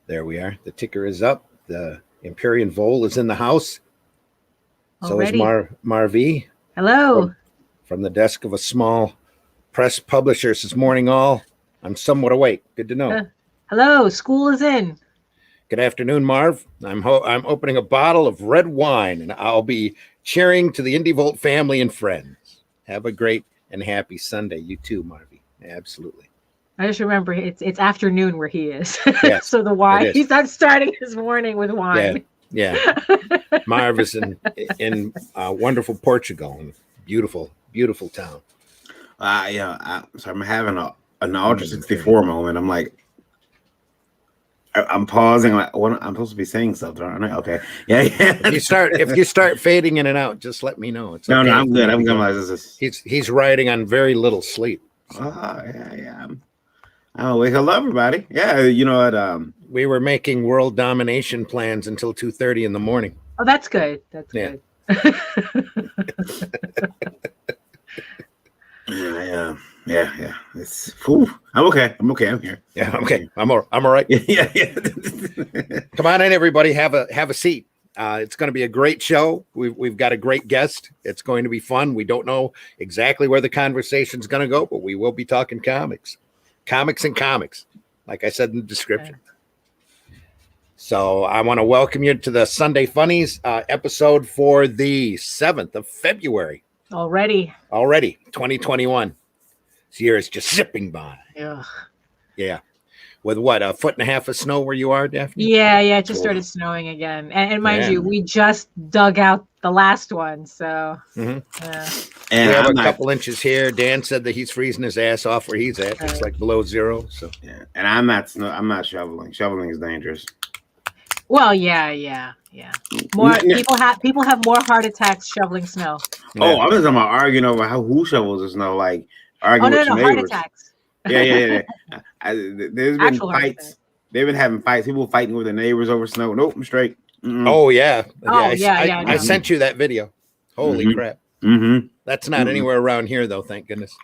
There we are. The ticker is up. The Empyrean Vol is in the house. Already. So is Marv. Hello. From the desk of a small press publisher this morning, all. I'm somewhat awake. Good to know. Hello. School is in. Good afternoon, Marv. I'm opening a bottle of red wine, and I'll be cheering to the Indie Volt family and friends. Have a great and happy Sunday. You too, Marvy. Absolutely. I just remember it's afternoon where he is. Yes, so the wine, he's not starting his morning with wine. Yeah. Marv is in wonderful Portugal, beautiful town. So I'm having an Ultra 64 moment. I'm like, I'm pausing. Like, I'm supposed to be saying something, aren't I? Okay. Yeah. If you start fading in and out, just let me know. It's no, okay. I'm good. I'm good. He's riding on very little sleep. So. Yeah. I'm awake. Hello, everybody. Yeah, you know what? We were making world domination plans until 2:30 in the morning. Oh, that's good. That's good. Yeah. It's. I'm okay. I'm here. Yeah. Okay. I'm all right. Yeah. Come on in, everybody. Have a seat. It's going to be a great show. We've got a great guest. It's going to be fun. We don't know exactly where the conversation's going to go, but we will be talking comics, like I said in the description. So I want to welcome you to the Sunday Funnies episode for the 7th of February. Already, 2021. This year is just zipping by. Yeah. With what, a foot and a half of snow where you are, Daphne? Yeah, it just started snowing again. And mind you, we just dug out the last one, so. And we have a couple inches here. Dan said that he's freezing his ass off where he's at. It's like below zero. So yeah, and I'm not shoveling. Shoveling is dangerous. Well, yeah. More people have more heart attacks shoveling snow. Oh, I was talking about arguing over who shovels the snow, like arguing with your neighbors. Heart attacks. Yeah. There's been fights. They've been having fights. People fighting with their neighbors over snow. Nope, I'm straight. Oh yeah. I sent you that video. Holy crap. That's not anywhere around here though. Thank goodness.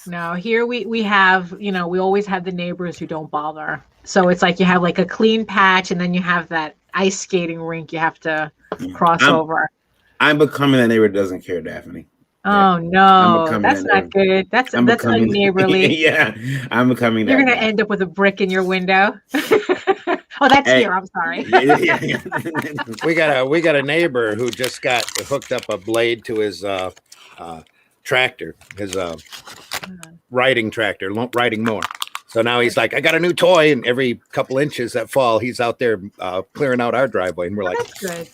No, here we have, we always have the neighbors who don't bother. So it's like you have like a clean patch, and then you have that ice skating rink you have to cross over. I'm becoming that neighbor that doesn't care, Daphne. Oh no, that's not good. That's unneighborly. Yeah, I'm becoming that. You're gonna end up with a brick in your window. Oh, that's here. I'm sorry. We got a neighbor who just got hooked up a blade to his tractor, his riding mower. So now he's like, I got a new toy, and every couple inches that fall, he's out there clearing out our driveway, and we're like,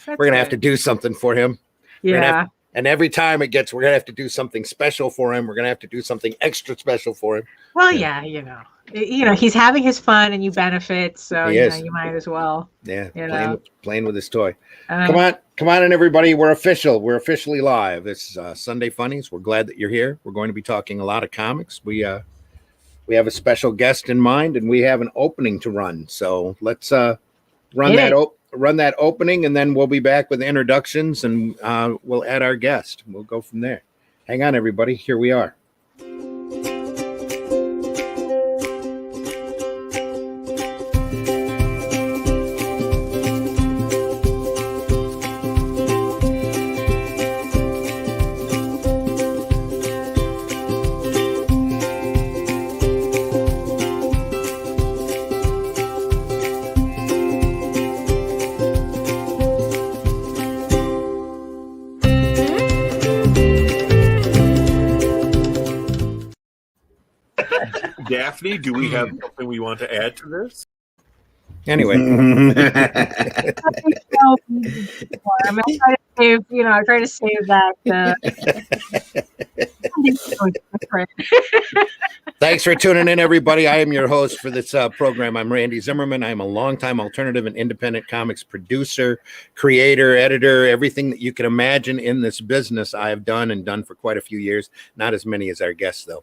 we're gonna have to do something for him. Yeah. And every time we're gonna have to do something special for him. We're gonna have to do something extra special for him. Well, yeah, he's having his fun, and you benefit, so you might as well. Yeah, playing with his toy. Come on, in everybody. We're official. We're officially live. It's Sunday Funnies. We're glad that you're here. We're going to be talking a lot of comics. We have a special guest in mind, and we have an opening to run. So let's run that opening, and then we'll be back with introductions, and we'll add our guest. We'll go from there. Hang on, everybody. Here we are. Daphne, do we have something we want to add to this? Anyway, I try to save that. Thanks for tuning in, everybody. I am your host for this program. I'm Randy Zimmerman. I'm a longtime alternative and independent comics producer, creator, editor, everything that you can imagine in this business I have done for quite a few years. Not as many as our guests, though.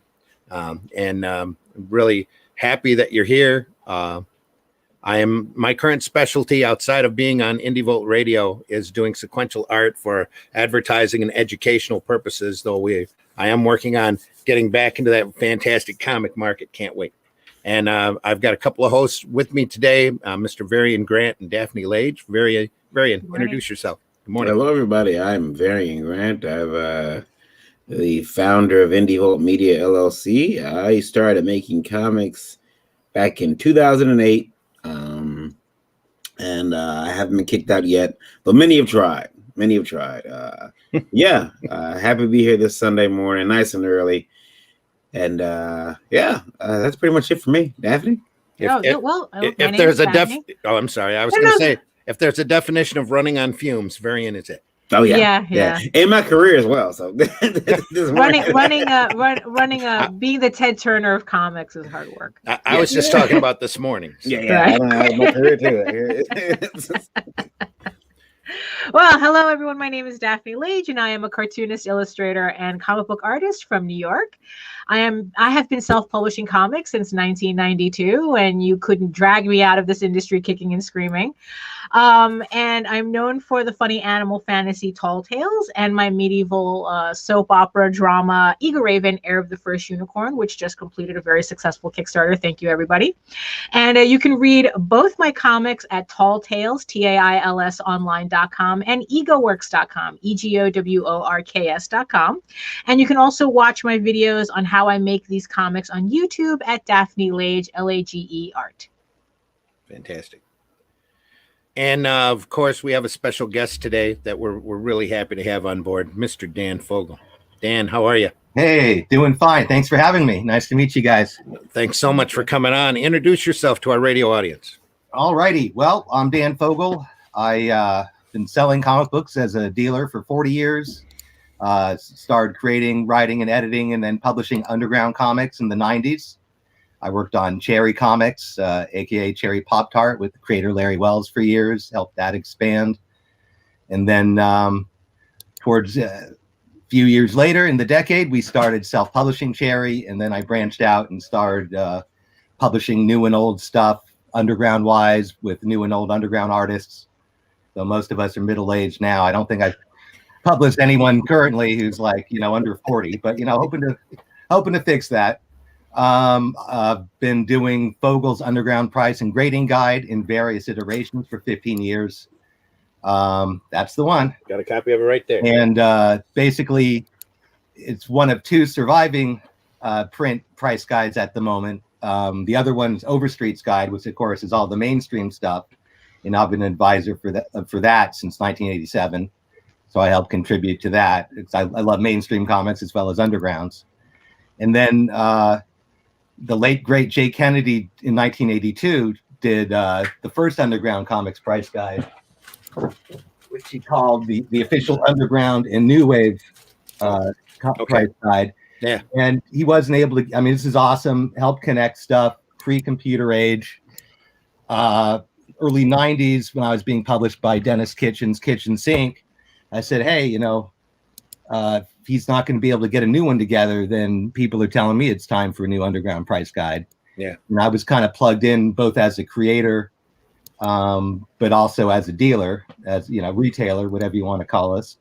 And really happy that you're here. My current specialty outside of being on Indie Volt Radio is doing sequential art for advertising and educational purposes, though I am working on getting back into that fantastic comic market. Can't wait. And I've got a couple of hosts with me today, Mr. Varian Grant and Daphne Lage. Varian, introduce yourself. Good morning. Hello, everybody. I'm Varian Grant. I'm the founder of Indie Volt Media LLC. I started making comics back in 2008, and I haven't been kicked out yet, but many have tried. Happy to be here this Sunday morning, nice and early. And that's pretty much it for me. Daphne? If there's a I'm sorry. I was going to say, if there's a definition of running on fumes, Varian is it. Oh yeah. In my career as well. So being the Ted Turner of comics is hard work. I was just talking about this morning. So. I don't have my career too. Well, hello everyone. My name is Daphne Lage, and I am a cartoonist, illustrator, and comic book artist from New York. I have been self-publishing comics since 1992, and you couldn't drag me out of this industry kicking and screaming. And I'm known for the funny animal fantasy Tall Tales and my medieval soap opera drama Eagle Raven, Heir of the First Unicorn, which just completed a very successful Kickstarter. Thank you, everybody. And you can read both my comics at Tall Tales, TAILS online.com, and egoworks.com, EGOWORKS.com. And you can also watch my videos on how I make these comics on YouTube at Daphne Lage, LAGE Art. Fantastic. And of course, we have a special guest today that we're really happy to have on board, Mr. Dan Fogel. Dan, how are you? Hey, doing fine. Thanks for having me. Nice to meet you guys. Thanks so much for coming on. Introduce yourself to our radio audience. All righty. Well, I'm Dan Fogel. I've been selling comic books as a dealer for 40 years. Started creating, writing, and editing, and then publishing Underground Comix in the 90s. I worked on Cherry Comics, aka Cherry Pop-Tart, with the creator Larry Wells for years, helped that expand. And then towards a few years later in the decade, we started self-publishing Cherry, and then I branched out and started publishing new and old stuff, underground-wise, with new and old underground artists. So most of us are middle-aged now. I don't think I've published anyone currently who's like, under 40, but, hoping to fix that. I've been doing Fogel's Underground Price and Grading Guide in various iterations for 15 years. That's the one. Got a copy of it right there. And basically, it's one of two surviving print price guides at the moment. The other one's Overstreet's guide, which of course is all the mainstream stuff. And I've been an advisor for that since 1987. So I help contribute to that. I love mainstream comics as well as undergrounds. And then the late, great Jay Kennedy in 1982 did the first Underground Comix price guide, which he called the official Underground and New Wave price guide. Yeah. And he wasn't able to, this is awesome, help connect stuff, pre-computer age. Early 90s, when I was being published by Dennis Kitchen's Kitchen Sink, I said, hey, if he's not going to be able to get a new one together, then people are telling me it's time for a new Underground Price guide. Yeah. And I was kind of plugged in both as a creator, but also as a dealer, as, retailer, whatever you want to call us.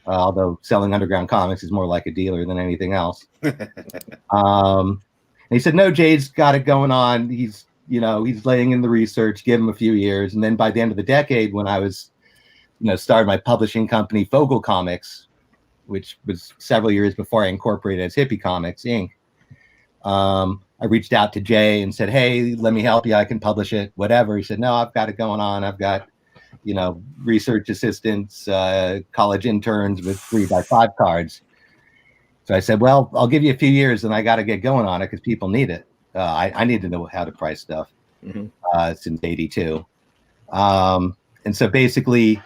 Although selling Underground Comix is more like a dealer than anything else. And he said, no, Jay's got it going on. He's laying in the research, give him a few years. And then by the end of the decade, when I was, started my publishing company, Fogel Comics, which was several years before I incorporated as Hippie Comics, Inc. I reached out to Jay and said, hey, let me help you. I can publish it, whatever. He said, no, I've got it going on. I've got, research assistants, college interns with 3x5 cards. So I said, well, I'll give you a few years and I got to get going on it because people need it. I need to know how to price stuff since 82. And so basically,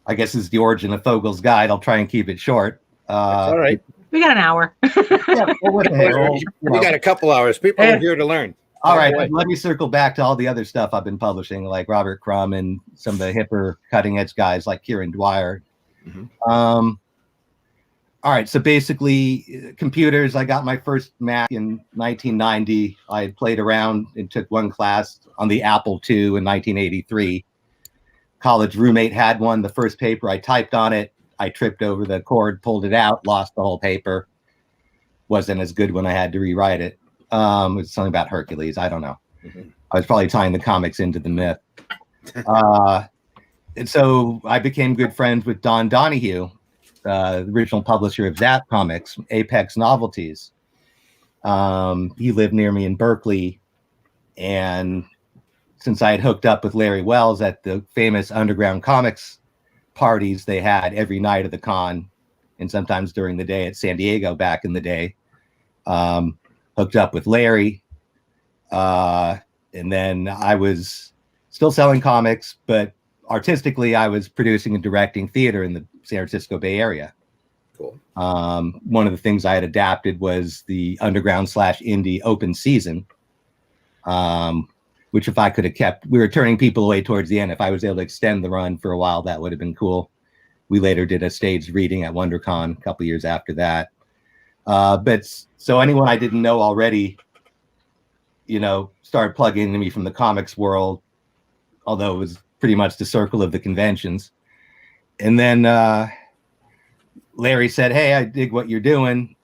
I guess this is the origin of Fogel's guide. I'll try and keep it short. All right. We got an hour. Yeah, we got a couple hours. People are here to learn. All right. Let me circle back to all the other stuff I've been publishing, like Robert Crumb and some of the hipper cutting edge guys like Kieran Dwyer. All right. So basically, computers, I got my first Mac in 1990. I had played around and took one class on the Apple II in 1983. College roommate had one. The first paper I typed on it, I tripped over the cord, pulled it out, lost the whole paper. Wasn't as good when I had to rewrite it. It was something about Hercules. I don't know. Mhm. I was probably tying the comics into the myth. And so I became good friends with Don Donahue, the original publisher of Zap Comics, Apex Novelties. He lived near me in Berkeley. And since I had hooked up with Larry Wells at the famous Underground Comix parties they had every night of the con, and sometimes during the day at San Diego back in the day, hooked up with Larry. And then I was still selling comics, but artistically, I was producing and directing theater in the San Francisco Bay Area. Cool. One of the things I had adapted was the underground / indie open season, which if I could have kept, we were turning people away towards the end. If I was able to extend the run for a while, that would have been cool. We later did a staged reading at WonderCon a couple years after that. But so anyone I didn't know already, started plugging into me from the comics world, although it was pretty much the circle of the conventions. And then Larry said, "Hey, I dig what you're doing."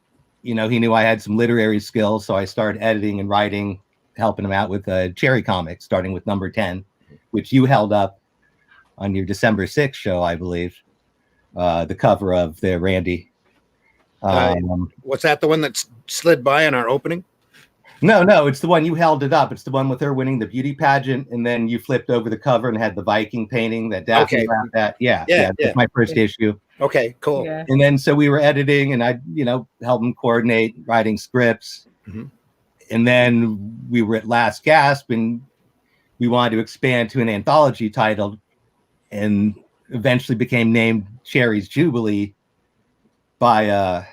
He knew I had some literary skills, so I started editing and writing, helping him out with Cherry Comics, starting with number 10, which you held up on your December 6th show, I believe. The cover of the Randy. Was that the one that slid by in our opening? No, it's the one you held it up. It's the one with her winning the beauty pageant, and then you flipped over the cover and had the Viking painting that Daphne laughed at. Yeah. That's my first issue. Okay, cool. Yeah. And then so we were editing, and I, helped him coordinate writing scripts. Mm-hmm. And then we were at Last Gasp, and we wanted to expand to an anthology title, and eventually became named Cherry's Jubilee by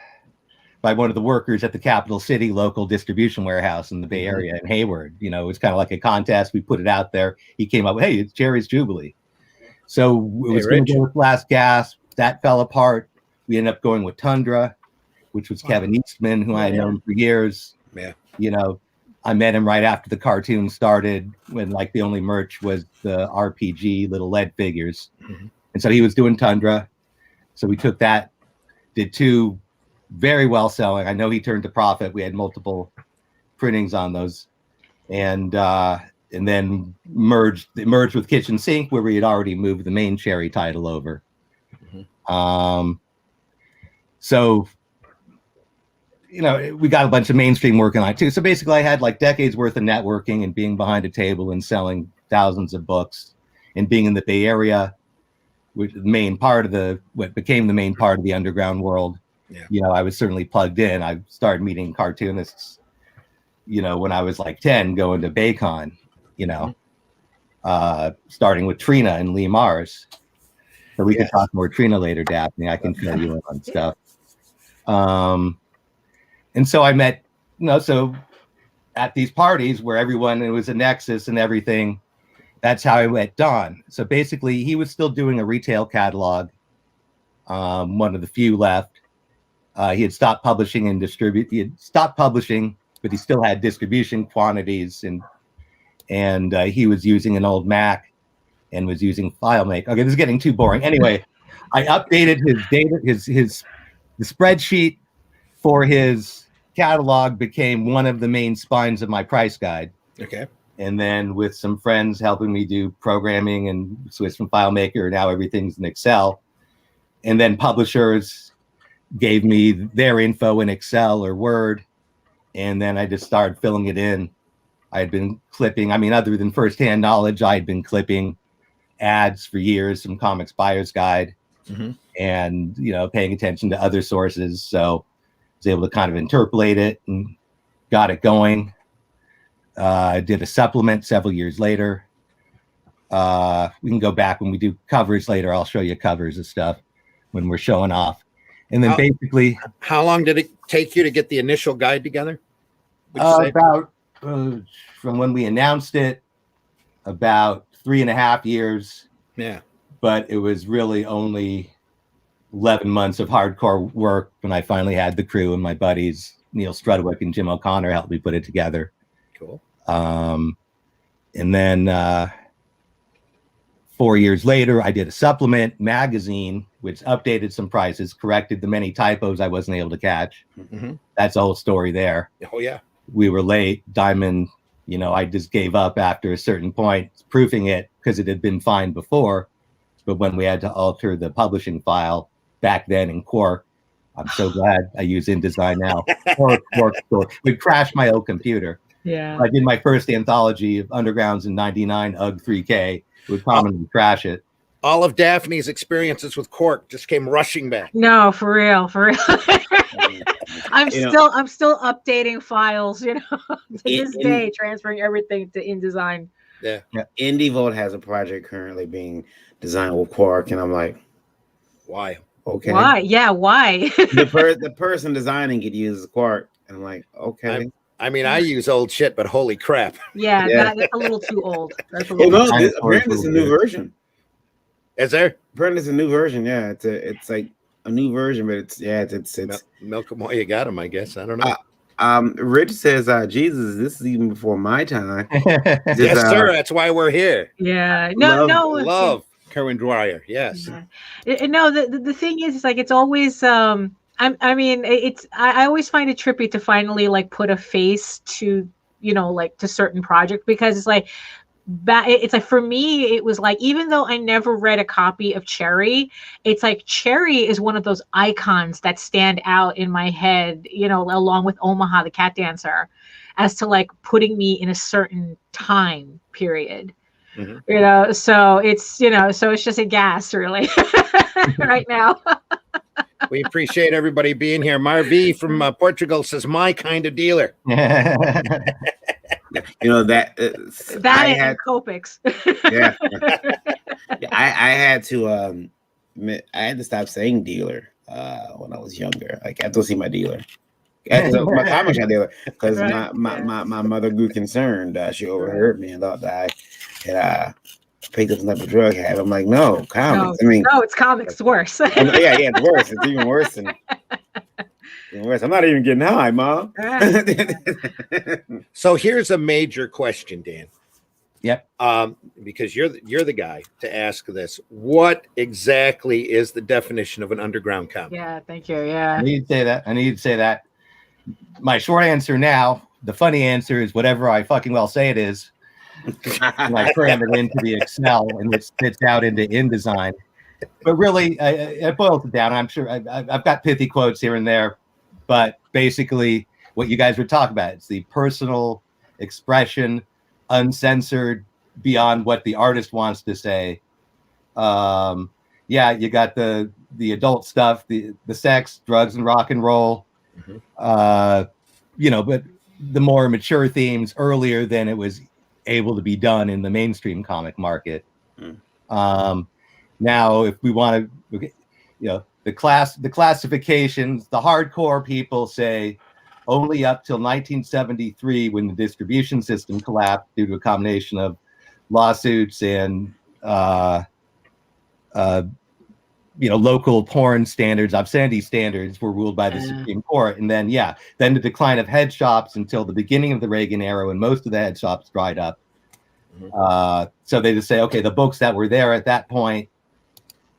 one of the workers at the Capital City local distribution warehouse in the Bay Area in Hayward. It was kind of like a contest. We put it out there. He came up with, "Hey, it's Cherry's Jubilee." So it was going to go with Last Gasp. That fell apart. We ended up going with Tundra, which was Kevin Eastman, who I had known for years. Yeah. I met him right after the cartoon started, when the only merch was the RPG little lead figures. Mm-hmm. And so he was doing Tundra. So we took that, did 2 very well selling. I know he turned to profit. We had multiple printings on those, and then merged with Kitchen Sink, where we had already moved the main Cherry title over. Mm-hmm. So we got a bunch of mainstream working on it too. So basically, I had decades worth of networking and being behind a table and selling thousands of books, and being in the Bay Area, which is the main part of what became the main part of the underground world. Yeah. I was certainly plugged in. I started meeting cartoonists, when I was 10, going to Baycon, starting with Trina and Lee Mars. So we can talk more Trina later, Daphne. I can fill you in on stuff. And so I met, so at these parties where it was a nexus and everything, that's how I met Don. So basically, he was still doing a retail catalog, one of the few left. He had stopped publishing and He had stopped publishing, but he still had distribution quantities, and he was using an old Mac and was using FileMaker. Okay, this is getting too boring. Anyway, I updated his data. The spreadsheet for his catalog became one of the main spines of my price guide. Okay. And then with some friends helping me do programming and switch from FileMaker, now everything's in Excel. And then publishers gave me their info in Excel or Word, and then I just started filling it in. I had been clipping, other than firsthand knowledge, I had been clipping ads for years from Comics Buyer's Guide, and paying attention to other sources. So I was able to kind of interpolate it and got it going. I did a supplement several years later. We can go back when we do covers later. I'll show you covers and stuff when we're showing off. And then basically, how long did it take you to get the initial guide together? About from when we announced it, about 3.5 years. Yeah. But it was really only 11 months of hardcore work when I finally had the crew, and my buddies, Neil Strudwick and Jim O'Connor, helped me put it together. Cool. And then 4 years later, I did a supplement magazine, which updated some prices, corrected the many typos I wasn't able to catch. Mm-hmm. That's the whole story there. Oh, yeah. we were late. Diamond, I just gave up after a certain point, proofing it because it had been fine before. But when we had to alter the publishing file back then in Quark, I'm so glad I use InDesign now. Quark. It crashed my old computer. Yeah. I did my first anthology of Undergrounds in '99, UG 3K. It would commonly crash it. All of Daphne's experiences with Quark just came rushing back. No, for real. I'm still updating files, to this day, transferring everything to InDesign. Yeah. IndieVolt has a project currently being designed with Quark, and I'm like, why? Okay. Why? Yeah, why? the person designing it uses Quark, and I'm like, okay. I use old shit, but holy crap. Yeah. That's a little too old. That's a Well, little no, apparently it's a new version. Is there? Apparently it's a new version. Yeah, it's like a new version, but it's milk 'em while you got them, I guess. I don't know. Rich says, Jesus, this is even before my time. Yes, sir. That's why we're here. Yeah. Love Karen Dwyer. Yes. Yeah. No, the thing is, it's like it's always I always find it trippy to finally like put a face to to certain project, because it's like for me it was like, even though I never read a copy of Cherry, it's like Cherry is one of those icons that stand out in my head, along with Omaha the Cat Dancer, as to like putting me in a certain time period. Mm-hmm. So it's just a gas really right now. We appreciate everybody being here. Marvi from Portugal says, my kind of dealer. That and Copics. Yeah. I had to stop saying dealer when I was younger. Like, I have to see my dealer. My comic shop dealer, because my mother grew concerned. She overheard me and thought that I had picked up some type of drug habit. I'm like, no, comics. No, it's comics. It's worse. Yeah, it's worse. It's even worse. I'm not even getting high, Mom. So here's a major question, Dan. Yep. Because you're the guy to ask this. What exactly is the definition of an underground comic? Yeah, thank you. Yeah. I need to say that. My short answer now, the funny answer is whatever I fucking well say it is. And I cram it into the Excel and it spits out into InDesign. But really, it boils it down. I'm sure I've got pithy quotes here and there, but basically what you guys were talking about, it's the personal expression, uncensored, beyond what the artist wants to say. You got the adult stuff, the sex, drugs, and rock and roll. Mm-hmm. But the more mature themes earlier than it was able to be done in the mainstream comic market. Now, if we want to, the classifications, the hardcore people say only up till 1973, when the distribution system collapsed due to a combination of lawsuits and local porn standards, obscenity standards were ruled by the Supreme Court. And then the decline of head shops until the beginning of the Reagan era, when most of the head shops dried up. Mm-hmm. So they just say, okay, the books that were there at that point,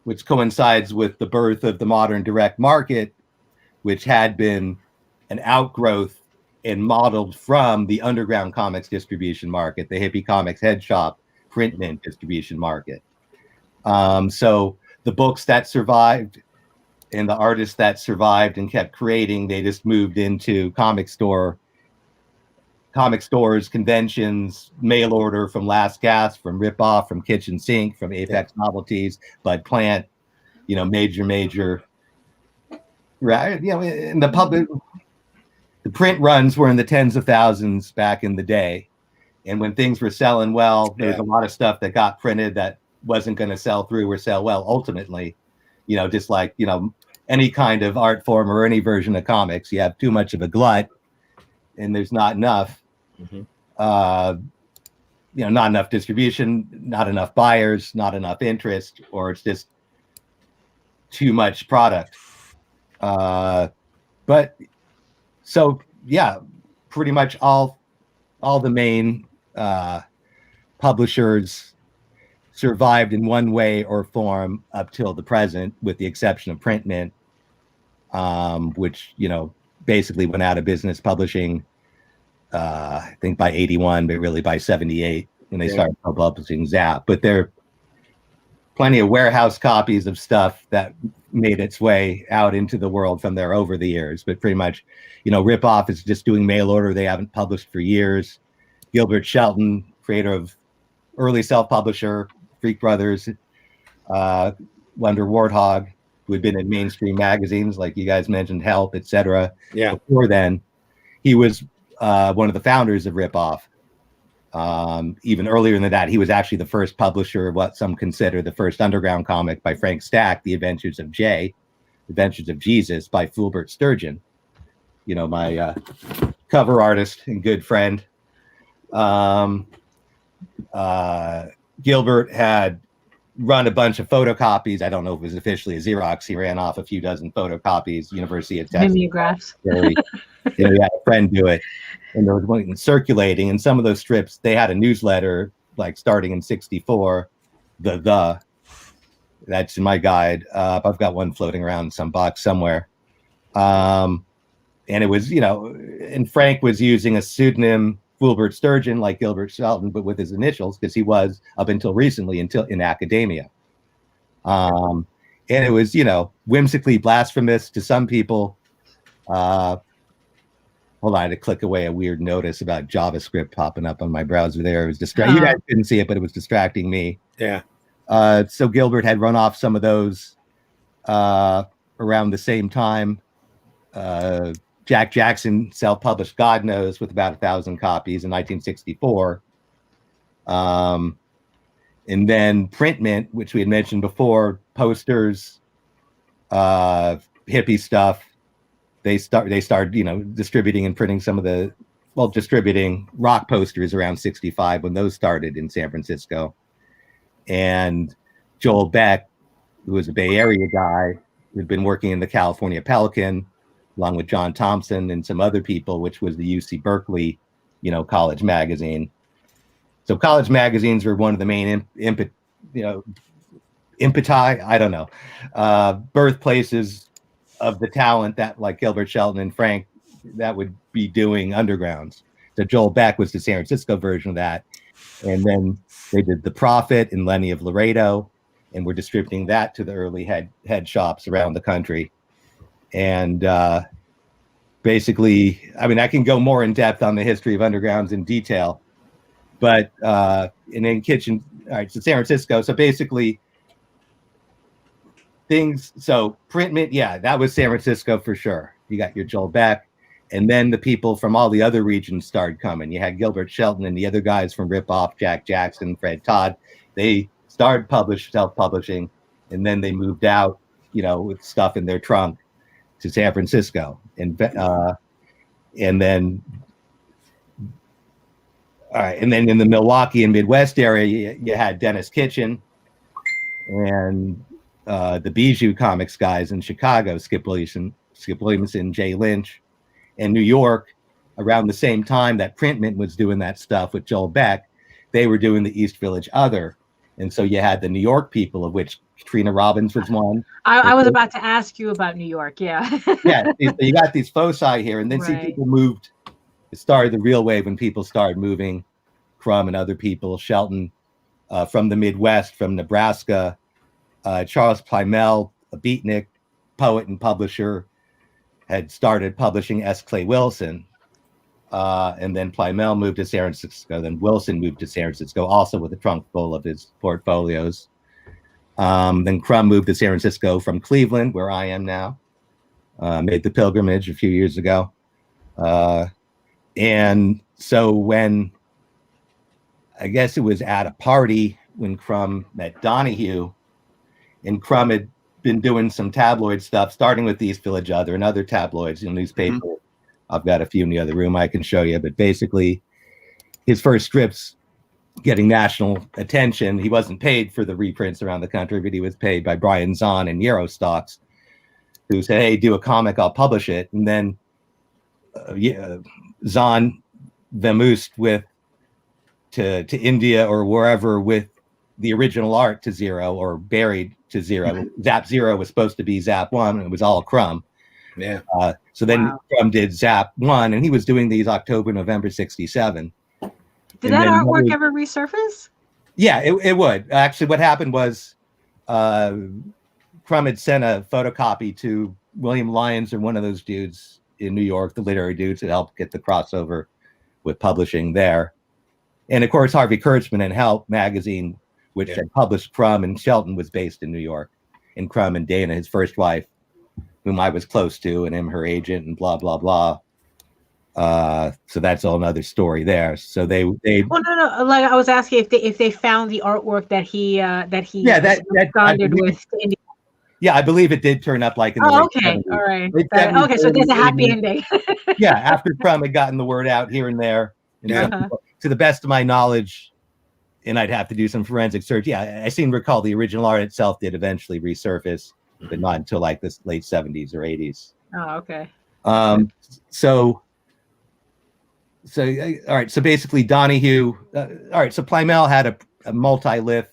which coincides with the birth of the modern direct market, which had been an outgrowth and modeled from the underground comics distribution market, the hippie comics head shop print mint distribution market. So the books that survived and the artists that survived and kept creating, they just moved into comic stores, conventions, mail order from Last Gasp, from Ripoff, from Kitchen Sink, from Apex Novelties, Bud Plant, major, right? In the public, the print runs were in the tens of thousands back in the day. And when things were selling well, there was a lot of stuff that got printed that wasn't going to sell through or sell well ultimately. Just like, any kind of art form or any version of comics, you have too much of a glut and there's not enough. Mm-hmm. Not enough distribution, not enough buyers, not enough interest, or it's just too much product. Pretty much all the main publishers survived in one way or form up till the present, with the exception of Print Mint, which basically went out of business publishing I think by 81, but really by 78 when they started publishing Zap. But there are plenty of warehouse copies of stuff that made its way out into the world from there over the years. But pretty much, Rip Off is just doing mail order. They haven't published for years. Gilbert Shelton, creator of early self-publisher, Freak Brothers, Wonder Warthog, who had been in mainstream magazines like you guys mentioned, Help, etc. Yeah. Before then, he was one of the founders of Rip Off. Even earlier than that, he was actually the first publisher of what some consider the first underground comic by Frank Stack, The Adventures of Adventures of Jesus by Fulbert Sturgeon. My cover artist and good friend. Gilbert had run a bunch of photocopies. I don't know if it was officially a Xerox. He ran off a few dozen photocopies, University of Texas. Mimeographs. He had a friend do it. And there was one circulating. And some of those strips, they had a newsletter, like starting in 64, the. That's in my guide. I've got one floating around in some box somewhere. And it was, and Frank was using a pseudonym, Fulbert Sturgeon, like Gilbert Shelton, but with his initials, because he was, up until recently, in academia. And it was, whimsically blasphemous to some people. Hold on, I had to click away a weird notice about JavaScript popping up on my browser there. It was distracting. You guys didn't see it, but it was distracting me. Yeah. So Gilbert had run off some of those around the same time. Jack Jackson self-published God Knows with about 1,000 copies in 1964. And then Print Mint, which we had mentioned before, posters, hippie stuff. They started, distributing and printing distributing rock posters around 65 when those started in San Francisco. And Joel Beck, who was a Bay Area guy, who'd been working in the California Pelican, along with John Thompson and some other people, which was the UC Berkeley, college magazine. So college magazines were one of the main birthplaces of the talent that, like Gilbert Shelton and Frank, that would be doing undergrounds. So Joel Beck was the San Francisco version of that. And then they did The Prophet and Lenny of Laredo, and we're distributing that to the early head shops around the country. And basically, I can go more in depth on the history of undergrounds in detail, but and then Kitchen, all right, so San Francisco. So basically, Print Mint, yeah, that was San Francisco for sure. You got your Joel Beck, and then the people from all the other regions started coming. You had Gilbert Shelton and the other guys from Rip Off, Jack Jackson, Fred Todd. They started self-publishing, and then they moved out, with stuff in their trunk to San Francisco, and then in the Milwaukee and Midwest area, you had Dennis Kitchen and the Bijou Comics guys in Chicago, Skip Williamson, Jay Lynch, and New York. Around the same time that Print Mint was doing that stuff with Joel Beck, they were doing the East Village Other. And so you had the New York people, of which Katrina Robbins was one. I was about to ask you about New York. Yeah. Yeah. You got these foci here, and then people moved. It started the real wave when people started moving. Crumb and other people, Shelton from the Midwest, from Nebraska, Charles Plymell, a beatnik, poet and publisher, had started publishing S. Clay Wilson. And then Plymell moved to San Francisco. Then Wilson moved to San Francisco, also with a trunk full of his portfolios. Then Crumb moved to San Francisco from Cleveland, where I am now. Made the pilgrimage a few years ago. And so when, I guess it was at a party when Crumb met Donahue, and Crumb had been doing some tabloid stuff, starting with the East Village Other and other tabloids in newspaper. Mm-hmm. I've got a few in the other room I can show you, but basically his first strips getting national attention. He wasn't paid for the reprints around the country, but he was paid by Brian Zahn and Eurostocks, who said, hey, do a comic, I'll publish it. And then Zahn vamoosed to India or wherever with the original art to Zero, or buried to Zero. Zap Zero was supposed to be Zap 1, and it was all Crumb. Yeah. So then Wow. Crumb did Zap 1, and he was doing these October, November 67. Did And that then artwork ever resurface? Yeah, it would. Actually, what happened was Crumb had sent a photocopy to William Lyons or one of those dudes in New York, the literary dudes that helped get the crossover with publishing there. And of course, Harvey Kurtzman and Help magazine, which had published Crumb and Shelton, was based in New York. And Crumb and Dana, his first wife, whom I was close to, and him, her agent, and blah, blah, blah. So that's all another story there. So they well, no. Like I was asking if they found the artwork that he absconded with. Yeah, I believe it did turn up like in the late okay, 70s. all right. Late Okay, 70s, so there's a happy 80s. ending. Yeah, after Crumb had gotten the word out here and there. And to the best of my knowledge, and I'd have to do some forensic search. Yeah, I seem to recall the original art itself did eventually resurface, but not until like the late 70s or 80s. Oh, okay. So all right. So basically, Donahue. All right. So Plymell had a multi-lith.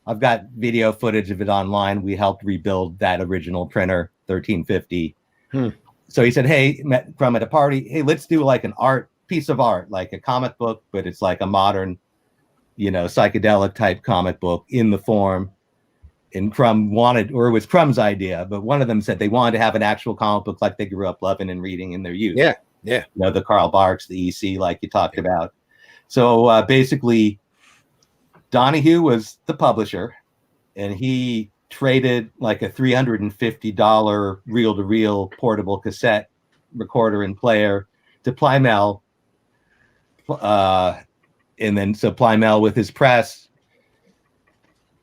I've got video footage of it online. We helped rebuild that original printer, 1350. So he said, "Hey, met Crumb at a party. Hey, let's do like an piece of art, like a comic book, but it's like a modern, psychedelic type comic book in the form." And Crumb wanted, or it was Crumb's idea, but one of them said they wanted to have an actual comic book like they grew up loving and reading in their youth. Yeah. The Karl Barks, the EC, like you talked about. So basically, Donahue was the publisher, and he traded like a $350 reel-to-reel portable cassette recorder and player to Plymell. And then so Plymell with his press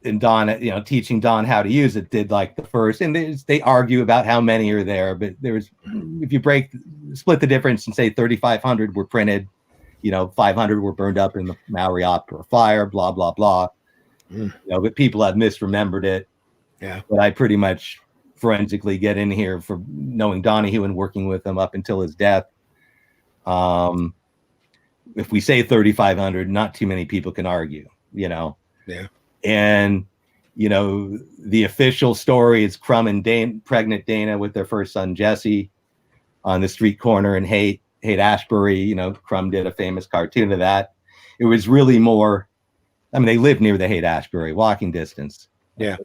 and Don, teaching Don how to use it, did like the first, and they argue about how many are there, but if you split the difference and say 3,500 were printed, 500 were burned up in the Maori Opera fire, blah, blah, blah. But people have misremembered it. Yeah. But I pretty much forensically get in here for knowing Donahue and working with him up until his death. If we say 3,500, not too many people can argue, Yeah. And, the official story is Crumb and pregnant Dana with their first son, Jesse, on the street corner in Haight-Ashbury. Crumb did a famous cartoon of that. It was really more, they lived near the Haight-Ashbury, walking distance. Yeah.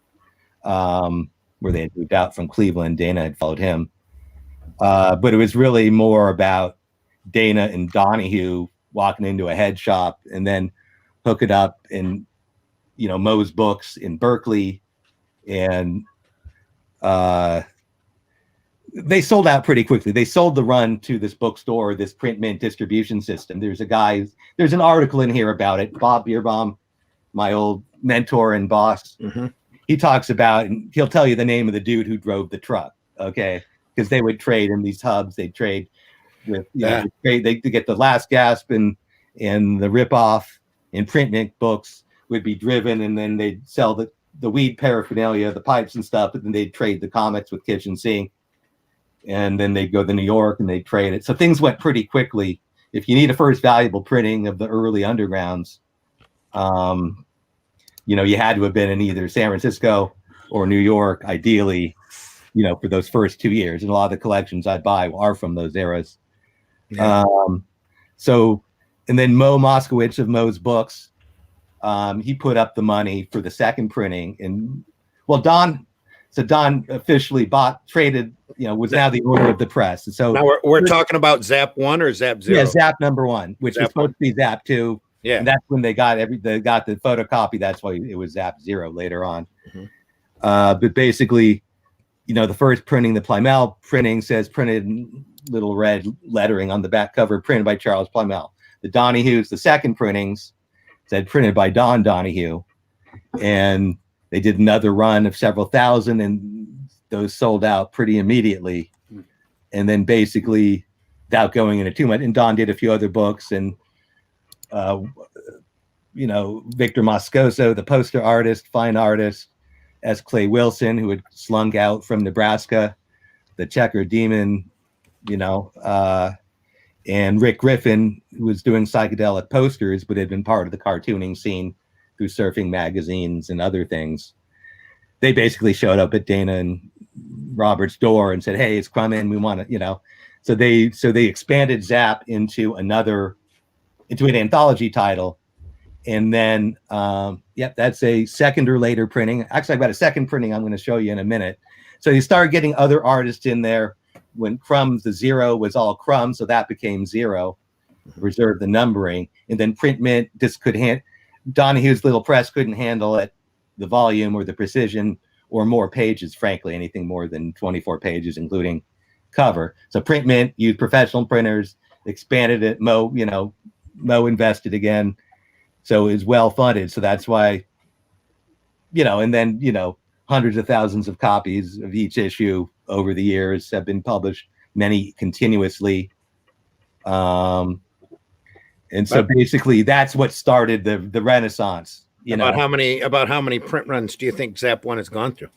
Where they had moved out from Cleveland. Dana had followed him. But it was really more about Dana and Donahue walking into a head shop and then hook it up in, Moe's Books in Berkeley. And they sold out pretty quickly. They sold the run to this bookstore, this print mint distribution system. There's an article in here about it. Bob Bierbaum, my old mentor and boss, he talks about, and he'll tell you the name of the dude who drove the truck. Okay. Because they would trade in these hubs. They'd trade with, they get the last gasp and the ripoff in print mint books would be driven, and then they'd sell the weed paraphernalia, the pipes and stuff, but then they'd trade the comics with Kitchen Sink. And then they'd go to New York and they'd trade it. So things went pretty quickly. If you need a first valuable printing of the early undergrounds, you had to have been in either San Francisco or New York, ideally, for those first 2 years. And a lot of the collections I buy are from those eras. Yeah. And then Mo Moskowitz of Moe's Books, he put up the money for the second printing. And Don officially traded, was now the order of the press. And so now we're talking about Zap 1 or Zap 0? Yeah, Zap number 1, which was supposed to be Zap 2. Yeah. And that's when they got the photocopy. That's why it was Zap 0 later on. But basically, the first printing, the Plymell printing, says printed in little red lettering on the back cover, printed by Charles Plymell. The Donahues, the second printings, said printed by Don Donahue. And they did another run of several thousand, and those sold out pretty immediately. And then basically, without going into too much, and Don did a few other books, and Victor Moscoso, the poster artist, fine artist, S. Clay Wilson, who had slunk out from Nebraska, the Checker Demon, and Rick Griffin, who was doing psychedelic posters, but had been part of the cartooning scene through surfing magazines and other things. They basically showed up at Dana and Robert's door and said, "Hey, it's coming. We want to," So they expanded Zap into an anthology title, and then that's a second or later printing. Actually, I've got a second printing I'm going to show you in a minute. So you start getting other artists in there. When Crumbs, the zero was all Crumbs, so that became zero, reserved the numbering, and then Print Mint just Donahue's little press couldn't handle it, the volume or the precision or more pages, frankly, anything more than 24 pages, including cover. So Print Mint used professional printers, expanded it. Mo invested again. So it's well funded. So that's why, and then, hundreds of thousands of copies of each issue over the years have been published, many continuously. And so basically that's what started the Renaissance. About how many print runs do you think Zap 1 has gone through?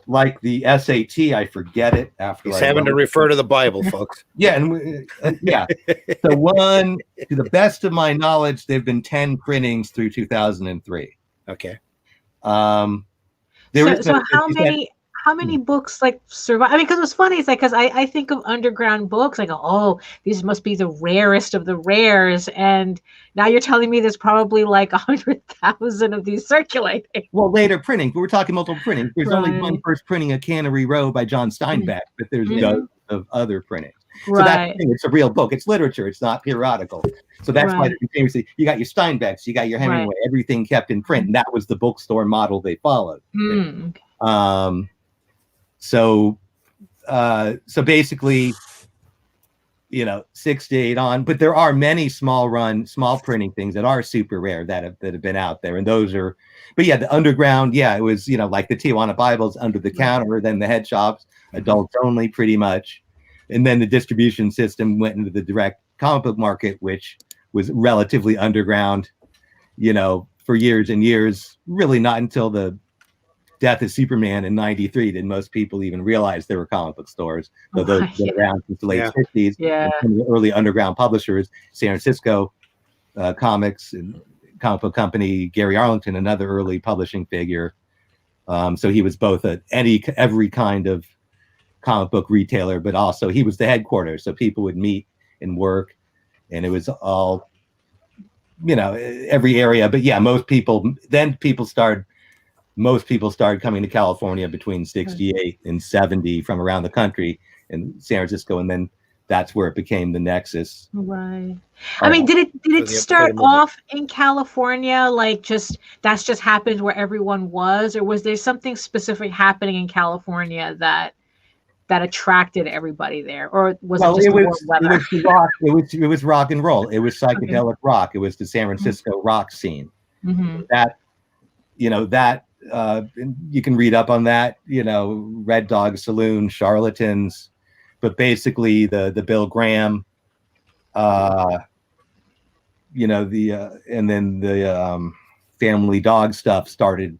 Like the SAT, I forget it after. He's having to refer to the Bible, folks. Yeah, and So one, to the best of my knowledge, there've been 10 printings through 2003. Okay. So how many books like survive? I mean, because it's funny, it's like, because I think of underground books, I go, oh, these must be the rarest of the rares, and now you're telling me there's probably like 100,000 of these circulating. Well, later printing, we're talking multiple printings. There's only one first printing of Cannery Row by John Steinbeck, but there's dozens of other printings. So that's the thing, it's a real book. It's literature. It's not periodical. So that's why famously you got your Steinbecks, you got your Hemingway, everything kept in print, and that was the bookstore model they followed. So basically, 6 to 8 on, but there are many small printing things that are super rare that have been out there, and those are. But yeah, the underground, it was like the Tijuana Bibles under the counter, then the head shops, adults only, pretty much, and then the distribution system went into the direct comic book market, which was relatively underground, for years and years. Really, not until the death of Superman in '93 did most people even realize there were comic book stores. Though those have been around since the late '60s. And some of the early underground publishers, San Francisco Comics and Comic Book Company, Gary Arlington, another early publishing figure. So he was both every kind of comic book retailer, but also he was the headquarters. So people would meet and work, and it was all, every area. But yeah, most people started coming to California between 68 and 70 from around the country in San Francisco, and then that's where it became the nexus. Right. I mean, did it start off in California, like that's just happened where everyone was, or was there something specific happening in California that attracted everybody there, or was it just more weather? It was rock and roll. It was psychedelic rock. It was the San Francisco rock scene. That you can read up on that, Red Dog Saloon, Charlatans, but basically the Bill Graham, and then the Family Dog stuff started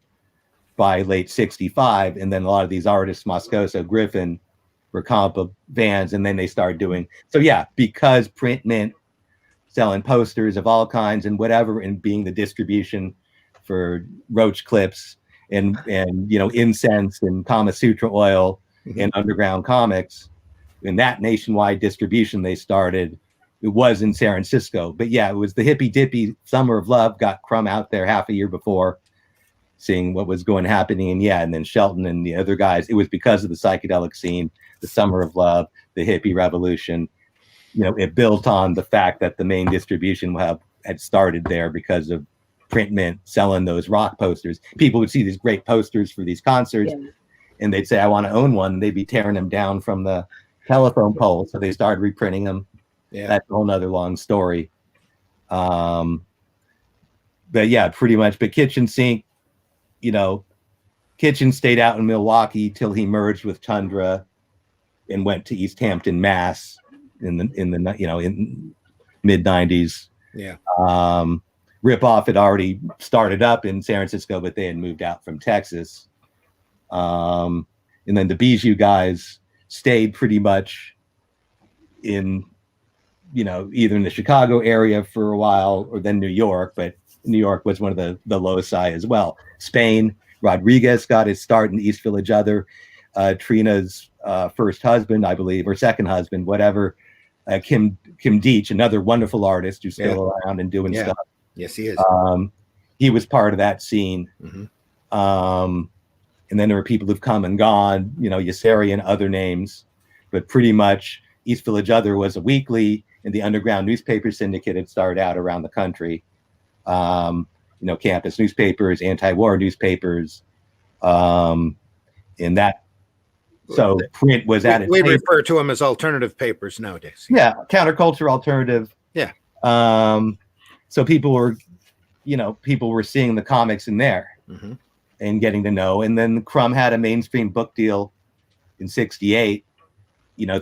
by late '65, and then a lot of these artists, Moscoso, Griffin, were comic book fans, and then they started doing because Print Mint selling posters of all kinds and whatever, and being the distribution for roach clips and incense and Kama Sutra oil and Underground Comix, and that nationwide distribution they started, it was in San Francisco. But yeah, it was the hippy dippy Summer of Love got Crumb out there half a year before, seeing what was happening, and then Shelton and the other guys. It was because of the psychedelic scene, the Summer of Love, the hippie revolution. It built on the fact that the main distribution had started there because of Print Mint selling those rock posters. People would see these great posters for these concerts, and they'd say, I want to own one. And they'd be tearing them down from the telephone pole. So they started reprinting them. That's a whole nother long story. But yeah, pretty much. But Kitchen Sink, Kitchen stayed out in Milwaukee till he merged with Tundra and went to East Hampton, Mass in mid '90s. Ripoff had already started up in San Francisco, but they had moved out from Texas. And then the Bijou guys stayed pretty much in, either in the Chicago area for a while or then New York, but New York was one of the loci as well. Spain, Rodriguez got his start in East Village Other. Trina's first husband, I believe, or second husband, whatever. Kim Deach, another wonderful artist who's still around and doing stuff. Yes, he is. He was part of that scene. And then there are people who've come and gone, Yasseri and other names, but pretty much East Village Other was a weekly, and the Underground newspaper syndicate had started out around the country. Campus newspapers, anti-war newspapers, and that. So print was at its. We refer to them as alternative papers nowadays. Yeah, counterculture, alternative. Yeah. So people were seeing the comics in there and getting to know. And then Crumb had a mainstream book deal in '68,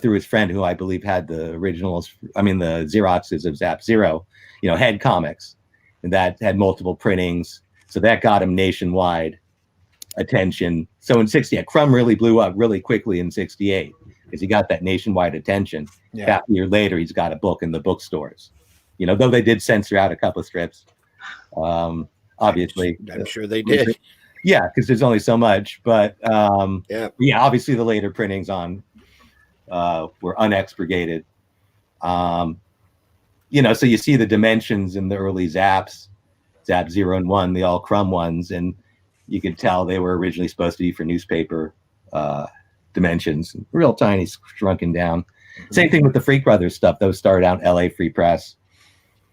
through his friend who I believe had the originals. I mean, the Xeroxes of Zap Zero, Head Comics, and that had multiple printings. So that got him nationwide attention. So in '68, Crumb really blew up really quickly in '68 because he got that nationwide attention. Half a year later, he's got a book in the bookstores. Though they did censor out a couple of strips. Obviously, I'm sure they did. Yeah, because there's only so much. But obviously the later printings on were unexpurgated. So you see the dimensions in the early Zaps, Zap 0 and 1, the all Crumb ones, and you could tell they were originally supposed to be for newspaper dimensions, real tiny, shrunken down. Same thing with the Freak Brothers stuff. Those started out in LA Free Press.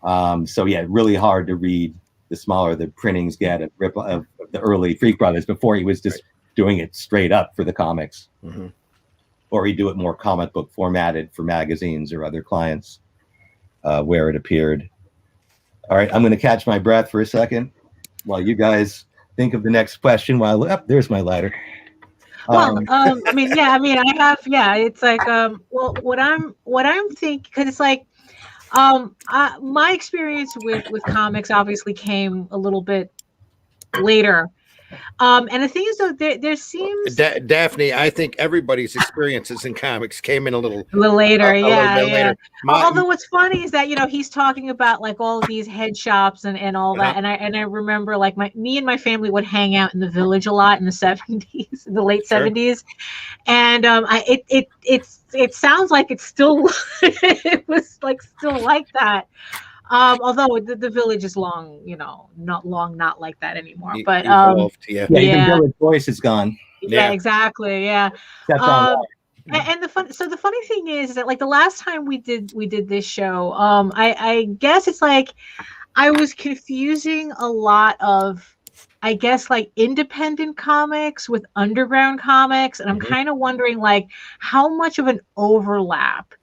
Really hard to read the smaller the printings get of the early Freak Brothers before he was just doing it straight up for the comics. Or he'd do it more comic book formatted for magazines or other clients where it appeared. All right, I'm going to catch my breath for a second while you guys think of the next question. There's my lighter. Well, I have, it's like, what I'm thinking, because it's like, my experience with comics obviously came a little bit later. And the thing is, though, there seems Daphne, I think everybody's experiences in comics came in a little later. Later. Although what's funny is that he's talking about like all of these head shops and all that, and I remember like me and my family would hang out in the Village a lot in the '70s, the late '70s, and it sounds like it's still it was like still like that. Although the Village is not like that anymore. But even Village Voice is gone. Yeah, exactly. Yeah. And the funny thing is that like the last time we did this show, I guess it's like I was confusing a lot of, I guess, like independent comics with underground comics, and I'm kind of wondering like how much of an overlap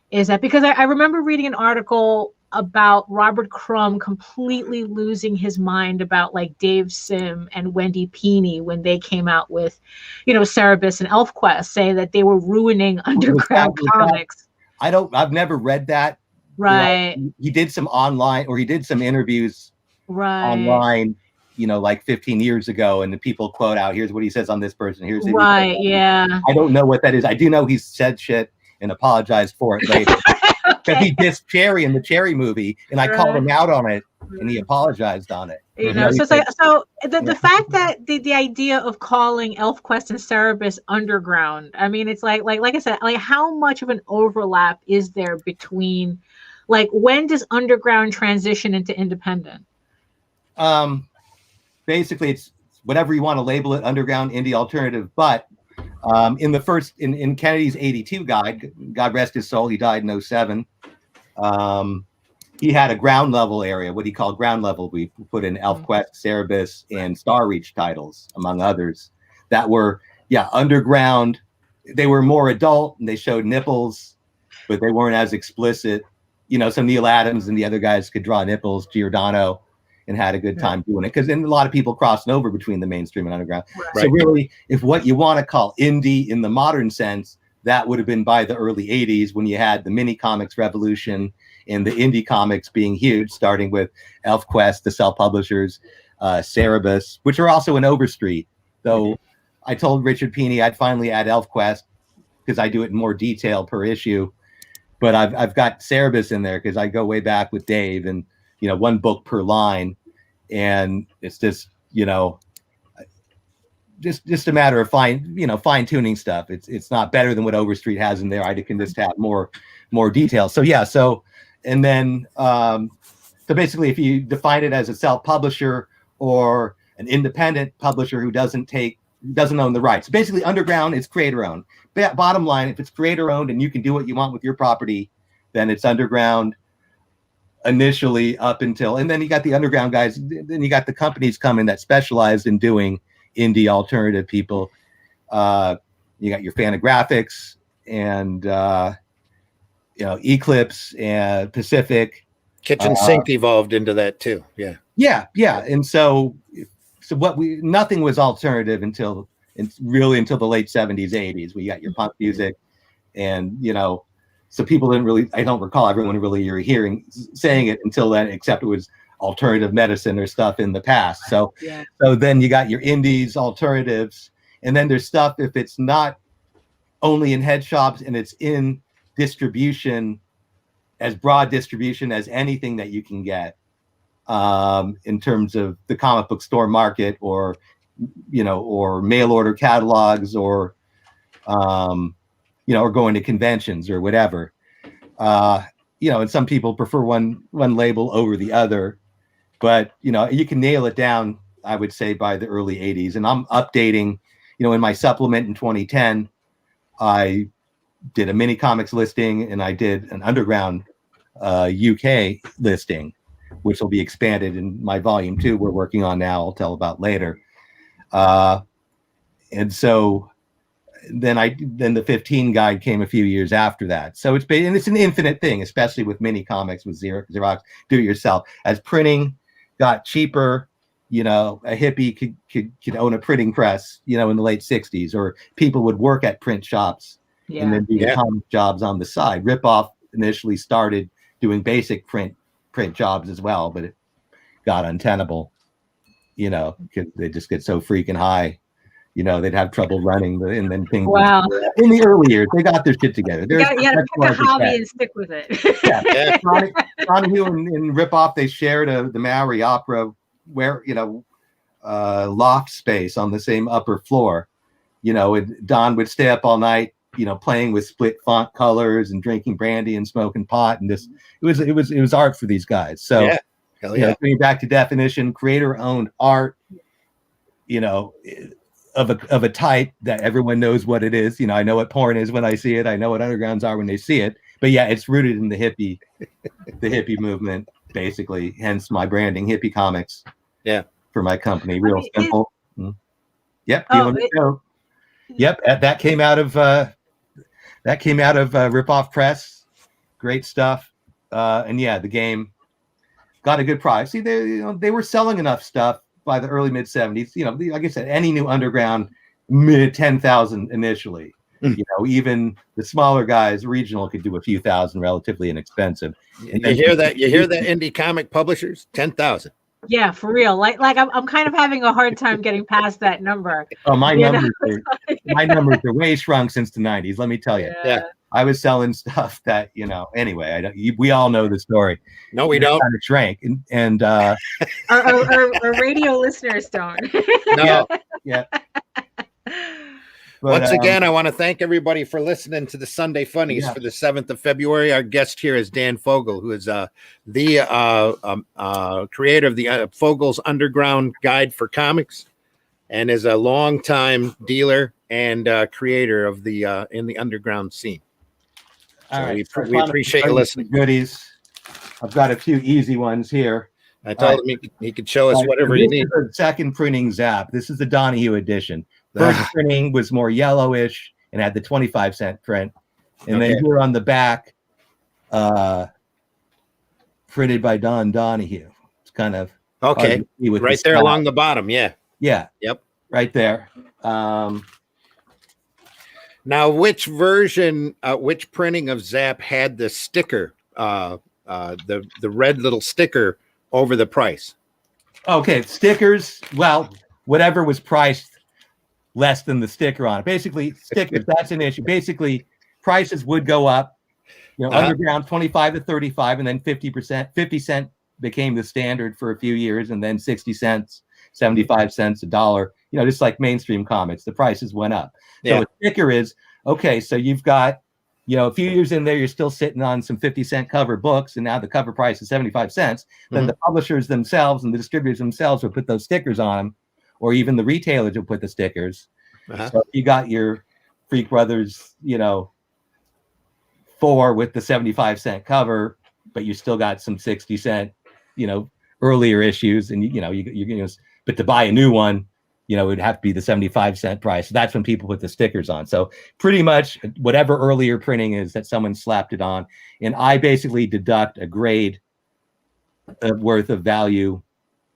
is that, because I remember reading an article about Robert Crumb completely losing his mind about like Dave Sim and Wendy Peeney when they came out with, Cerebus and ElfQuest, saying that they were ruining underground comics. I've never read that. Right. He did some online, or he did some interviews online, like 15 years ago, and the people quote out, here's what he says on this person. Here's right. Yeah. I don't know what that is. I do know he said shit and apologized for it later. Because he dissed Cherry in the Cherry movie, and I called him out on it, and he apologized on it. So the fact that the idea of calling ElfQuest and Cerebus underground, I mean, it's like I said, like how much of an overlap is there between, like, when does underground transition into independent? Basically, it's whatever you want to label it, underground, indie, alternative, but. In Kennedy's '82 guide, God rest his soul, he died in '07. He had a ground level area, what he called ground level. We put in ElfQuest, Cerebus, and Star Reach titles, among others, that were underground. They were more adult and they showed nipples, but they weren't as explicit. So Neil Adams and the other guys could draw nipples, Giordano, and had a good time doing it, because then a lot of people crossing over between the mainstream and underground. Right. So really, if what you want to call indie in the modern sense, that would have been by the early '80s, when you had the mini comics revolution and the indie comics being huge, starting with ElfQuest, the self-publishers, Cerebus, which are also in Overstreet. Though I told Richard Peeney I'd finally add ElfQuest because I do it in more detail per issue. But I've got Cerebus in there because I go way back with Dave, and one book per line, and it's just just a matter of fine tuning stuff. It's not better than what Overstreet has in there. I can just have more details. So yeah, and then so basically, if you define it as a self-publisher or an independent publisher who doesn't own the rights, basically Underground is creator-owned. Bottom line, if it's creator-owned and you can do what you want with your property, then it's Underground initially up until, and then you got the Underground guys. Then you got the companies coming that specialize in doing indie alternative people. You got your Fantagraphics and Eclipse and Pacific. Kitchen Sink evolved into that too. Yeah. And so nothing was alternative until the late 70s, 80s. We got your punk music, and so people didn't really, I don't recall everyone really saying it until then, except it was alternative medicine or stuff in the past. So then you got your indies, alternatives, and then there's stuff if it's not only in head shops and it's in distribution, as broad distribution as anything that you can get, in terms of the comic book store market, or mail order catalogs, or or going to conventions or whatever. And some people prefer one label over the other, but you can nail it down, I would say, by the early 80s. And I'm updating, in my supplement in 2010, I did a mini comics listing, and I did an Underground UK listing, which will be expanded in my volume 2 we're working on now. I'll tell about later. And so then the 15 guide came a few years after that. So it's an infinite thing, especially with mini comics with Xerox do it yourself. As printing got cheaper, a hippie could own a printing press, in the late 60s, or people would work at print shops and then do comic jobs on the side. Ripoff initially started doing basic print jobs as well, but it got untenable, because they just get so freaking high. They'd have trouble running, and then things. Wow. In the early years, they got their shit together. You got to pick a hobby and stick with it. Donahue and Ripoff, they shared the Maori Opera, where loft space on the same upper floor. And Don would stay up all night, playing with split font colors and drinking brandy and smoking pot, and it was art for these guys. So going back to definition, creator-owned art, of a type that everyone knows what it is. I know what porn is when I see it. I know what undergrounds are when they see it. But yeah, it's rooted in the hippie movement, basically. Hence my branding, Hippie Comics. Yeah, for my company, real simple. Yep, Yep, that came out of Ripoff Press. Great stuff. And yeah, the game got a good price. See, they were selling enough stuff by the early mid 70s. Like I said, any new Underground, mid 10,000 initially. Even the smaller guys, regional, could do a few thousand, relatively inexpensive. You hear that? You hear that? Indie comic publishers, 10,000. Yeah, for real. Like I'm kind of having a hard time getting past that number. Oh, my numbers are way shrunk since the 90s. Let me tell you. Yeah. I was selling stuff that, anyway, we all know the story. No, we don't. Kind of shrank. And our radio listeners don't. No. Yeah. But, once again, I want to thank everybody for listening to the Sunday Funnies for the 7th of February. Our guest here is Dan Fogel, who is the creator of the Fogel's Underground Guide for Comics, and is a longtime dealer and creator of the in the underground scene. All right. We appreciate you listening. Goodies. I've got a few easy ones here. I told him he could show us whatever you need. The second printing Zap. This is the Donahue edition. First printing was more yellowish and had the 25-cent print. And then here on the back, printed by Don Donahue. It's kind of right there along the bottom. Yeah. Yep. Right there. Now, which version, which printing of Zap had the sticker, the red little sticker over the price? Okay, stickers. Well, whatever was priced less than the sticker on it. Basically, stickers. That's an issue. Basically, prices would go up. Underground 25 to 35, and then 50%. 50 cent became the standard for a few years, and then 60 cents, 75 cents, $1. just like mainstream comics, the prices went up. Yeah. So a sticker is, okay, so you've got, a few years in there, you're still sitting on some 50-cent cover books, and now the cover price is 75 cents. Then the publishers themselves and the distributors themselves will put those stickers on them, or even the retailers will put the stickers. So you got your Freak Brothers, 4 with the 75-cent cover, but you still got some 60-cent, earlier issues, and but to buy a new one, it would have to be the 75-cent price. That's when people put the stickers on. So pretty much whatever earlier printing is that someone slapped it on, and I basically deduct a grade worth of value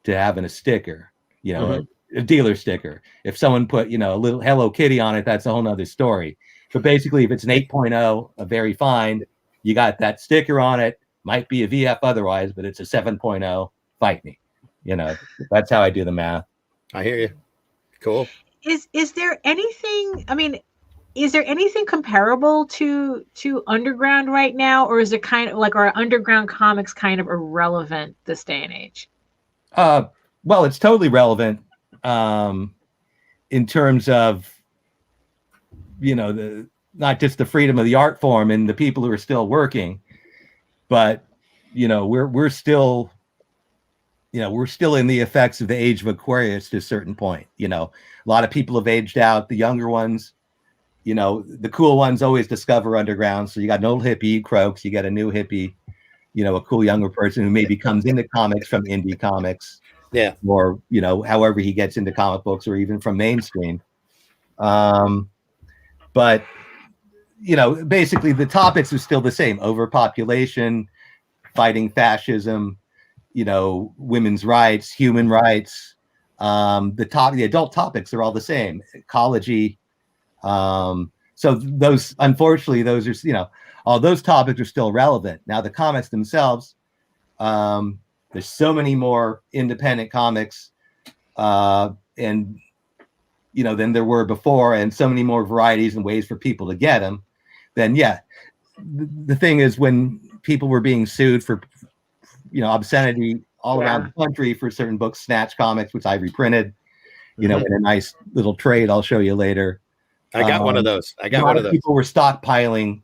to having a sticker, a dealer sticker. If someone put, a little Hello Kitty on it, that's a whole nother story. But basically, if it's an 8.0, a very fine, you got that sticker on it, might be a VF otherwise, but it's a 7.0, fight me. That's how I do the math. I hear you. Cool. Is there anything, is there anything comparable to Underground right now, or is it kind of like, are Underground comics kind of irrelevant this day and age? Well, it's totally relevant in terms of not just the freedom of the art form and the people who are still working, but we're still in the effects of the age of Aquarius to a certain point. A lot of people have aged out. The younger ones, the cool ones always discover Underground. So you got an old hippie croaks, you got a new hippie, a cool younger person who maybe comes into comics from indie comics. Yeah. Or, however he gets into comic books, or even from mainstream. But, basically the topics are still the same: overpopulation, fighting fascism, women's rights, human rights. The adult topics are all the same: ecology. So those, unfortunately, those are, all those topics are still relevant. Now the comics themselves, there's so many more independent comics, and than there were before, and so many more varieties and ways for people to get them. Then the thing is, when people were being sued for obscenity all around the country for certain books, Snatch Comics, which I reprinted, in a nice little trade I'll show you later. I got one of those. People were stockpiling.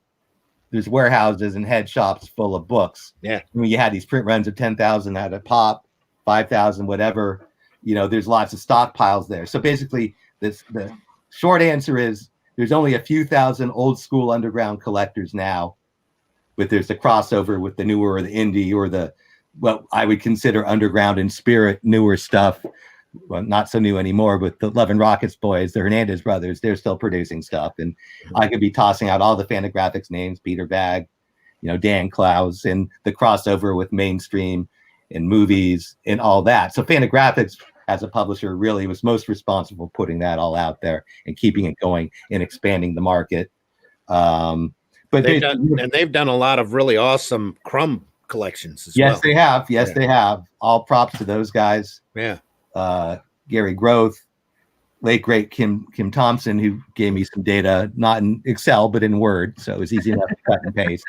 There's warehouses and head shops full of books. Yeah. You had these print runs of 10,000 at a pop, 5,000, whatever. There's lots of stockpiles there. So basically, the short answer is there's only a few thousand old school Underground collectors now, but there's the crossover with the newer, or the indie, or the what I would consider Underground in spirit, newer stuff. Well, not so new anymore, but the Love and Rockets boys, the Hernandez brothers, they're still producing stuff. And I could be tossing out all the Fantagraphics names: Peter Bagg, Dan Klaus, and the crossover with mainstream and movies and all that. So Fantagraphics, as a publisher, really was most responsible for putting that all out there and keeping it going and expanding the market. But they've done a lot of really awesome Crumb collections as well. Yes, they have. Yes, they have. All props to those guys. Yeah. Gary Groth, late great Kim Thompson, who gave me some data, not in Excel, but in Word. So it was easy enough to cut and paste.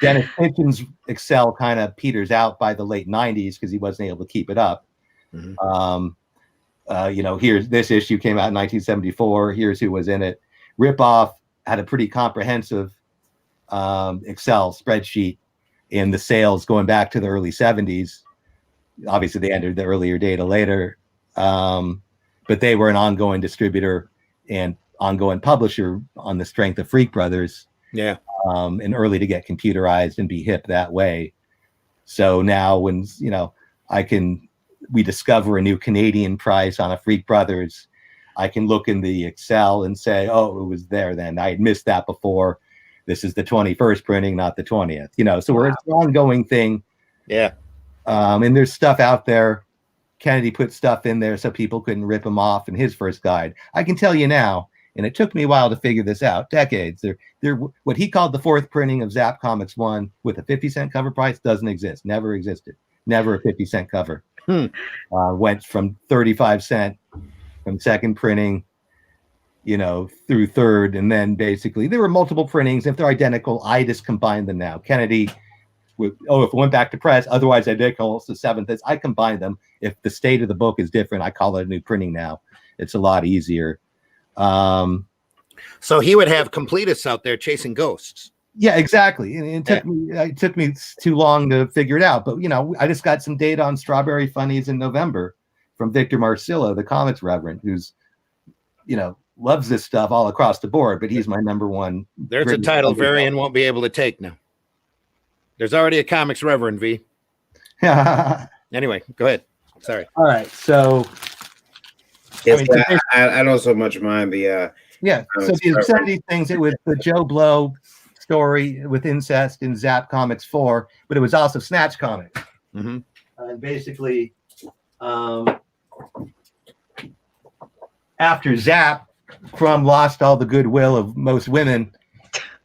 Dennis Hitchens' Excel kind of peters out by the late 90s because he wasn't able to keep it up. Here's this issue came out in 1974. Here's who was in it. Ripoff had a pretty comprehensive Excel spreadsheet in the sales going back to the early 70s. Obviously, they entered the earlier data later, but they were an ongoing distributor and ongoing publisher on the strength of Freak Brothers. Yeah, and early to get computerized and be hip that way. So now, when we discover a new Canadian price on a Freak Brothers, I can look in the Excel and say, oh, it was there then. I had missed that before. This is the 21st printing, not the 20th. So it's an ongoing thing. Yeah. And there's stuff out there. Kennedy put stuff in there so people couldn't rip him off in his first guide. I can tell you now, and it took me a while to figure this out, decades. There, what he called the fourth printing of Zap Comics 1 with a 50-cent cover price doesn't exist. Never existed. Never a 50-cent cover. Went from 35 cent from second printing, through third, and then basically there were multiple printings. If they're identical, I just combine them now. Kennedy, if it went back to press, otherwise identical, it's the seventh. I combine them. If the state of the book is different, I call it a new printing now. it's a lot easier. So he would have completists out there chasing ghosts. Yeah, exactly. And it took me too long to figure it out. But I just got some data on Strawberry Funnies in November from Victor Marcillo, the comics reverend, who's loves this stuff all across the board. But he's my number one. There's a title Varian won't be able to take now. There's already a comics reverend, V. Anyway, go ahead. Sorry. All right. So I don't so much mind the so the 70 things, it was the Joe Blow story with incest in Zap Comics 4, but it was also Snatch Comics. And basically, after Zap, Crumb lost all the goodwill of most women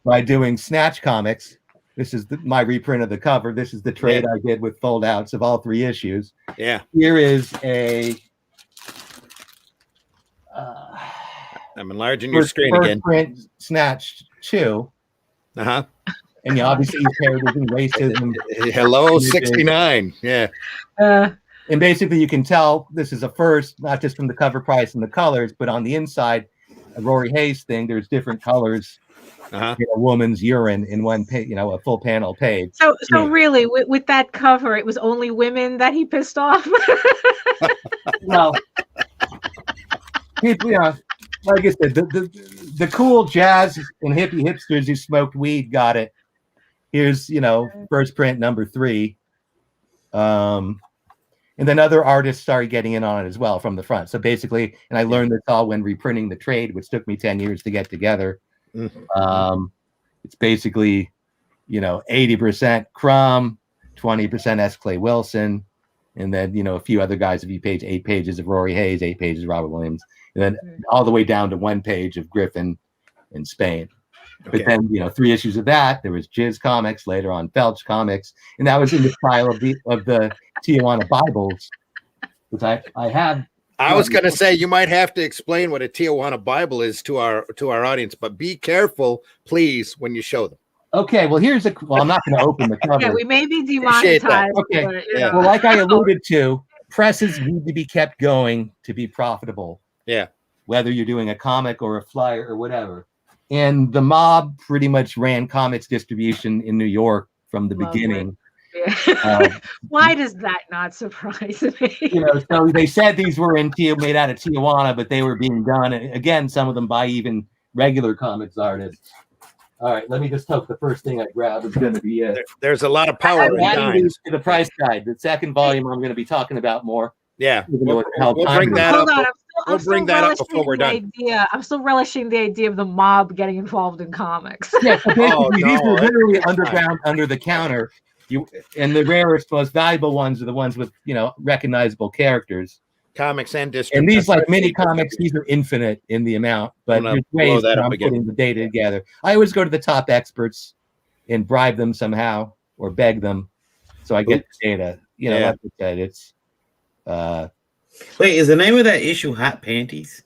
by doing Snatch Comics. This is my reprint of the cover. This is the trade I did with fold-outs of all 3 issues. Yeah. Here is a... I'm enlarging your screen again. Print Snatch 2. Uh-huh. And obviously he's parodying racism. Hello, 69. Yeah. And basically you can tell this is a first, not just from the cover price and the colors, but on the inside, a Rory Hayes thing, there's different colors. A woman's urine in one page, a full panel page. So really, with that cover, it was only women that he pissed off. Well, people, like I said, the cool jazz and hippie hipsters who smoked weed got it. Here's first print number 3, and then other artists started getting in on it as well from the front. So basically, and I learned this all when reprinting the trade, which took me 10 years to get together. It's basically 80% Crumb, 20% S. Clay Wilson, and then a few other guys. If you page 8 pages of Rory Hayes, 8 pages of Robert Williams, and then all the way down to 1 page of Griffin in Spain. But then 3 issues of that. There was Jizz Comics, later on Felch Comics, and that was in the style of the Tijuana Bibles, which I have. I was going to say you might have to explain what a Tijuana Bible is to our audience, but be careful, please, when you show them. Okay, well, I'm not going to open the cover. Yeah, we may be demonetized. Okay, but, well, like I alluded to, presses need to be kept going to be profitable. Yeah. Whether you're doing a comic or a flyer or whatever. And the mob pretty much ran comics distribution in New York from the beginning. Yeah. Why does that not surprise me? So they said these were made out of Tijuana, but they were being done. And again, some of them by even regular comics artists. All right, let me just hope the first thing I grab is going to be it. There's a lot of power in adding to the price guide. The second volume I'm going to be talking about more. Yeah, we'll bring that up. We'll bring that up before we're done. I'm still relishing the idea of the mob getting involved in comics. Yeah, these were literally underground, under the counter. And the rarest, most valuable ones are the ones with recognizable characters. Comics and district. And these mini comics, these are infinite in the amount, but there's ways that I'm putting the data together. I always go to the top experts and bribe them somehow or beg them, so I get the data. Like I said, it's. Wait, is the name of that issue Hot Panties?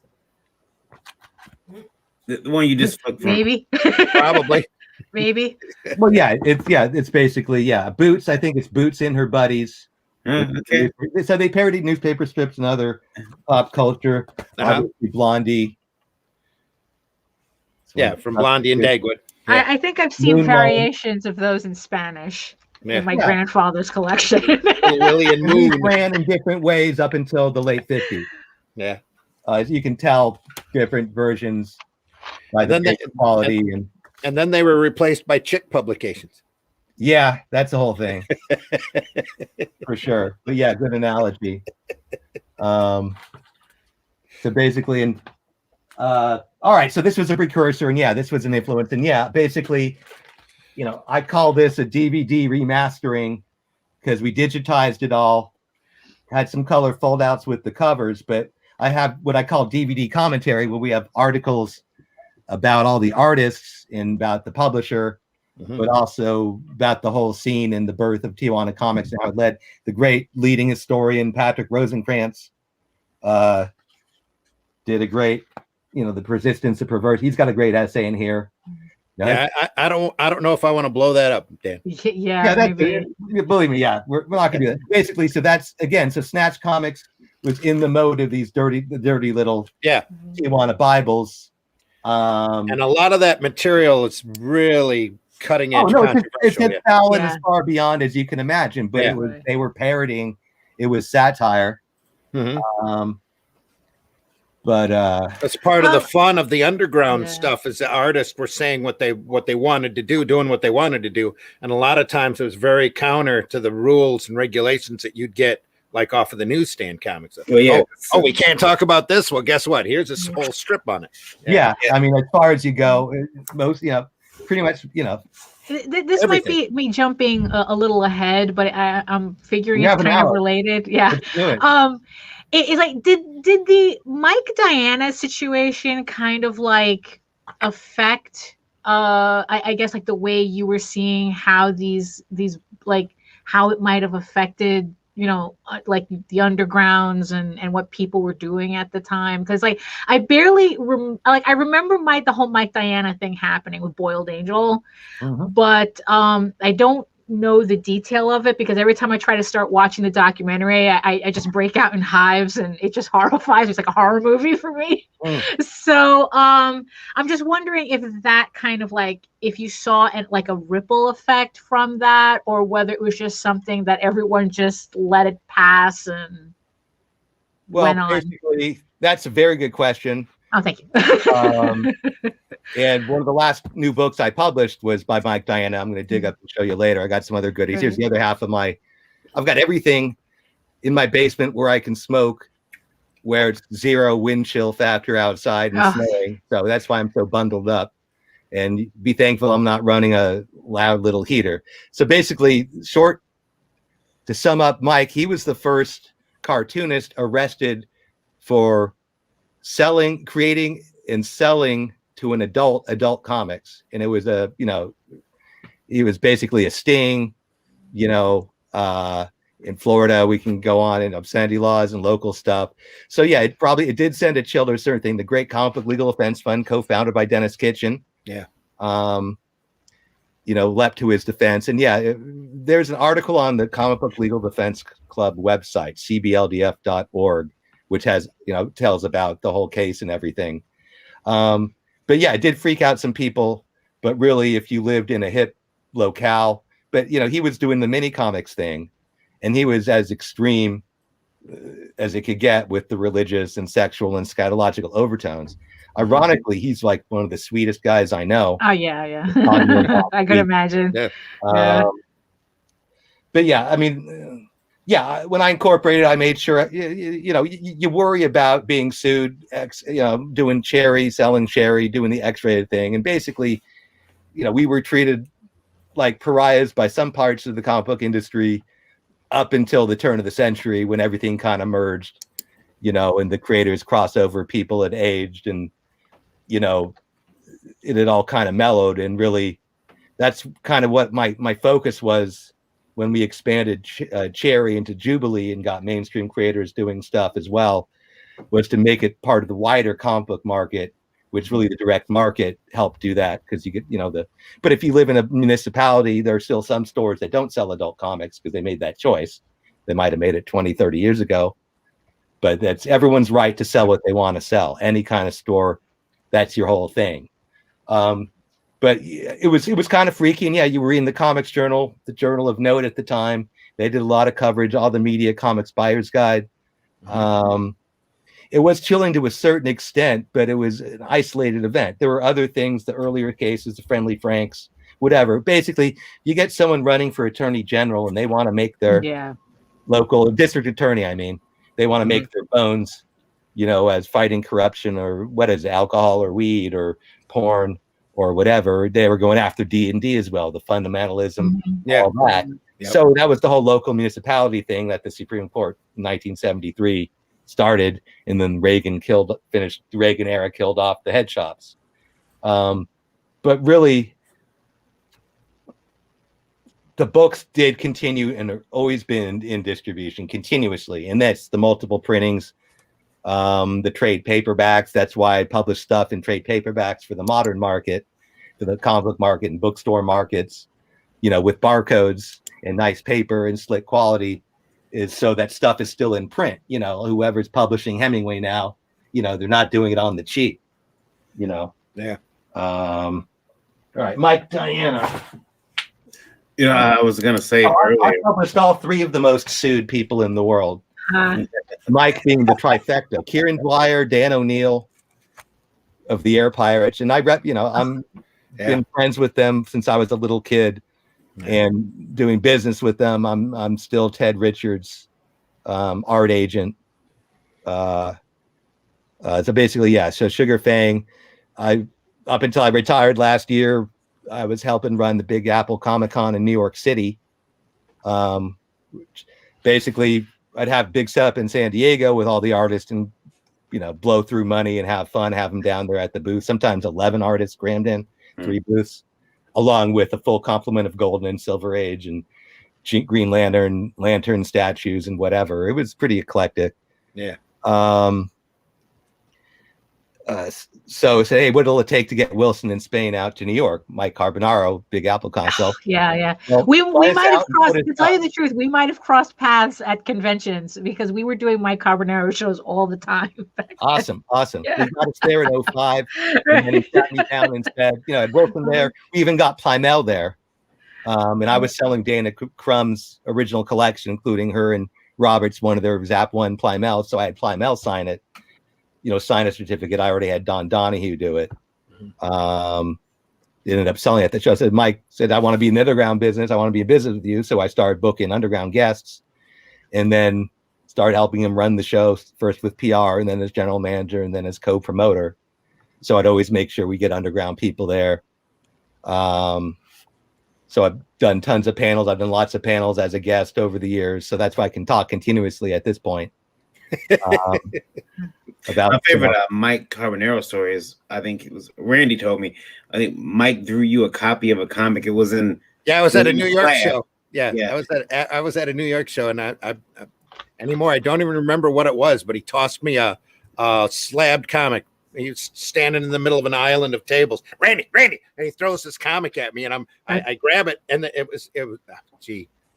The one you just from? Maybe. Probably. Maybe. Well, it's basically Boots. I think it's Boots in Her Buddies. Okay. So they parodied newspaper strips and other pop culture. Blondie. Yeah, from Blondie and Dagwood. Yeah. I think I've seen variations of those in Spanish in my grandfather's collection. Lily Moon ran in different ways up until the late 50s. Yeah. You can tell different versions by the quality and then they were replaced by chick publications. Yeah, that's the whole thing. For sure. But yeah, good analogy. So basically, all right, so this was a precursor, and this was an influence. And basically, I call this a DVD remastering because we digitized it all, had some color foldouts with the covers, but I have what I call DVD commentary, where we have articles about all the artists and about the publisher, but also about the whole scene and the birth of Tijuana Comics and how it led. The great leading historian Patrick Rosencrantz did a great, the persistence of perverse. He's got a great essay in here. Yeah, I don't know if I want to blow that up, Dan. Yeah, believe me, we're not gonna do that. Basically, so that's again, so Snatch Comics was in the mode of these dirty little Tijuana Bibles. And a lot of that material is really cutting edge. It's valid as far beyond as you can imagine, but they were parroting. It was satire. Mm-hmm. But that's part of the fun of the underground stuff, is the artists were saying what they wanted to do, doing what they wanted to do, and a lot of times it was very counter to the rules and regulations that you'd get like off of the newsstand comics. Oh, we can't talk about this. Well, guess what? Here's this whole strip on it. Yeah. I mean, as far as you go, most pretty much This might be me jumping a little ahead, but I'm figuring it's kind of related. Yeah. It's like, did the Mike Diana situation kind of like affect I guess like the way you were seeing how these like how it might have affected, you know, like the undergrounds and what people were doing at the time? Because like I barely I remember the whole Mike Diana thing happening with Boiled Angel, but I don't know the detail of it, because every time I try to start watching the documentary, I just break out in hives and it just horrifies me. It's like a horror movie for me. So I'm just wondering if that kind of like, if you saw like a ripple effect from that, or whether it was just something that everyone just let it pass and went on. Basically, that's a very good question. Oh, thank you. And one of the last new books I published was by Mike Diana. I'm going to dig up and show you later. I got some other goodies. Here's the other half of I've got everything in my basement where I can smoke, where it's 0 wind chill factor outside and snowing. So that's why I'm so bundled up. And be thankful I'm not running a loud little heater. So basically, to sum up, Mike, he was the first cartoonist arrested for creating and selling to an adult comics. And it was he was basically a sting, in Florida. We can go on in obscenity laws and local stuff. So yeah, it did send a chill to a certain thing. The Great Comic Book Legal Defense Fund, co-founded by Dennis Kitchen, leapt to his defense. And there's an article on the Comic Book Legal Defense Club website, cbldf.org, which has, tells about the whole case and everything. But yeah, it did freak out some people, but really if you lived in a hip locale, but he was doing the mini comics thing, and he was as extreme as it could get with the religious and sexual and scatological overtones. Ironically, he's like one of the sweetest guys I know. Oh yeah. I could imagine. But yeah, I mean, when I incorporated, I made sure, you worry about being sued, doing selling cherry, doing the X-rated thing. And basically, we were treated like pariahs by some parts of the comic book industry up until the turn of the century, when everything kind of merged, and the creators crossover people had aged, and, it had all kind of mellowed. And really, that's kind of what my focus was when we expanded Cherry into Jubilee and got mainstream creators doing stuff as well, was to make it part of the wider comic book market, which really the direct market helped do that, because you get, but if you live in a municipality, there are still some stores that don't sell adult comics because they made that choice. They might have made it 20, 30 years ago, but that's everyone's right to sell what they want to sell. Any kind of store, that's your whole thing. But it was kind of freaky. And you were in the Comics Journal, the journal of note at the time. They did a lot of coverage, all the media, Comics Buyer's Guide. It was chilling to a certain extent, but it was an isolated event. There were other things, the earlier cases, the Friendly Franks, whatever. Basically, you get someone running for attorney general and they want to make their local district attorney, they want to make their bones, as fighting corruption, or alcohol or weed or porn or whatever. They were going after D&D as well, the fundamentalism, all that. Yep. So that was the whole local municipality thing that the Supreme Court in 1973 started, and then the Reagan era killed off the head shops. But really, the books did continue and have always been in distribution continuously. And that's the multiple printings, the trade paperbacks. That's why I publish stuff in trade paperbacks for the modern market, for the comic book market and bookstore markets, with barcodes and nice paper and slick quality. is so that stuff is still in print. You know, whoever's publishing Hemingway now, you know, they're not doing it on the cheap. You know. Yeah. All right, Mike, Diana. You know, I was gonna say I earlier. published all 3 of the most sued people in the world. Mike being the trifecta: Kieran Dwyer, Dan O'Neill of the Air Pirates, and I'm been friends with them since I was a little kid, and doing business with them. I'm still Ted Richards' art agent. So basically, yeah. So Sugar Fang, up until I retired last year, I was helping run the Big Apple Comic-Con in New York City. Which basically, I'd have big setup in San Diego with all the artists and, you know, blow through money and have fun, have them down there at the booth. Sometimes 11 artists crammed in 3 booths, along with a full complement of Golden and Silver Age and Green Lantern statues and whatever. It was pretty eclectic. Yeah. So say, hey, what'll it take to get Wilson in Spain out to New York? Mike Carbonaro, Big Apple console. Yeah. Well, We might have crossed, to tell out. you the truth, we might have crossed paths at conventions because we were doing Mike Carbonaro shows all the time. Awesome. Yeah. We got us there in 05, and then he sat me down and said, you know, at Wilson there, we even got Plymel there. And I was selling Dana Crumb's original collection, including her and Robert's, one of their Zap 1 Plymel. So I had Plymel sign it. You know, sign a certificate. I already had Don Donahue do it. Ended up selling it at the show. I said, Mike said, I want to be in the underground business. I want to be in business with you. So I started booking underground guests and then started helping him run the show, first with PR and then as general manager and then as co-promoter. So I'd always make sure we get underground people there. So I've done tons of panels. I've done lots of panels as a guest over the years. So that's why I can talk continuously at this point. About my favorite Mike Carbonaro story is, I think it was Randy told me, I think Mike drew you a copy of a comic. It was in I was at a New York show. Yeah. I was at a New York show, and I anymore I don't even remember what it was, but he tossed me a slabbed comic. He was standing in the middle of an island of tables. Randy, and he throws this comic at me, and I grab it, and it was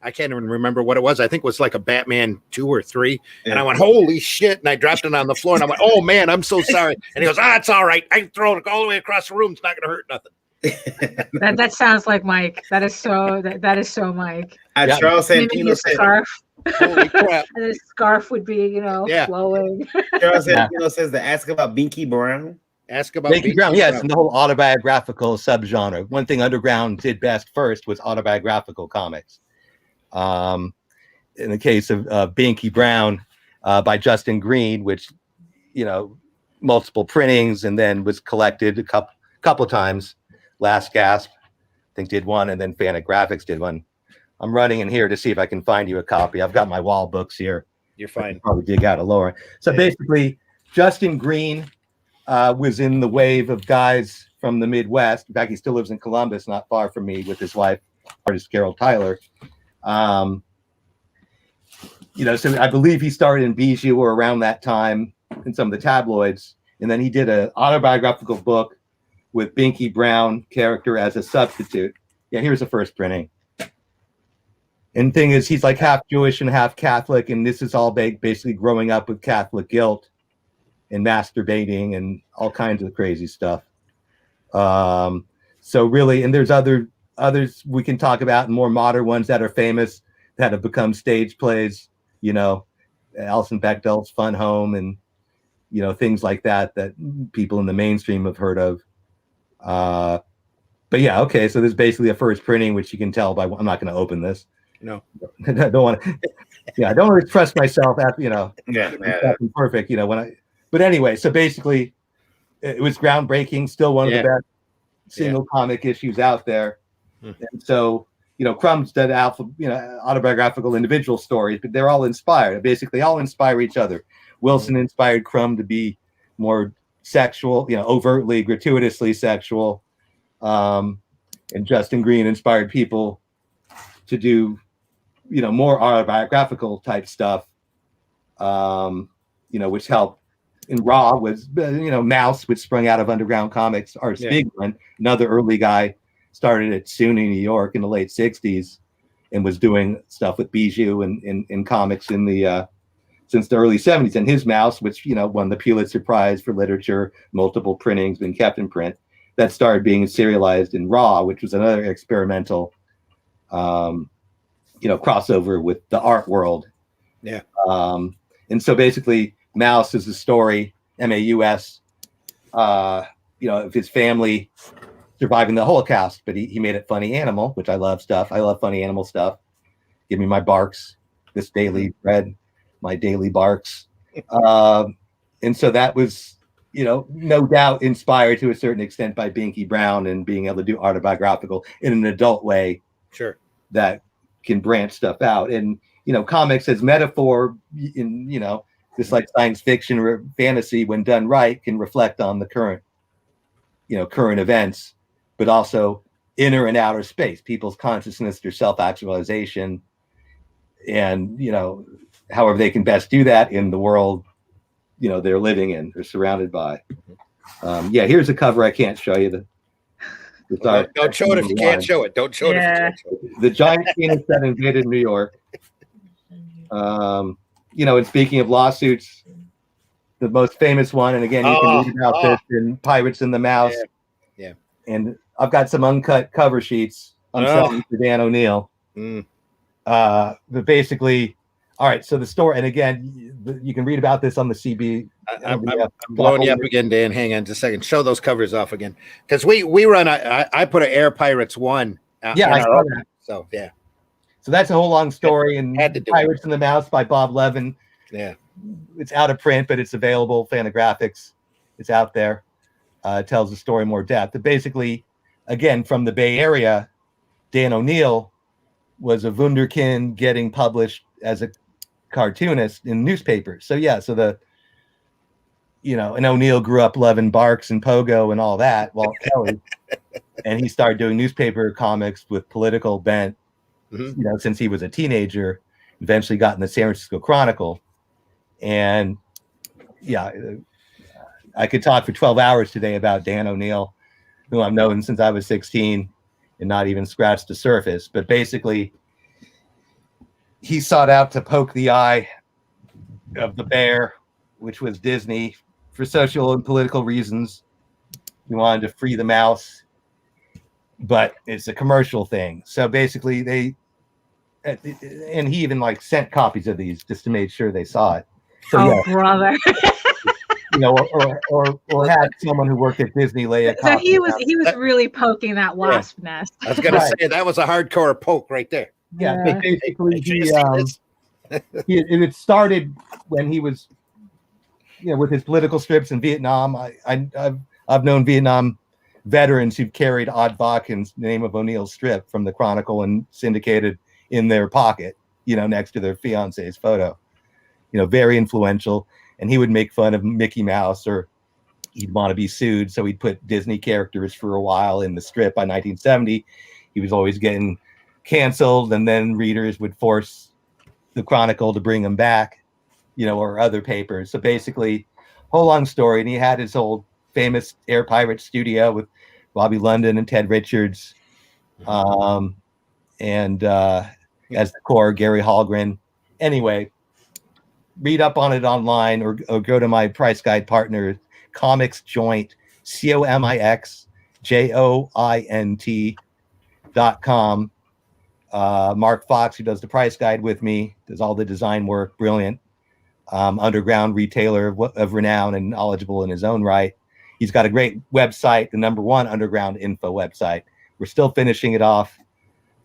I can't even remember what it was. I think it was like a Batman 2 or 3. And I went, holy shit. And I dropped it on the floor and I went, oh man, I'm so sorry. And he goes, it's all right. I can throw it all the way across the room. It's not going to hurt nothing. That sounds like Mike. That is so Mike. Charles Santino said, scarf. Holy crap. And his scarf would be, you know, flowing. Charles Santino says to ask about Binky Brown. Ask about Binky Brown. Yes, and the whole autobiographical subgenre. One thing Underground did best first was autobiographical comics. In the case of Binky Brown by Justin Green, which, you know, multiple printings and then was collected a couple times. Last Gasp, I think, did one, and then Fanatic Graphics did one. I'm running in here to see if I can find you a copy. I've got my wall books here. You're fine. Probably dig out a lower. So basically, Justin Green was in the wave of guys from the Midwest. In fact, he still lives in Columbus, not far from me, with his wife, artist Carol Tyler. You know, so I believe he started in Bijou or around that time in some of the tabloids, and then he did an autobiographical book with Binky Brown character as a substitute. Yeah, here's the first printing. And the thing is, he's like half Jewish and half Catholic, and this is all basically growing up with Catholic guilt and masturbating and all kinds of crazy stuff. So really, and there's others we can talk about, and more modern ones that are famous that have become stage plays, you know, Alison Bechdel's Fun Home and, you know, things like that people in the mainstream have heard of. But yeah, okay, so there's basically a first printing, which you can tell by, I'm not going to open this. No. I don't want to, I don't want to trust myself after, you know, perfect, you know, but anyway, so basically it was groundbreaking, still one of the best single comic issues out there. And so, you know, Crumb's did autobiographical individual stories, but they're all inspired. Basically, all inspire each other. Wilson inspired Crumb to be more sexual, you know, overtly, gratuitously sexual. And Justin Green inspired people to do, you know, more autobiographical type stuff, you know, which helped. And Raw was, you know, Mouse, which sprung out of Underground Comix, Art Spiegelman, another early guy, started at SUNY New York in the late 60s. and was doing stuff with Bijou and in comics in the since the early 70s. And his mouse, which won the Pulitzer Prize for literature, multiple printings, been kept in print, that started being serialized in Raw, which was another experimental crossover with the art world. Yeah. And so basically Mouse is a story, MAUS, of his family surviving the Holocaust, but he made it funny animal, which I love stuff. I love funny animal stuff. Give me my barks, this daily bread, my daily barks. And so that was, no doubt inspired to a certain extent by Binky Brown and being able to do autobiographical in an adult way. Sure. That can branch stuff out. And, comics as metaphor in, just like science fiction or fantasy, when done right, can reflect on the current events, but also inner and outer space, people's consciousness, their self-actualization, and, however they can best do that in the world, they're living in, they're surrounded by. Here's a cover. I can't show you don't show it if you can't show it. Don't show it if you can't show it. The giant penis that invaded New York. And speaking of lawsuits, the most famous one, and again, you can read about this in Pirates and the Mouse. Yeah. And I've got some uncut cover sheets I'm selling to Dan O'Neill. But basically, all right, so the story, and again, you can read about this on the CB. I'm blowing you up again, Dan. Hang on just a second. Show those covers off again. Because we run, I put an Air Pirates 1 out. Yeah, I saw that. So, yeah. So that's a whole long story. And Pirates and the Mouse by Bob Levin. Yeah. It's out of print, but it's available. Fantagraphics. It's out there. It tells the story more depth. But basically, again, from the Bay Area, Dan O'Neill was a wunderkind getting published as a cartoonist in newspapers. So yeah, so and O'Neill grew up loving Barks and Pogo and all that, Walt Kelly, and he started doing newspaper comics with political bent, since he was a teenager. Eventually got in the San Francisco Chronicle, and I could talk for 12 hours today about Dan O'Neill, who I've known since I was 16 and not even scratched the surface. But basically, he sought out to poke the eye of the bear, which was Disney, for social and political reasons. He wanted to free the mouse, but it's a commercial thing. So basically, and he even sent copies of these just to make sure they saw it. So, brother. or had someone who worked at Disney lay a copy. So he was really poking that wasp nest. I was gonna say that was a hardcore poke right there. Yeah. Basically, it started when he was, with his political strips in Vietnam. I've known Vietnam veterans who've carried Odd Balkan's Name of O'Neill's strip from the Chronicle and syndicated in their pocket, next to their fiance's photo. Very influential. And he would make fun of Mickey Mouse, or he'd want to be sued. So he'd put Disney characters for a while in the strip. By 1970, he was always getting canceled. And then readers would force the Chronicle to bring him back, or other papers. So basically, whole long story. And he had his old famous Air Pirate studio with Bobby London and Ted Richards. As the core, Gary Hallgren. Anyway, read up on it online or go to my price guide partner, Comics Joint, COMIXJOINT.com. Mark Fox, who does the price guide with me, does all the design work, brilliant. Underground retailer of renown and knowledgeable in his own right. He's got a great website, the #1 underground info website. We're still finishing it off.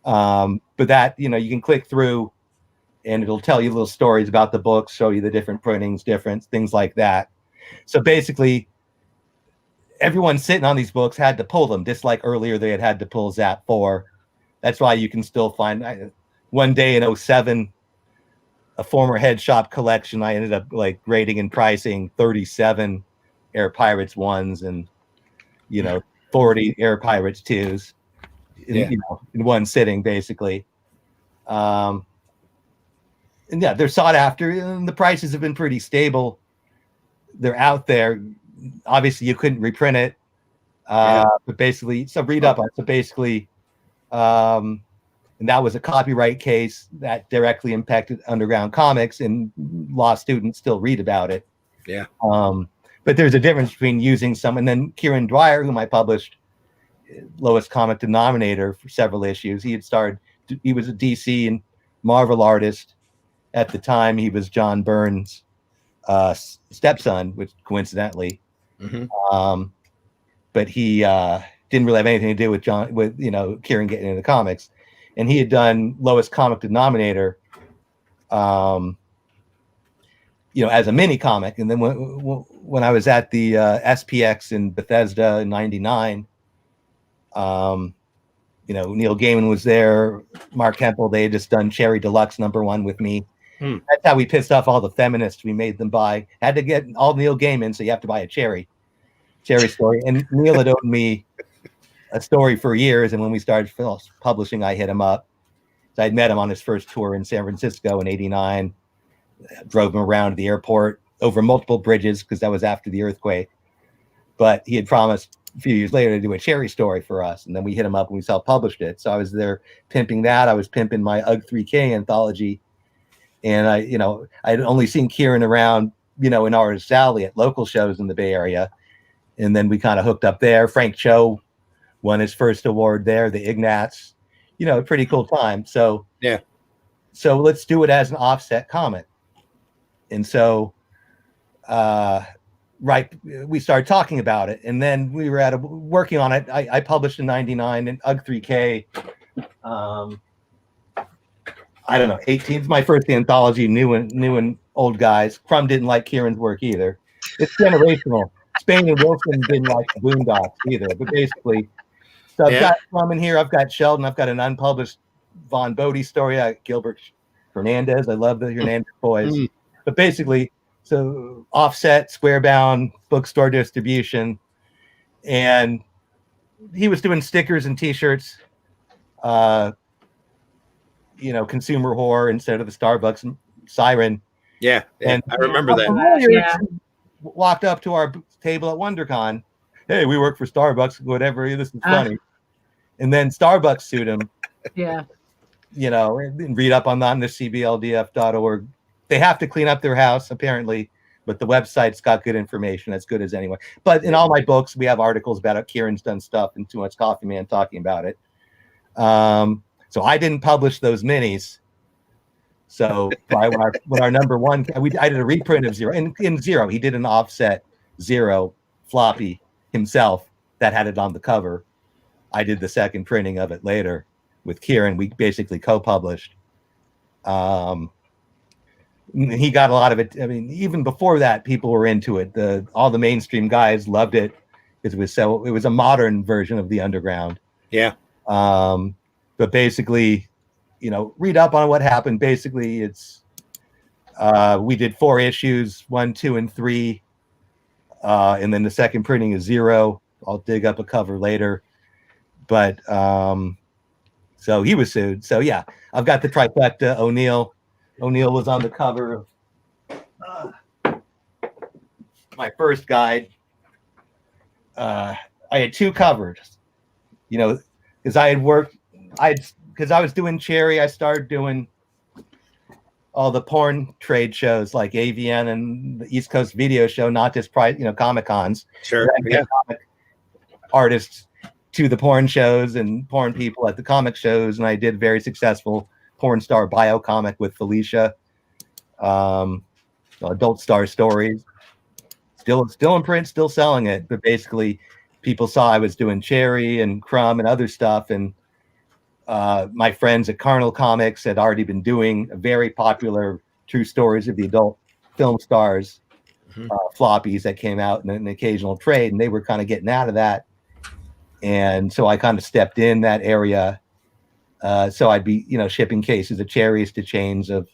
But that, you can click through and it'll tell you little stories about the books, show you the different printings, different things like that. So basically, everyone sitting on these books had to pull them, just like earlier they had to pull Zap 4. That's why you can still find, one day in 2007, a former head shop collection, I ended up grading and pricing 37 Air Pirates 1s and 40 Air Pirates 2s in one sitting, basically. And yeah, they're sought after, and the prices have been pretty stable. They're out there. Obviously, you couldn't reprint it, but basically, so read up on it. So basically, And that was a copyright case that directly impacted Underground Comix, and law students still read about it. Yeah. But there's a difference between using some, and then Kieran Dwyer, whom I published lowest common denominator for several issues. He was a DC and Marvel artist at the time. He was John Byrne's stepson, which coincidentally, but he didn't really have anything to do with Kieran getting into comics. And he had done lowest comic denominator, as a mini comic. And then when I was at the SPX in Bethesda in '99, Neil Gaiman was there, Mark Hempel. They had just done Cherry Deluxe #1 with me. That's how we pissed off all the feminists. We made them had to get all Neil Gaiman, so you have to buy a Cherry story. And Neil had owed me a story for years, and when we started publishing, I hit him up. So I'd met him on his first tour in San Francisco in '89, drove him around to the airport over multiple bridges because that was after the earthquake. But he had promised a few years later to do a Cherry story for us, and then we hit him up and we self-published it. So I was there pimping that. I was pimping my UG 3K anthology, and I'd only seen Kieran around, in Artist Alley at local shows in the Bay Area, and then we kind of hooked up there. Frank Cho won his first award there, the Ignatz. A pretty cool time. So yeah. So let's do it as an offset comic. And so, we started talking about it, and then we were working on it. I published in '99 in UG 3K. I don't know, 18. It's my first anthology, new and old guys. Crumb didn't like Kieran's work either. It's generational. Spain and Wilson didn't like the Boondocks either. But basically, so I've got Crumb in here. I've got Sheldon. I've got an unpublished Von Bodie story. Gilbert Hernandez. I love the Hernandez boys. But basically, so offset, square bound, bookstore distribution, and he was doing stickers and T-shirts. Consumer horror instead of the Starbucks siren. Yeah, and I remember that. Walked up to our table at WonderCon. Hey, we work for Starbucks. Whatever. This is funny. And then Starbucks sued him. Yeah. And read up on that on the cbldf.org. They have to clean up their house apparently, but the website's got good information, as good as anyone. But in all my books, we have articles about it. Kieran's done stuff in Too Much Coffee Man talking about it. So I didn't publish those minis. So when our #1, I did a reprint of Zero. In Zero, he did an offset Zero floppy himself that had it on the cover. I did the second printing of it later with Kieran. We basically co-published. He got a lot of it. I mean, even before that, people were into it. All the mainstream guys loved it because it was a modern version of the Underground. Yeah. But basically, read up on what happened. Basically, it's we did 4 issues, 1, 2, and 3, and then the second printing is 0. I'll dig up a cover later. But so he was sued. So yeah, I've got the trifecta. O'Neill was on the cover of my first guide. I had 2 covers, because I had worked. Because I was doing Cherry, I started doing all the porn trade shows like AVN and the East Coast Video Show, not just Comic Cons. Sure. Yeah. Comic artists to the porn shows and porn people at the comic shows, and I did very successful porn star bio comic with Felicia. Adult Star Stories. Still in print, still selling it, but basically people saw I was doing Cherry and Crumb and other stuff, and my friends at Carnal Comics had already been doing a very popular True Stories of the Adult Film Stars floppies that came out in an occasional trade, and they were kind of getting out of that. And so I kind of stepped in that area. So I'd be, shipping cases of cherries to chains of,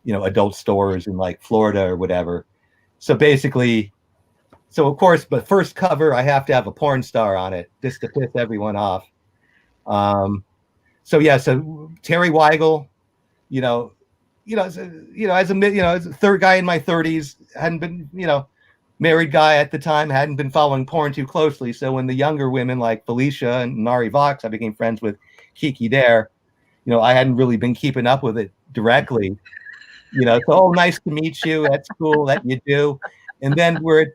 adult stores in like Florida or whatever. So basically, of course, but first cover, I have to have a porn star on it just to piss everyone off. So Terry Weigel, as a third guy in my 30s, hadn't been, married guy at the time, hadn't been following porn too closely. So when the younger women like Felicia and Nari Vox, I became friends with Kiki there. I hadn't really been keeping up with it directly. So, oh, nice to meet you. That's cool that you do. And then we're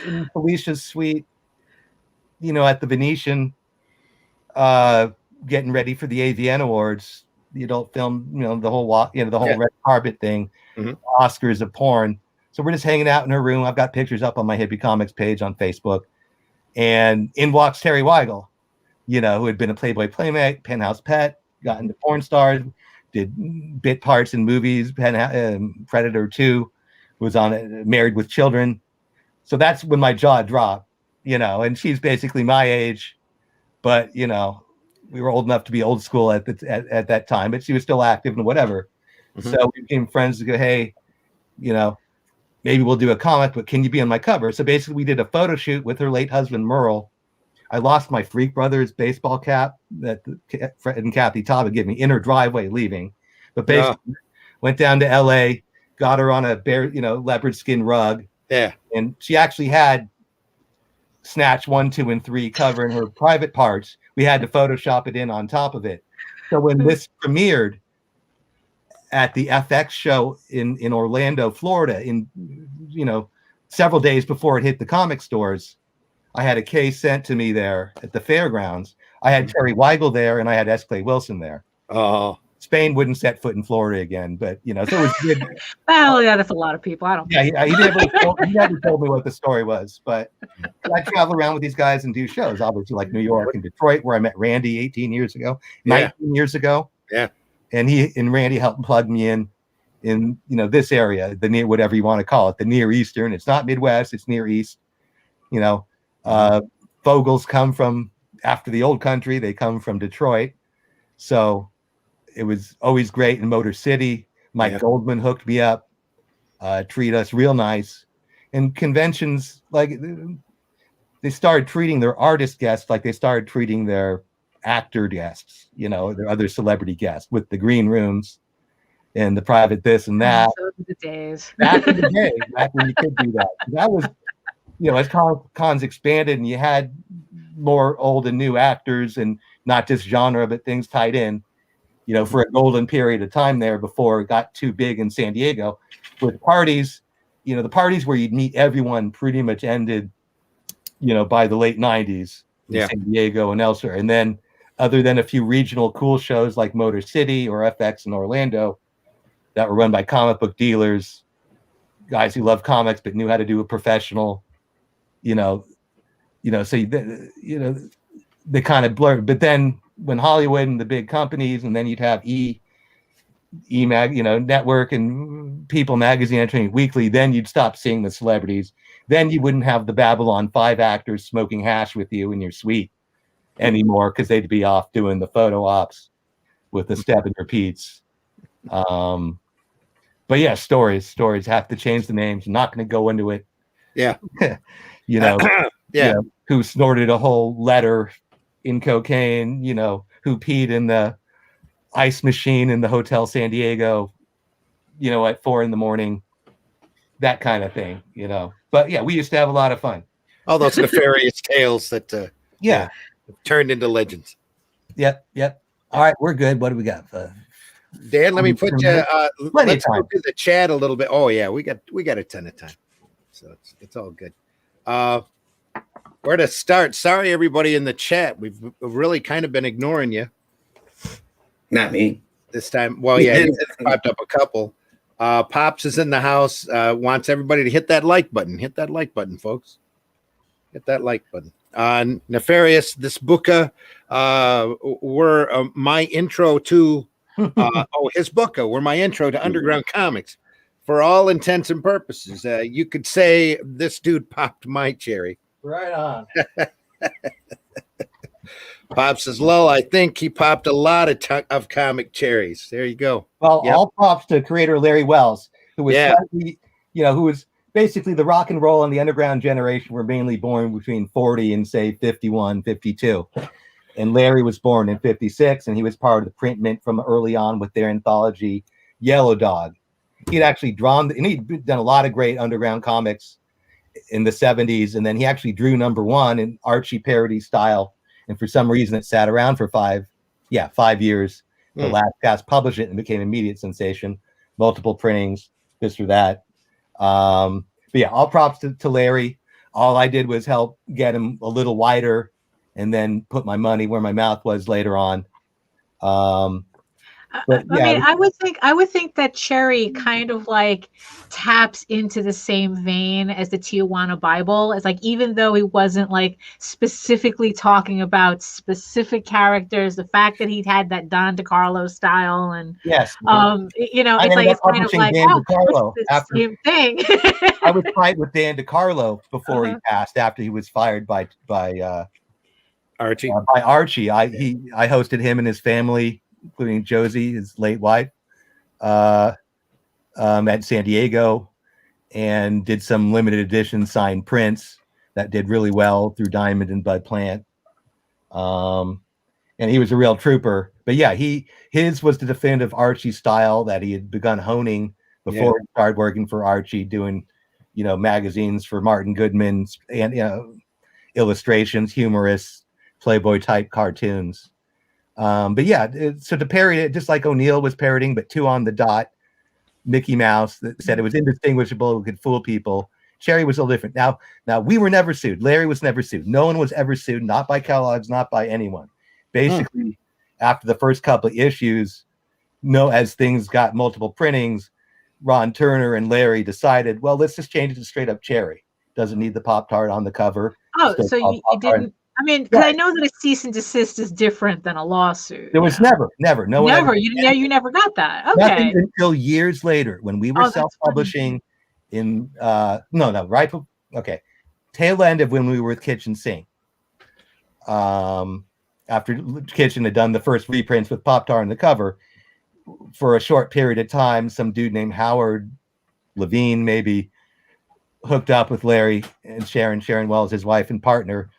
in Felicia's suite, at the Venetian, getting ready for the AVN Awards, the adult film, the whole walk, the whole red carpet thing, Oscars of porn. So we're just hanging out in her room. I've got pictures up on my Hippie Comics page on Facebook. And in walks Terry Weigel, who had been a Playboy Playmate, Penthouse Pet, got into porn stars, did bit parts in movies, Predator 2, was on it, Married with Children. So that's when my jaw dropped, and she's basically my age, but, we were old enough to be old school at that time, but she was still active and whatever. So we became friends to go, hey, maybe we'll do a comic, but can you be on my cover? So basically we did a photo shoot with her late husband, Merle. I lost my Freak Brothers baseball cap that Fred and Kathy Taub had given me in her driveway leaving. But basically went down to LA, got her on a bear, leopard skin rug. Yeah. And she actually had Snatch 1, 2, and 3 covering her private parts. We had to Photoshop it in on top of it. So when this premiered at the FX show in Orlando, Florida, in several days before it hit the comic stores, I had a case sent to me there at the fairgrounds. I had Terry Weigel there, and I had S. Clay Wilson there. Oh, Spain wouldn't set foot in Florida again, but so it was good. Well, yeah, that's a lot of people. I don't. Yeah, he never told me what the story was, but I travel around with these guys and do shows, obviously like New York and Detroit, where I met Randy 18 years ago, 19 years ago. Yeah, and Randy helped plug me in this area, the near, whatever you want to call it, the Near Eastern. It's not Midwest, it's Near East. Fogels come from after the old country. They come from Detroit. So it was always great in Motor City. Mike Goldman hooked me up, treat us real nice. And conventions, like they started treating their artist guests like they started treating their actor guests, their other celebrity guests, with the green rooms and the private this and that. Those were the days. Back in the day, back when you could do that. That was, as cons expanded and you had more old and new actors and not just genre, but things tied in, for a golden period of time there before it got too big in San Diego. With parties, the parties where you'd meet everyone pretty much ended, by the late 90s in San Diego and elsewhere. And then other than a few regional cool shows like Motor City or FX in Orlando that were run by comic book dealers, guys who love comics but knew how to do a professional, so they kind of blurred. But then when Hollywood and the big companies, and then you'd have E-Mag, Network and People Magazine, Entertainment Weekly, then you'd stop seeing the celebrities. Then you wouldn't have the Babylon 5 actors smoking hash with you in your suite anymore, because they'd be off doing the photo ops with the step and repeats. But yeah, stories have to change the names. I'm not going to go into it. Yeah. Who snorted a whole letter in cocaine, who peed in the ice machine in the Hotel San Diego, at 4 a.m, that kind of thing, But yeah, we used to have a lot of fun. All those nefarious tales that turned into legends. Yep. All right, we're good. What do we got? Dan, let me put you. Let's go to the chat a little bit. Oh yeah, we got a ton of time, so it's all good. Where to start? Sorry, everybody in the chat. We've really kind of been ignoring you. Not me this time. Well, yeah, it's popped up a couple. Pops is in the house. Wants everybody to hit that like button. Hit that like button, folks. Hit that like button. Nefarious, this booka were my intro to his booka were my intro to Underground Comix. For all intents and purposes, you could say this dude popped my cherry. Right on. Pop says, "Lol, I think he popped a lot of comic cherries." There you go. Well, all props to creator Larry Wells, who was slightly, who was basically the rock and roll and the underground generation were mainly born between 40 and say 51, 52. And Larry was born in 56, and he was part of the print mint from early on with their anthology Yellow Dog. He'd actually he'd done a lot of great underground comics in the 70s, and then he actually drew #1 in Archie parody style. And for some reason, it sat around for 5 years. The Hmm. last cast published it and became immediate sensation. Multiple printings, this or that. But yeah, all props to Larry. All I did was help get him a little wider, and then put my money where my mouth was later on. But I yeah, mean, I would think that Cherry kind of like taps into the same vein as the Tijuana Bible. It's like, even though he wasn't like specifically talking about specific characters, the fact that he had that Don DeCarlo style, and yes, you know, I it's like, ended up it's kind of publishing like, Dan oh, DeCarlo it's the after same thing. I was tight with Dan DeCarlo before he Uh-huh. passed. After he was fired by Archie. Archie, I hosted him and his family, including Josie, his late wife, at San Diego, and did some limited edition signed prints that did really well through Diamond and Bud Plant. And he was a real trooper. But yeah, his was the definitive Archie style that he had begun honing before he started working for Archie, doing, you know, magazines for Martin Goodman and, you know, illustrations, humorous Playboy type cartoons. But yeah, so to parody it, just like O'Neill was parodying, but 2 on the dot, Mickey Mouse, that said it was indistinguishable, could fool people. Cherry was a little different. Now we were never sued. Larry was never sued. No one was ever sued, not by Kellogg's, not by anyone. Basically, after the first couple of issues, as things got multiple printings, Ron Turner and Larry decided, well, let's just change it to straight up Cherry. Doesn't need the Pop-Tart on the cover. Oh, so you didn't. I mean, because I know that a cease and desist is different than a lawsuit. There was never, no one never. ever, You never got that. Okay. nothing until years later when we were self-publishing in tail end of when we were with Kitchen Sink. After Kitchen had done the first reprints with Pop-Tart on the cover, for a short period of time, some dude named Howard Levine maybe hooked up with Larry and Sharon Wells, his wife and partner,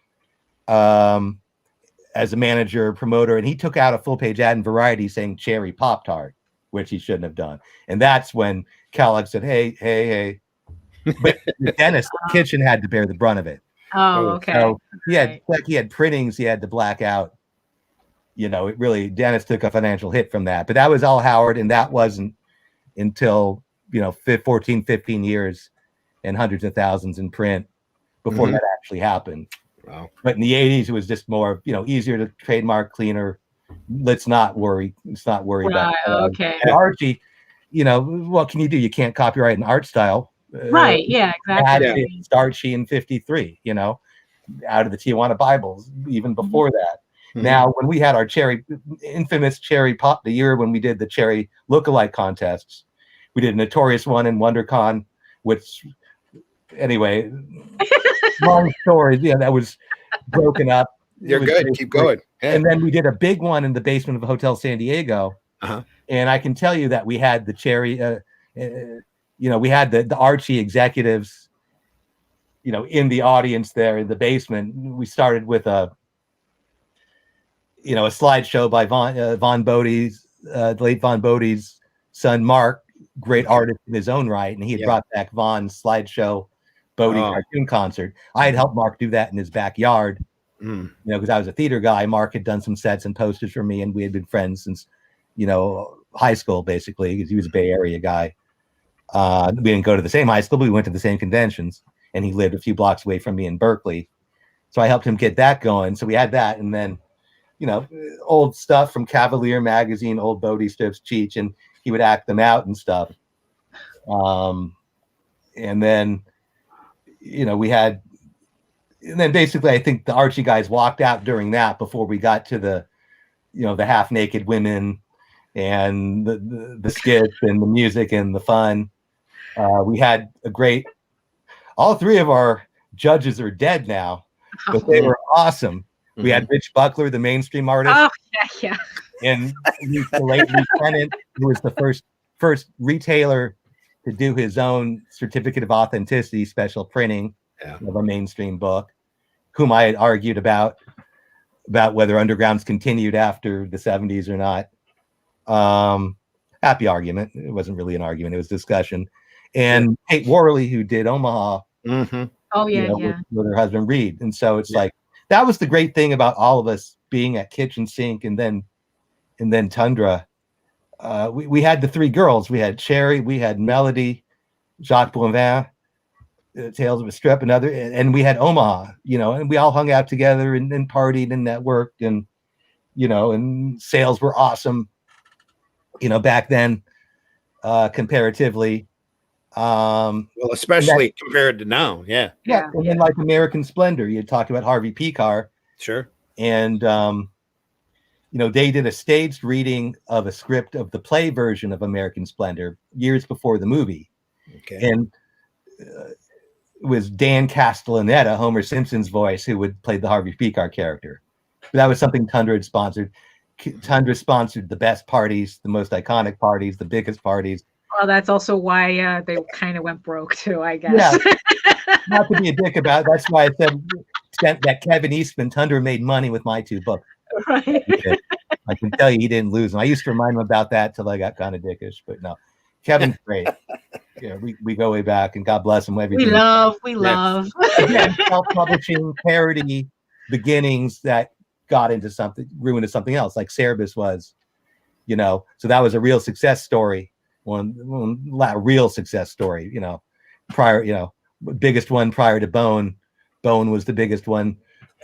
as a manager, promoter, and he took out a full-page ad in Variety saying Cherry Pop-Tart, which he shouldn't have done. And that's when Kellogg said, hey. But Dennis Kitchen had to bear the brunt of it. Oh, okay. So he had printings he had to black out. You know, it really, Dennis took a financial hit from that. But that was all Howard, and that wasn't until, 14, 15 years and hundreds of thousands in print before that actually happened. Wow. But in the 80s, it was just more, easier to trademark, cleaner. Let's not worry. Let's not worry about it. Okay. And Archie, what can you do? You can't copyright an art style. Right. Yeah, exactly. Starchy in 53, out of the Tijuana Bibles, even before that. Mm-hmm. Now, when we had our infamous Cherry Pop, the year when we did the Cherry lookalike contests, we did a notorious one in WonderCon, which, anyway, long story. Yeah, that was broken up. You're good. Keep going. Yeah. And then we did a big one in the basement of Hotel San Diego. Uh-huh. And I can tell you that we had the Cherry, we had the Archie executives, in the audience there in the basement. We started with a slideshow by Von Bodie's, the late Von Bodie's son, Mark, great artist in his own right. And he had brought back Von's slideshow Bodie cartoon concert. I had helped Mark do that in his backyard, because I was a theater guy. Mark had done some sets and posters for me, and we had been friends since, high school, basically, because he was a Bay Area guy. We didn't go to the same high school, but we went to the same conventions, and he lived a few blocks away from me in Berkeley. So I helped him get that going. So we had that, and then, old stuff from Cavalier magazine, old Bodie strips, Cheech, and he would act them out and stuff. And then, we had, and then basically I think the Archie guys walked out during that before we got to the, the half naked women and the skits and the music and the fun. We had a great, all 3 of our judges are dead now, but they were awesome. We had Rich Buckler, the mainstream artist. Oh, yeah. And he's the late lieutenant, who was the first retailer to do his own certificate of authenticity special printing of a mainstream book, whom I had argued about whether Underground's continued after the 70s or not. Happy argument. It wasn't really an argument. It was discussion. And Kate Worley, who did Omaha. Mm-hmm. Oh, yeah, with her husband, Reed. And so it's like, that was the great thing about all of us being at Kitchen Sink and then and then Tundra. We had the three girls. We had Cherry, we had Melody, Jacques Boivin, Tales of a Strip, and we had Omaha, and we all hung out together and partied and networked, and and sales were awesome, back then, comparatively. Well, especially compared to now. Yeah. And then like American Splendor, you talked about Harvey Picar. Sure. And they did a staged reading of a script of the play version of American Splendor years before the movie. Okay. And it was Dan Castellaneta, Homer Simpson's voice, who would play the Harvey Picar character. That was something Tundra had sponsored. Tundra sponsored the best parties, the most iconic parties, the biggest parties. Well, that's also why they kind of went broke too, I guess. Yeah. Not to be a dick about it. That's why I said that Kevin Eastman, Tundra made money with my two books. Right. I can tell you he didn't lose them. I used to remind him about that till I got kind of dickish, but no. Kevin's great. Yeah, we go way back, and God bless him. We love. Again, self-publishing parody beginnings that got into something, grew into something else, like Cerebus was, so that was a real success story. One real success story, prior, biggest one prior to Bone. Bone was the biggest one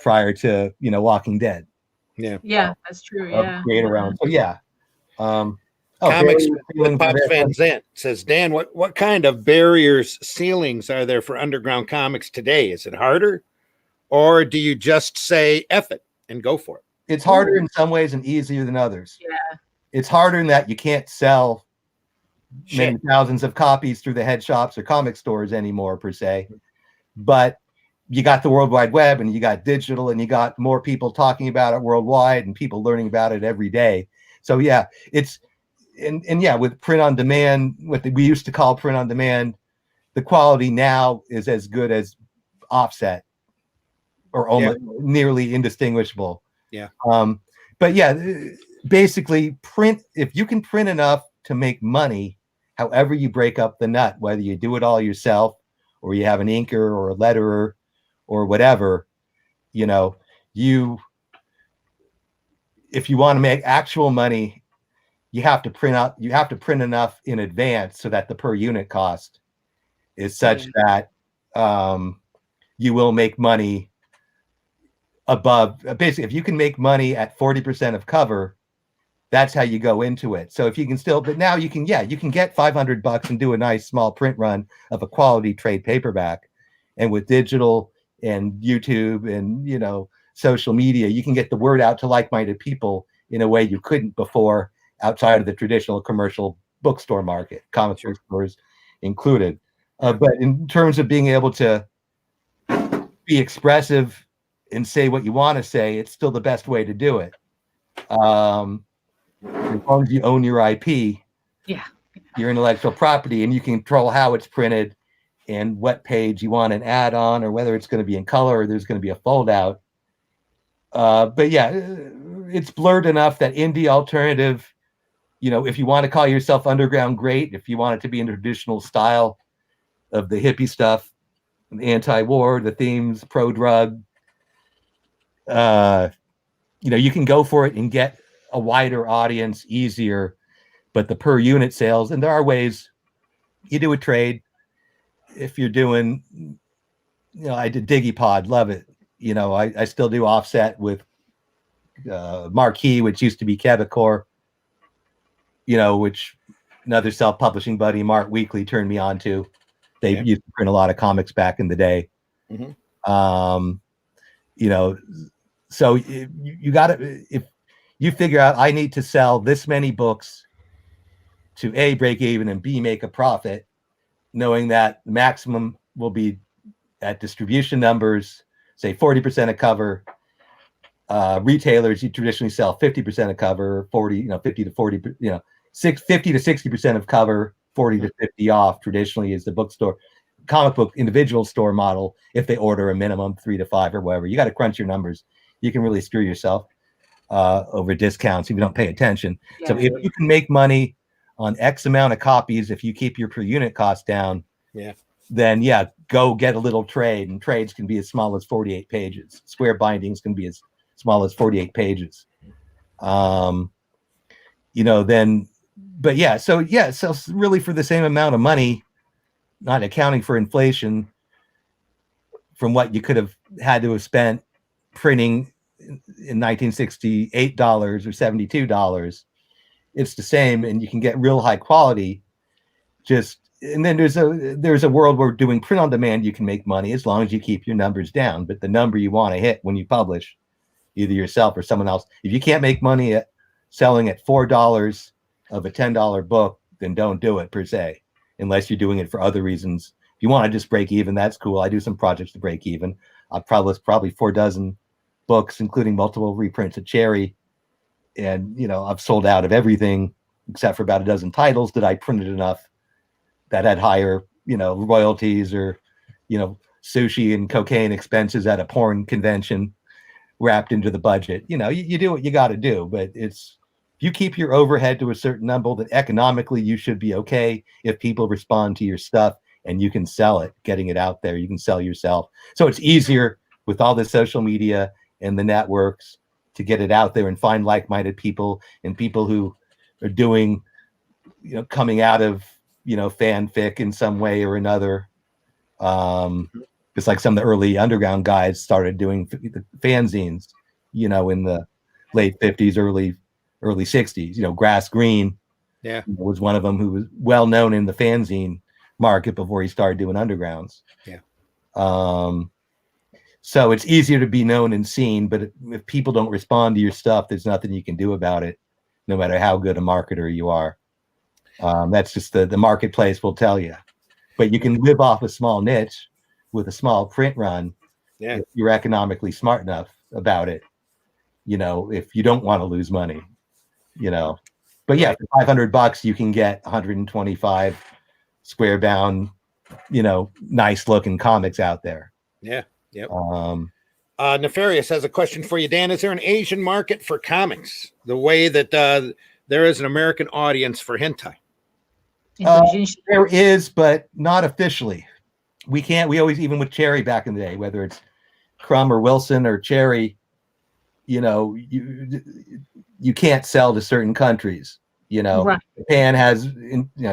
prior to, Walking Dead. Yeah, that's true. Yeah. Create around. So yeah. Comics with Pops Van Zandt says, Dan, what kind of barriers, ceilings are there for underground comics today? Is it harder, or do you just say F it and go for it? It's harder in some ways and easier than others. Yeah. It's harder in that you can't sell many thousands of copies through the head shops or comic stores anymore, per se. But you got the World Wide Web, and you got digital, and you got more people talking about it worldwide, and people learning about it every day. So yeah, it's with print on demand, what we used to call print on demand, the quality now is as good as offset, or almost nearly indistinguishable. Yeah. But yeah, basically print, if you can print enough to make money, however you break up the nut, whether you do it all yourself or you have an inker or a letterer or whatever, if you want to make actual money, you have to print enough in advance so that the per unit cost is such that you will make money above. Basically, if you can make money at 40% of cover, that's how you go into it. So if you can still, but now you can get $500 and do a nice small print run of a quality trade paperback. And with digital and YouTube and, social media, you can get the word out to like-minded people in a way you couldn't before outside of the traditional commercial bookstore market, comic book stores included. But in terms of being able to be expressive and say what you want to say, it's still the best way to do it. As long as you own your IP, your intellectual property, and you can control how it's printed and what page you want an ad on, or whether it's going to be in color or there's going to be a fold out. But yeah, it's blurred enough that indie alternative, if you want to call yourself underground, great. If you want it to be in the traditional style of the hippie stuff, anti-war, the themes, pro-drug, you can go for it and get a wider audience easier, but the per unit sales, and there are ways you do a trade. If you're doing, I did Digipod, love it. I still do offset with Marquee, which used to be Quebecor, which another self-publishing buddy, Mark Weekly, turned me on to. They used to print a lot of comics back in the day. Mm-hmm. So you got to, if you figure out I need to sell this many books to A, break even, and B, make a profit, knowing that the maximum will be at distribution numbers, say 40% of cover. Retailers, you traditionally sell 50% of cover, 50 to 40, 50 to 60% of cover, 40 to 50 off traditionally is the bookstore, comic book individual store model. If they order a minimum 3 to 5 or whatever, you got to crunch your numbers. You can really screw yourself over discounts if you don't pay attention. So if you can make money on X amount of copies, if you keep your per unit cost down, then go get a little trade, and trades can be as small as 48 pages. Square bindings can be as small as 48 pages. then, but so really for the same amount of money, not accounting for inflation, from what you could have had to have spent printing in 1968 dollars or $72, it's the same, and you can get real high quality. And then there's a world where doing print on demand, you can make money as long as you keep your numbers down. But the number you want to hit when you publish, either yourself or someone else, if you can't make money at selling at $4 of a $10 book, then don't do it per se, unless you're doing it for other reasons. If you want to just break even, that's cool. I do some projects to break even. I've probably 4 dozen books, including multiple reprints at Cherry. And, I've sold out of everything except for about a dozen titles that I printed enough that had higher, royalties or, sushi and cocaine expenses at a porn convention wrapped into the budget. You do what you got to do, but if you keep your overhead to a certain number, that economically you should be okay if people respond to your stuff and you can sell it, getting it out there, you can sell yourself. So it's easier with all the social media and the networks to get it out there and find like-minded people and people who are doing, coming out of, fanfic in some way or another. It's like some of the early underground guys started doing fanzines, in the late 50s, early 60s. Grass Green was one of them who was well known in the fanzine market before he started doing undergrounds. So it's easier to be known and seen, but if people don't respond to your stuff, there's nothing you can do about it, no matter how good a marketer you are. That's just the marketplace will tell you. But you can live off a small niche with a small print run if you're economically smart enough about it, if you don't want to lose money, But for $500, you can get 125 square bound, nice looking comics out there. Yeah. Yep. Nefarious has a question for you, Dan. Is there an Asian market for comics the way that there is an American audience for hentai? There is, but not officially. We always, even with Cherry back in the day, whether it's Crumb or Wilson or Cherry, you can't sell to certain countries. Right. Japan has,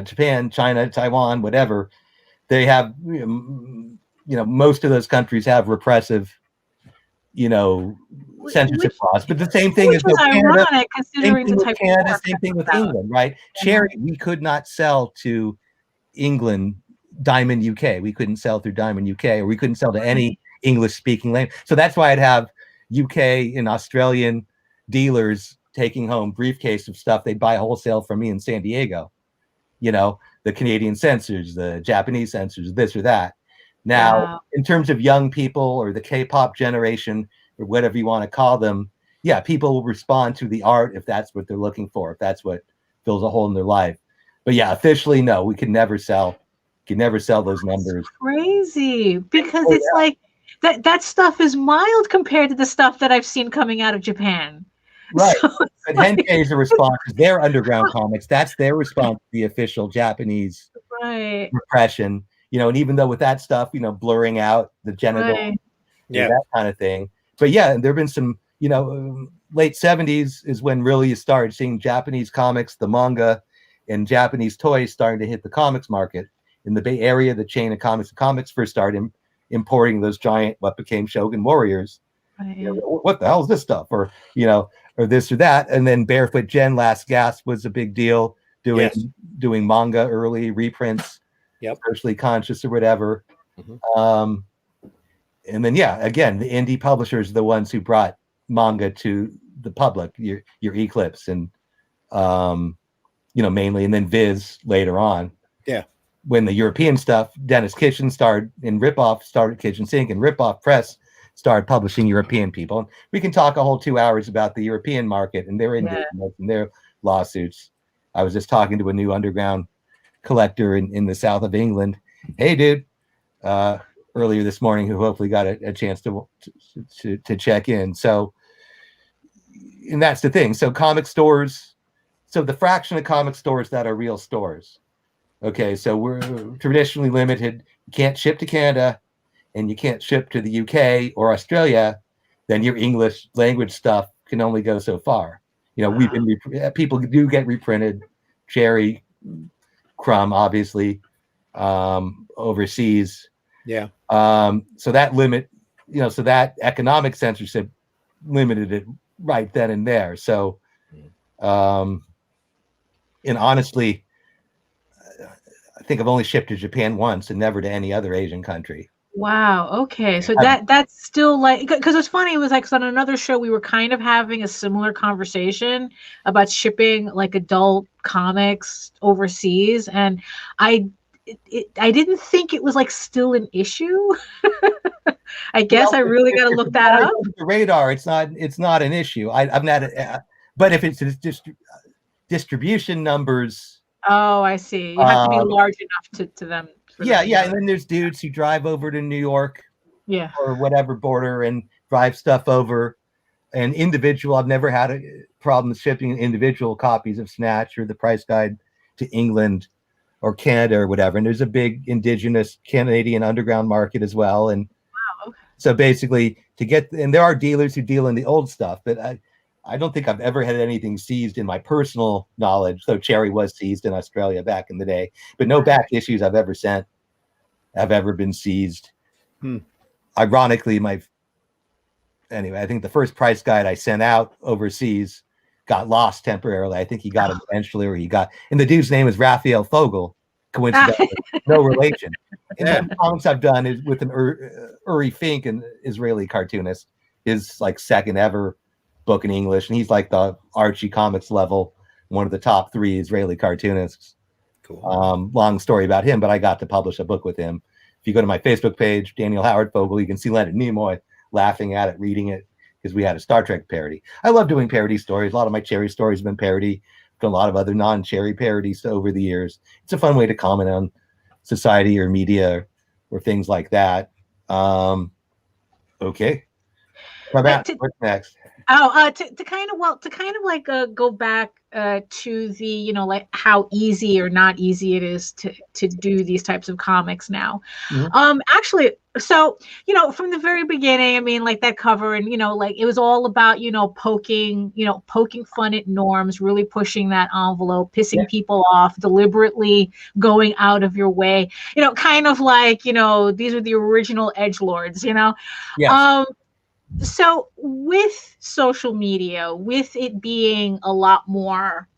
Japan, China, Taiwan, whatever. They have, most of those countries have repressive, censorship laws. But the same thing is Canada. Same thing with Canada. Same thing with England, right? Cherry, we could not sell to England. Diamond UK, we couldn't sell through Diamond UK, or we couldn't sell to any English-speaking language. So that's why I'd have UK and Australian dealers taking home briefcase of stuff they'd buy wholesale from me in San Diego. The Canadian censors, the Japanese censors, this or that. Now, in terms of young people or the K-pop generation or whatever you want to call them, people will respond to the art if that's what they're looking for, if that's what fills a hole in their life. But officially, no, we can never sell those numbers. Crazy, because it's like that stuff is mild compared to the stuff that I've seen coming out of Japan. Right. So but hentai is a response to their underground comics. That's their response to the official Japanese repression. And even though with that stuff, blurring out the genital, that kind of thing. But there have been some, late 70s is when really you started seeing Japanese comics, the manga, and Japanese toys starting to hit the comics market. In the Bay Area, the chain of comics first started importing those giant, what became Shogun Warriors. What the hell is this stuff? Or this or that. And then Barefoot Gen, Last Gasp was a big deal, doing manga early, reprints, Socially Conscious or whatever. And then, again, the indie publishers are the ones who brought manga to the public, your Eclipse and, mainly, and then Viz later on. When the European stuff, Dennis Kitchen started Kitchen Sink, and Ripoff Press started publishing European people. And we can talk a whole 2 hours about the European market and their independence and their lawsuits. I was just talking to a new underground collector in the south of England. Hey, dude, earlier this morning, who hopefully got a chance to check in. So, and that's the thing. So comic stores, so the fraction of comic stores that are real stores. Okay, so we're traditionally limited. You can't ship to Canada and you can't ship to the UK or Australia, then your English language stuff can only go so far. We've been people do get reprinted. Cherry, Crumb, obviously, overseas. Yeah. So that limit, so that economic censorship limited it right then and there. So, and honestly, I think I've only shipped to Japan once and never to any other Asian country. Wow. Okay. So that's still like, because it's funny. It was like, 'cause on another show, we were kind of having a similar conversation about shipping like adult comics overseas. And I didn't think it was like still an issue. I guess I really got to look that up. The radar. It's not an issue. I'm not, but if it's distribution numbers. Oh, I see. You have to be large enough to them. Yeah. And then there's dudes who drive over to New York, or whatever border, and drive stuff over. And individual, I've never had a problem shipping individual copies of Snatch or the Price Guide to England or Canada or whatever. And there's a big indigenous Canadian underground market as well. And so basically and there are dealers who deal in the old stuff, but I don't think I've ever had anything seized in my personal knowledge. So Cherry was seized in Australia back in the day, but no back issues I've ever sent have ever been seized. Ironically, anyway, I think the first Price Guide I sent out overseas got lost temporarily. I think he got it eventually, and the dude's name is Raphael Fogel, coincidentally, no relation. And the comics I've done is with an Uri Fink, an Israeli cartoonist, his like second ever book in English, and he's like the Archie Comics level, one of the top 3 Israeli cartoonists. Cool. Long story about him, but I got to publish a book with him. If you go to my Facebook page, Daniel Howard Fogel, you can see Leonard Nimoy laughing at it, reading it, because we had a Star Trek parody. I love doing parody stories. A lot of my Cherry stories have been parody. I've done a lot of other non-Cherry parodies over the years. It's a fun way to comment on society or media or things like that. Okay. What's next? To kind of like go back to the like how easy or not easy it is to do these types of comics now. Actually, so from the very beginning, I mean, like that cover, and like it was all about poking fun at norms, really pushing that envelope, pissing people off, deliberately going out of your way, kind of like these are the original edgelords, Yes. So with social media, with it being a lot more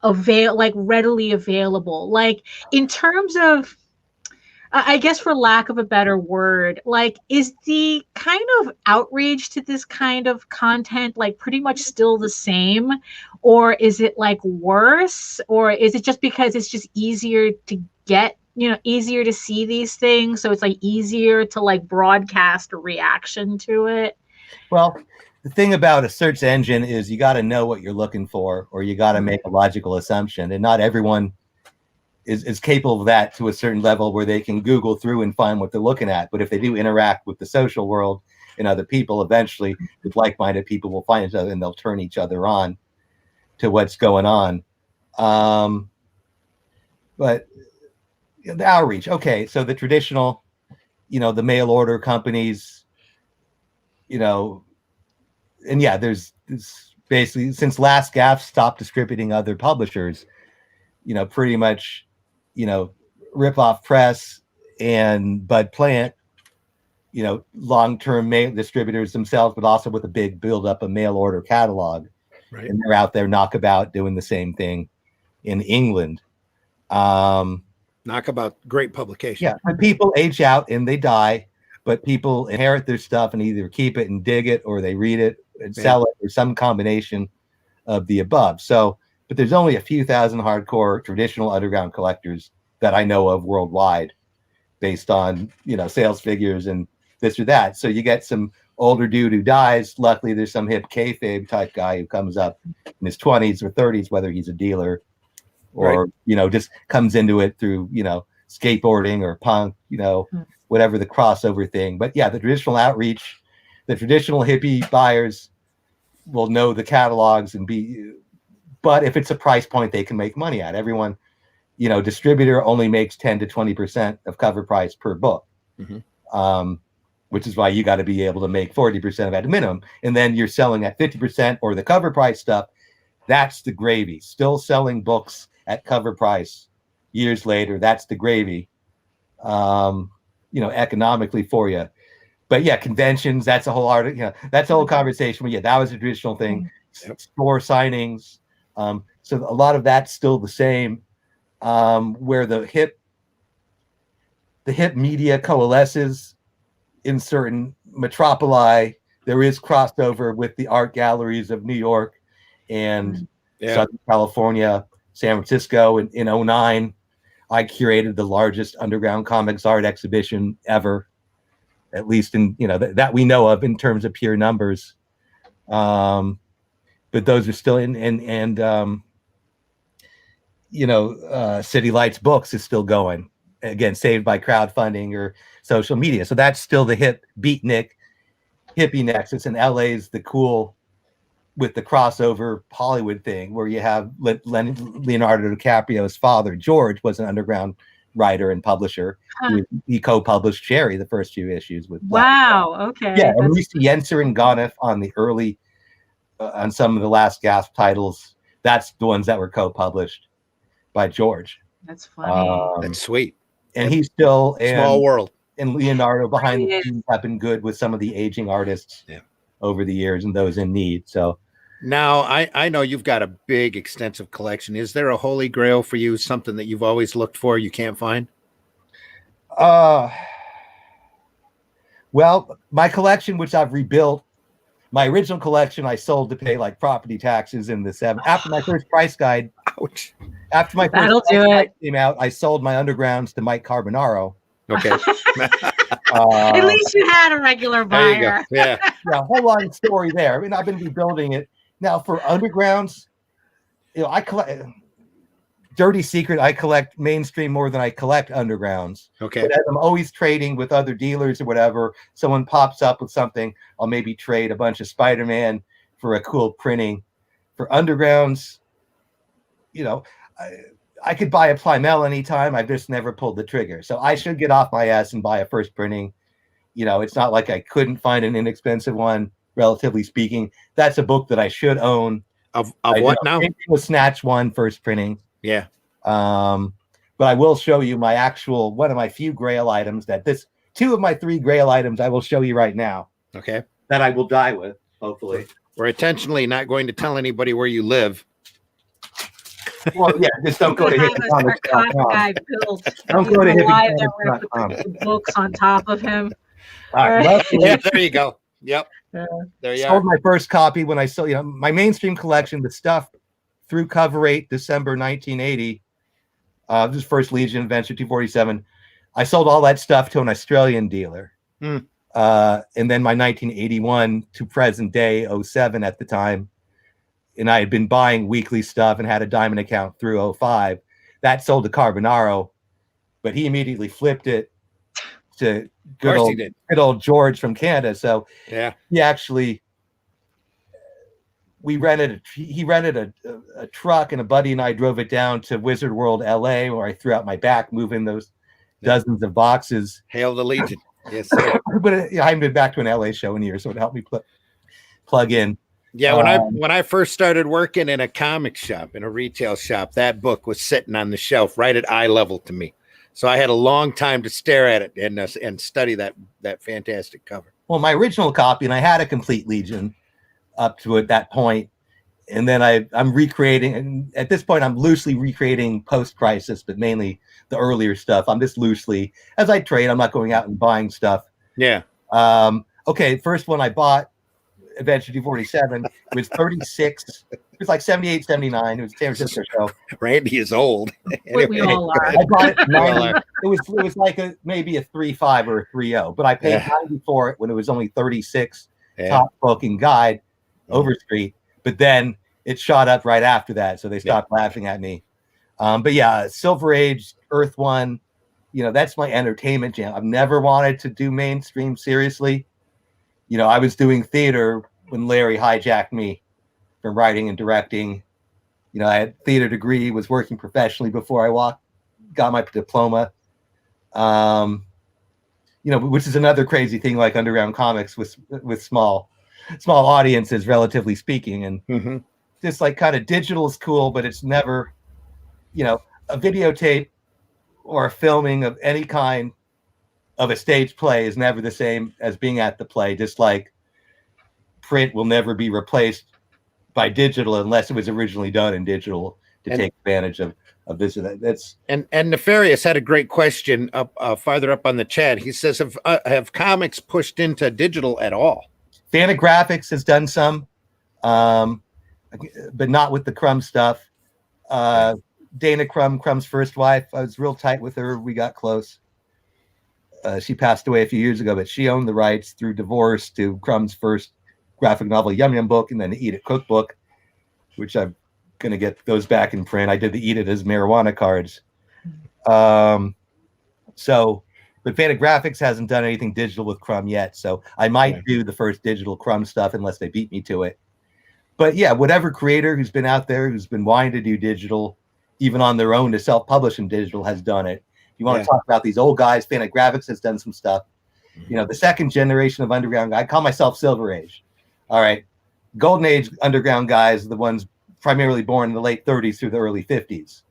readily available, like in terms of, I guess for lack of a better word, like is the kind of outreach to this kind of content like pretty much still the same, or is it like worse, or is it just because it's just easier to get, easier to see these things, so it's like easier to like broadcast a reaction to it? Well, the thing about a search engine is you got to know what you're looking for, or you got to make a logical assumption, and not everyone is capable of that to a certain level where they can Google through and find what they're looking at. But if they do interact with the social world and other people, eventually with like-minded people will find each other and they'll turn each other on to what's going on. But the outreach, okay, so the traditional, the mail order companies, and there's basically, since Last Gaff stopped distributing other publishers, pretty much, Rip Off Press and Bud Plant, long-term mail distributors themselves, but also with a big build-up of mail order catalog. Right. And they're out there knockabout doing the same thing in England. Knockabout, great publication. Yeah, but people age out and they die, but people inherit their stuff and either keep it and dig it, or they read it and sell it, or some combination of the above. So, but there's only a few thousand hardcore traditional underground collectors that I know of worldwide, based on sales figures and this or that. So you get some older dude who dies. Luckily, there's some hip kayfabe type guy who comes up in his 20s or 30s, whether he's a dealer or just comes into it through skateboarding or punk, whatever the crossover thing. But the traditional outreach, the traditional hippie buyers will know the catalogs and but if it's a price point they can make money at. Everyone, distributor only makes 10 to 20% of cover price per book, which is why you got to be able to make 40% of at a minimum. And then you're selling at 50%, or the cover price stuff That's the gravy. Still selling books at cover price years later. That's the gravy, economically for you. But yeah, conventions, that's a whole art, that's a whole conversation. But yeah, that was a traditional thing. Store signings. So a lot of that's still the same. Where the hip media coalesces in certain metropoli, there is crossover with the art galleries of New York and Southern California, San Francisco. In 2009, I curated the largest underground comics art exhibition ever, at least in that we know of in terms of pure numbers. But those are still City Lights Books is still going, again, saved by crowdfunding or social media. So that's still the hip beatnik hippie nexus, and LA's the cool with the crossover Hollywood thing where you have Leonardo DiCaprio's father, George, was an underground writer and publisher. He co-published Cherry, the first few issues with Wow. Okay. Yeah, and Reese Yenser and Gonif on the early on some of the last gasp titles. That's the ones that were co-published by George. That's funny. That's sweet. And he's still small world. And Leonardo behind the scenes have been good with some of the aging artists over the years and those in need. So now I know you've got a big, extensive collection. Is there a holy grail for you? Something that you've always looked for you can't find? Well, my collection, which I've rebuilt, my original collection I sold to pay like property taxes in the 70s. After my first price guide, ouch. After my first price guide came out, I sold my undergrounds to Mike Carbonaro. Okay. At least you had a regular buyer. Yeah. Yeah, whole long story there. I mean, I've been rebuilding it. Now for undergrounds, I collect dirty secret. I collect mainstream more than I collect undergrounds. Okay. But as I'm always trading with other dealers or whatever, someone pops up with something, I'll maybe trade a bunch of Spider-Man for a cool printing. For undergrounds, I could buy a Plymel anytime. I've just never pulled the trigger. So I should get off my ass and buy a first printing. It's not like I couldn't find an inexpensive one, relatively speaking. That's a book that I should own. Of what now? Was Snatch one first printing. Yeah. But I will show you my actual, one of my few Grail items two of my three Grail items I will show you right now. Okay. That I will die with, hopefully. We're intentionally not going to tell anybody where you live. Well, yeah, just don't go to hippiecomics.com. Don't go to hippiecomics.com. Put the books on top of him. All right, yeah, there you go. Yep. There you sold my first copy when I sold, my mainstream collection, the stuff through cover 8, December 1980. This is first Legion Adventure 247. I sold all that stuff to an Australian dealer. And then my 1981 to present day 07 at the time. And I had been buying weekly stuff and had a diamond account through 05. That sold to Carbonaro, but he immediately flipped it to good old George from Canada. So yeah, he actually, he rented a truck, and a buddy and I drove it down to Wizard World, LA, where I threw out my back, moving those dozens of boxes. Hail the Legion. Yes, sir. But I haven't been back to an LA show in years, so it helped me plug in. Yeah, when I first started working in a comic shop, in a retail shop, that book was sitting on the shelf right at eye level to me. So I had a long time to stare at it and study that fantastic cover. Well, my original copy, and I had a complete Legion up to at that point, and then I'm recreating, and at this point I'm loosely recreating post-crisis, but mainly the earlier stuff. I'm just loosely, as I trade, I'm not going out and buying stuff. Yeah. Okay, first one I bought, Adventure 247, it was 36. It was like 78, 79. It was a San Francisco show. Randy is old. Anyway, we all are. I bought it. It was like maybe a 3.5 or a 3.0, but I paid 90 for it when it was only 36. Top book and guide, Overstreet. But then it shot up right after that, so they stopped laughing at me. But yeah, Silver Age, Earth One, that's my entertainment jam. I've never wanted to do mainstream seriously. I was doing theater when Larry hijacked me from writing and directing. I had a theater degree, was working professionally before I got my diploma. Which is another crazy thing, like Underground Comix with small audiences, relatively speaking. And just like kind of digital is cool, but it's never, a videotape or a filming of any kind of a stage play is never the same as being at the play. Just like print will never be replaced by digital unless it was originally done in digital to take advantage of this or that. That's and Nefarious had a great question up farther up on the chat. He says, have comics pushed into digital at all? Fantagraphics has done some, but not with the Crumb stuff. Dana Crumb's first wife, I was real tight with her. We got close. She passed away a few years ago, but she owned the rights through divorce to Crumb's first graphic novel, Yum Yum Book, and then the Eat It Cookbook, which I'm going to get those back in print. I did the Eat It as marijuana cards. But Fantagraphics hasn't done anything digital with Crumb yet, so I might do the first digital Crumb stuff unless they beat me to it. But yeah, whatever creator who's been out there, who's been wanting to do digital, even on their own to self-publish in digital, has done it. If you want to talk about these old guys, Fantagraphics has done some stuff. The second generation of Underground, I call myself Silver Age. All right. Golden Age Underground guys are the ones primarily born in the late 30s through the early 50s.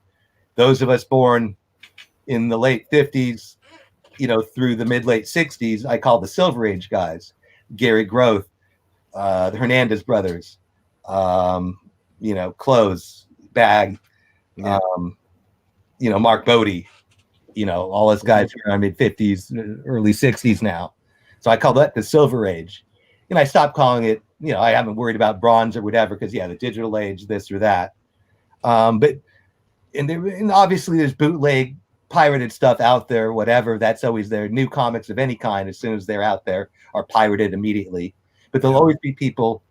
Those of us born in the late 50s, through the mid-late 60s, I call the Silver Age guys. Gary Groth, the Hernandez brothers, Close, Bag, Mark Bodie, all those guys who are in mid-50s, early 60s now. So I call that the Silver Age. And I stopped calling it, I haven't worried about bronze or whatever, because the digital age, this or that. But obviously there's bootleg pirated stuff out there, whatever. That's always there. New comics of any kind, as soon as they're out there, are pirated immediately. But there'll always be people,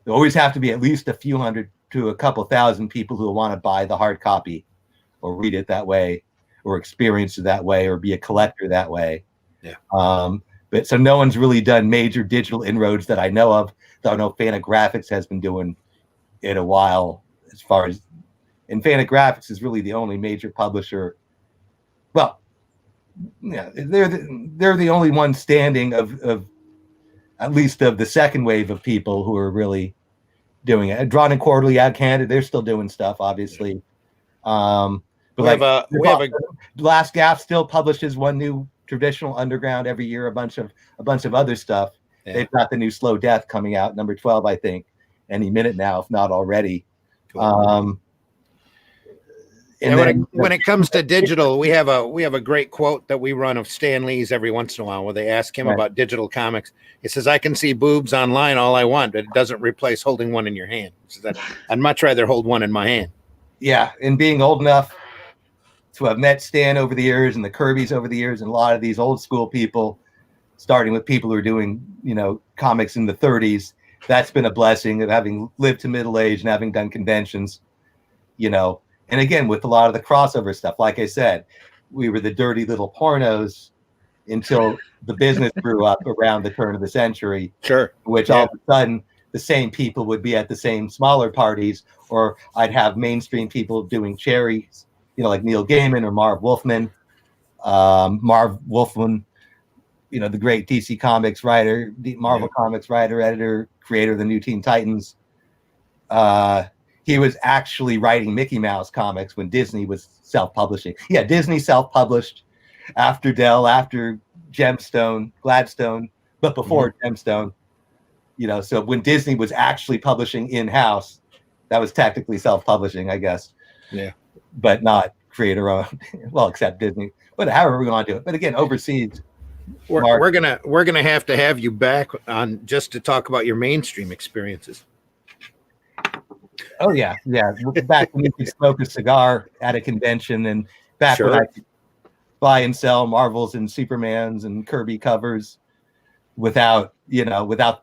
there'll always have to be at least a few hundred to a couple thousand people who will want to buy the hard copy or read it that way or experience it that way or be a collector that way. But so no one's really done major digital inroads that I know of. Though I know Fantagraphics has been doing it a while, as far as, and Fantagraphics is really the only major publisher. Well, they're the only one standing of at least of the second wave of people who are really doing it. Drawn and Quarterly, Ad Canada, they're still doing stuff, obviously. But Last Gap still publishes one new traditional Underground every year, a bunch of other stuff. They've got the new Slow Death coming out, number 12, I think, any minute now, if not already. Cool. When it comes to digital, we have a great quote that we run of Stan Lee's every once in a while, where they ask him about digital comics. He says, "I can see boobs online all I want, but it doesn't replace holding one in your hand." He says, I'd much rather hold one in my hand. Yeah, and being old enough to have met Stan over the years and the Kirbys over the years, and a lot of these old school people, starting with people who are doing comics in the 30s, that's been a blessing of having lived to middle age and having done conventions, And again, with a lot of the crossover stuff, like I said, we were the dirty little pornos until the business grew up around the turn of the century. Sure. Which all of a sudden, the same people would be at the same smaller parties, or I'd have mainstream people doing cherries, like Neil Gaiman or Marv Wolfman. Marv Wolfman, the great DC Comics writer, Marvel Comics writer, editor, creator of the New Teen Titans. He was actually writing Mickey Mouse comics when Disney was self-publishing. Yeah, Disney self-published after Dell, after Gladstone, but before Gemstone. So when Disney was actually publishing in-house, that was technically self-publishing, I guess. Yeah. But not creator-owned. Well, except Disney. But however we're going to do it. But again, overseas. We're gonna have to have you back on just to talk about your mainstream experiences. Oh yeah. Back when you could smoke a cigar at a convention, and back when I could buy and sell Marvels and Supermans and Kirby covers without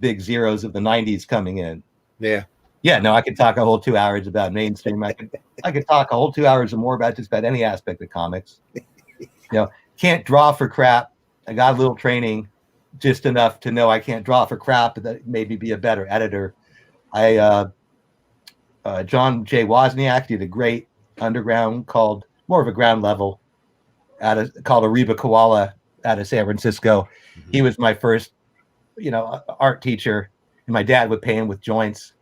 big zeros of the 90s coming in. Yeah. No, I could talk a whole 2 hours about mainstream. I could talk a whole 2 hours or more about just about any aspect of comics. Can't draw for crap. I got a little training, just enough to know I can't draw for crap, but that made me be a better editor. John J. Wozniak did a great Underground called, more of a ground level, called Ariba Koala out of San Francisco. He was my first, art teacher, and my dad would pay him with joints.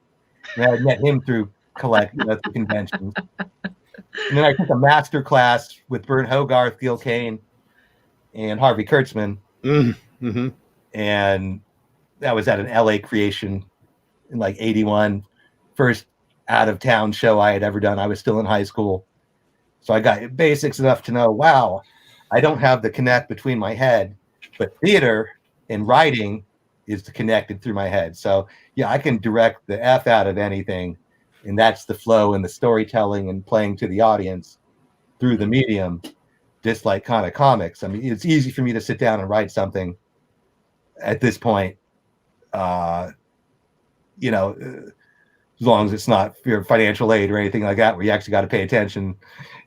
And I met him through collect at the conventions. And then I took a master class with Bert Hogarth, Gil Kane, and Harvey Kurtzman. Mm-hmm. And that was at an LA creation in like 81. First out of town show I had ever done. I was still in high school. So I got basics enough to know, wow, I don't have the connect between my head, but theater and writing is connected through my head. So yeah, I can direct the F out of anything. And that's the flow and the storytelling and playing to the audience through the medium, just like kind of comics. I mean, it's easy for me to sit down and write something at this point, you know, as long as it's not for financial aid or anything like that, where you actually got to pay attention.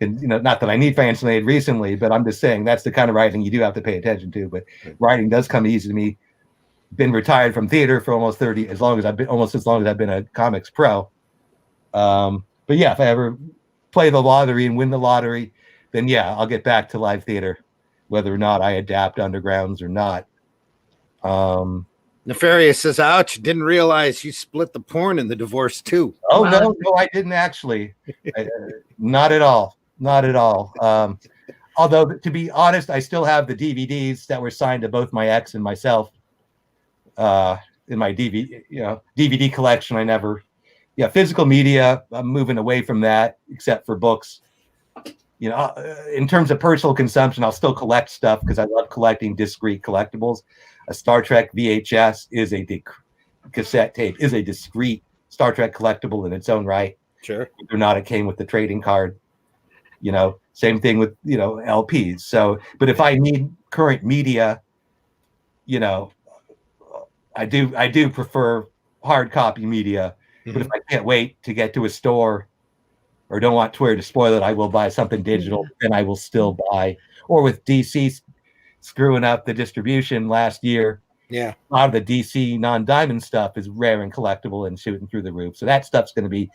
And, you know, not that I need financial aid recently, but I'm just saying that's the kind of writing you do have to pay attention to. But writing does come easy to me. Been retired from theater for almost 30, as long as I've been a comics pro. But yeah, if I ever play the lottery and win the lottery, then yeah, I'll get back to live theater, whether or not I adapt Undergrounds or not. Nefarious says, ouch, didn't realize you split the porn in the divorce too. Oh, Wow. no, I didn't actually. Not at all. Not at all. Although, to be honest, I still have the DVDs that were signed to both my ex and myself in my DVD collection. Physical media, I'm moving away from that, except for books. You know, in terms of personal consumption, I'll still collect stuff because I love collecting discrete collectibles. A Star Trek VHS is cassette tape is a discrete Star Trek collectible in its own right. Sure. Whether or not it came with the trading card. You know, same thing with, you know, LPs. So, but if I need current media, you know, I do prefer hard copy media. Mm-hmm. But if I can't wait to get to a store or don't want Twitter to spoil it, I will buy something digital, and I will still buy. Or with DC screwing up the distribution last year, yeah, a lot of the DC non-diamond stuff is rare and collectible and shooting through the roof. So that stuff's going to be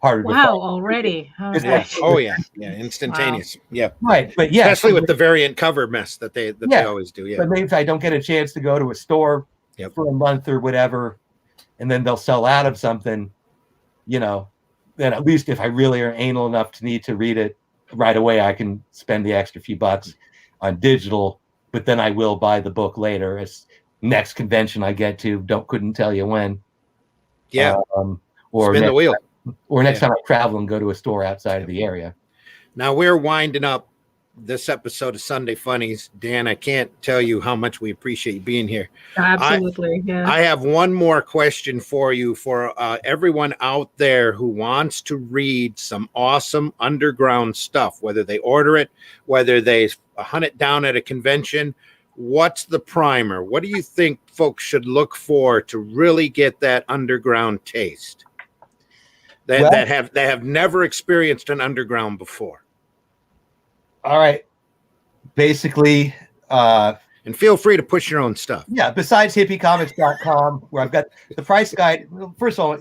harder. Wow, already. Oh yeah, instantaneous. Wow. Yeah, right. But yeah, especially with the variant cover mess that they always do. Yeah, but maybe if I don't get a chance to go to a store for a month or whatever, and then they'll sell out of something, you know, then at least if I really are anal enough to need to read it right away, I can spend the extra few bucks on digital. But then I will buy the book later. It's next convention I get to. Couldn't tell you when. Yeah. Or spin the wheel. Or next time I travel and go to a store outside of the area. Now we're winding up this episode of Sunday Funnies. Dan, I can't tell you how much we appreciate you being here. Absolutely. I have one more question for you, for everyone out there who wants to read some awesome underground stuff, whether they order it, whether they hunt it down at a convention. What's the primer? What do you think folks should look for to really get that underground taste? That have never experienced an underground before. All right. Basically, and feel free to push your own stuff. Yeah, besides hippiecomics.com, where I've got the price guide. First of all,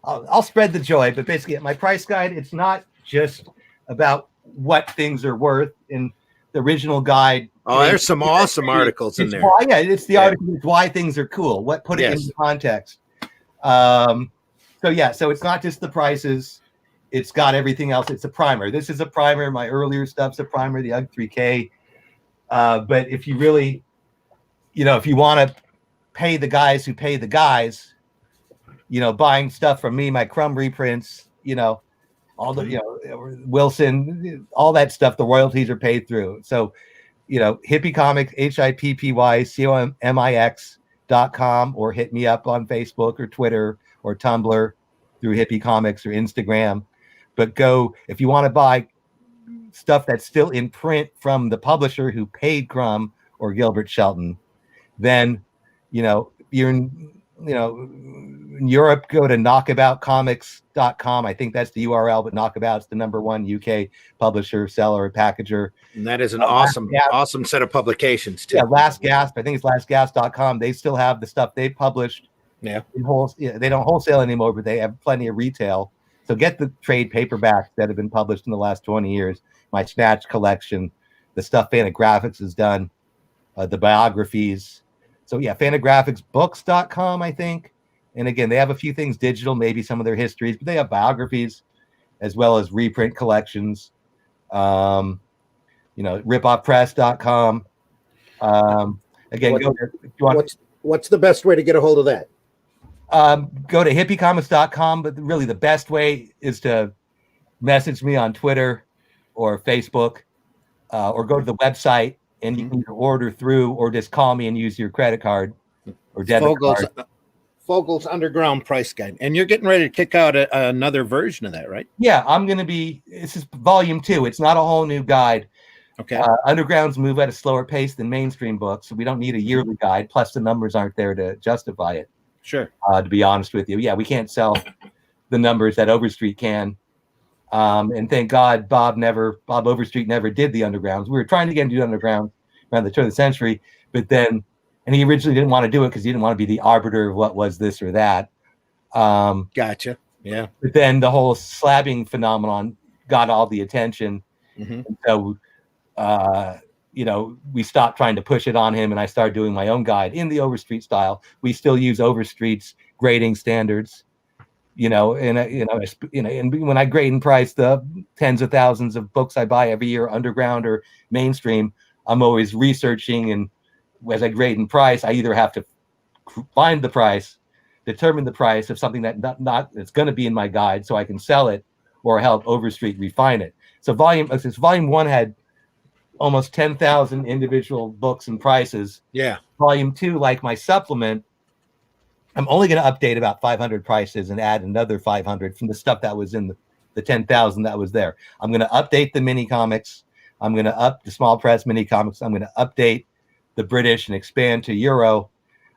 I'll spread the joy, but basically my price guide, it's not just about what things are worth. In the original guide, there's some awesome articles in there. It's the article. It's why things are cool. What put it into context. So it's not just the prices. It's got everything else. It's a primer. This is a primer. My earlier stuff's a primer, the UGG 3K. But if you really, if you want to pay the guys who pay the guys, buying stuff from me, my Crumb reprints, all the, Wilson, all that stuff, the royalties are paid through. So, Hippie Comics, HIPPYCOMIX.com, or hit me up on Facebook or Twitter or Tumblr through Hippie Comics or Instagram. But if you want to buy stuff that's still in print from the publisher who paid Crumb or Gilbert Shelton, then, you're in, in Europe, go to knockaboutcomics.com. I think that's the URL, but Knockabout's the #1 UK publisher, seller, packager. And that is an awesome set of publications too. Yeah, Last Gasp. I think it's lastgasp.com. They still have the stuff they published. Yeah. They don't wholesale anymore, but they have plenty of retail. So get the trade paperbacks that have been published in the last 20 years. My Snatch collection, the stuff Fantagraphics has done, the biographies. So yeah, fantagraphicsbooks.com, I think, And again, they have a few things digital, maybe some of their histories, but they have biographies as well as reprint collections. Ripoffpress.com. Again, What- go there if you want. What's the best way to get a hold of that? Go to hippiecomics.com, but really the best way is to message me on Twitter or Facebook, or go to the website, and you can either order through or just call me and use your credit card or debit card. Fogel's Underground Price Guide. And you're getting ready to kick out another version of that, right? Yeah, this is volume 2. It's not a whole new guide. Okay. Undergrounds move at a slower pace than mainstream books, so we don't need a yearly guide. Plus, the numbers aren't there to justify it. Sure. To be honest with you, yeah, we can't sell the numbers that Overstreet can. And thank God Bob Overstreet never did the Undergrounds. We were trying to get him to do Underground around the turn of the century, but then, and he originally didn't want to do it because he didn't want to be the arbiter of what was this or that. Gotcha. Yeah. But then the whole slabbing phenomenon got all the attention. Mm-hmm. And so, we stopped trying to push it on him, and I started doing my own guide in the Overstreet style. We still use Overstreet's grading standards, and when I grade and price the tens of thousands of books I buy every year, underground or mainstream, I'm always researching, and as I grade and price, I either have to find the price, determine the price of something that that's going to be in my guide so I can sell it, or help Overstreet refine it. So since volume 1 had almost 10,000 individual books and prices. Yeah. Volume 2, like my supplement, I'm only going to update about 500 prices and add another 500 from the stuff that was in the 10,000 that was there. I'm going to update the mini comics. I'm going to up the small press mini comics. I'm going to update the British and expand to Euro.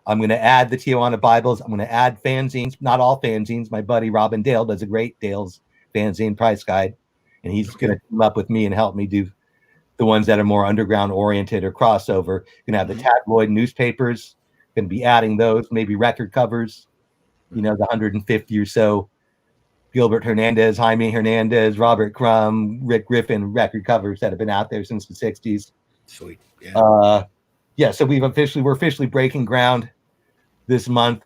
I'm going to add the Tijuana Bibles. I'm going to add fanzines, not all fanzines. My buddy Robin Dale does a great Dale's fanzine price guide, and he's going to come up with me and help me do the ones that are more underground oriented or crossover. Going to have the tabloid newspapers, going to be adding those, maybe record covers, the 150 or so Gilbert Hernandez, Jaime Hernandez, Robert Crumb, Rick Griffin record covers that have been out there since the 60s. Sweet. Yeah. So we're officially breaking ground this month.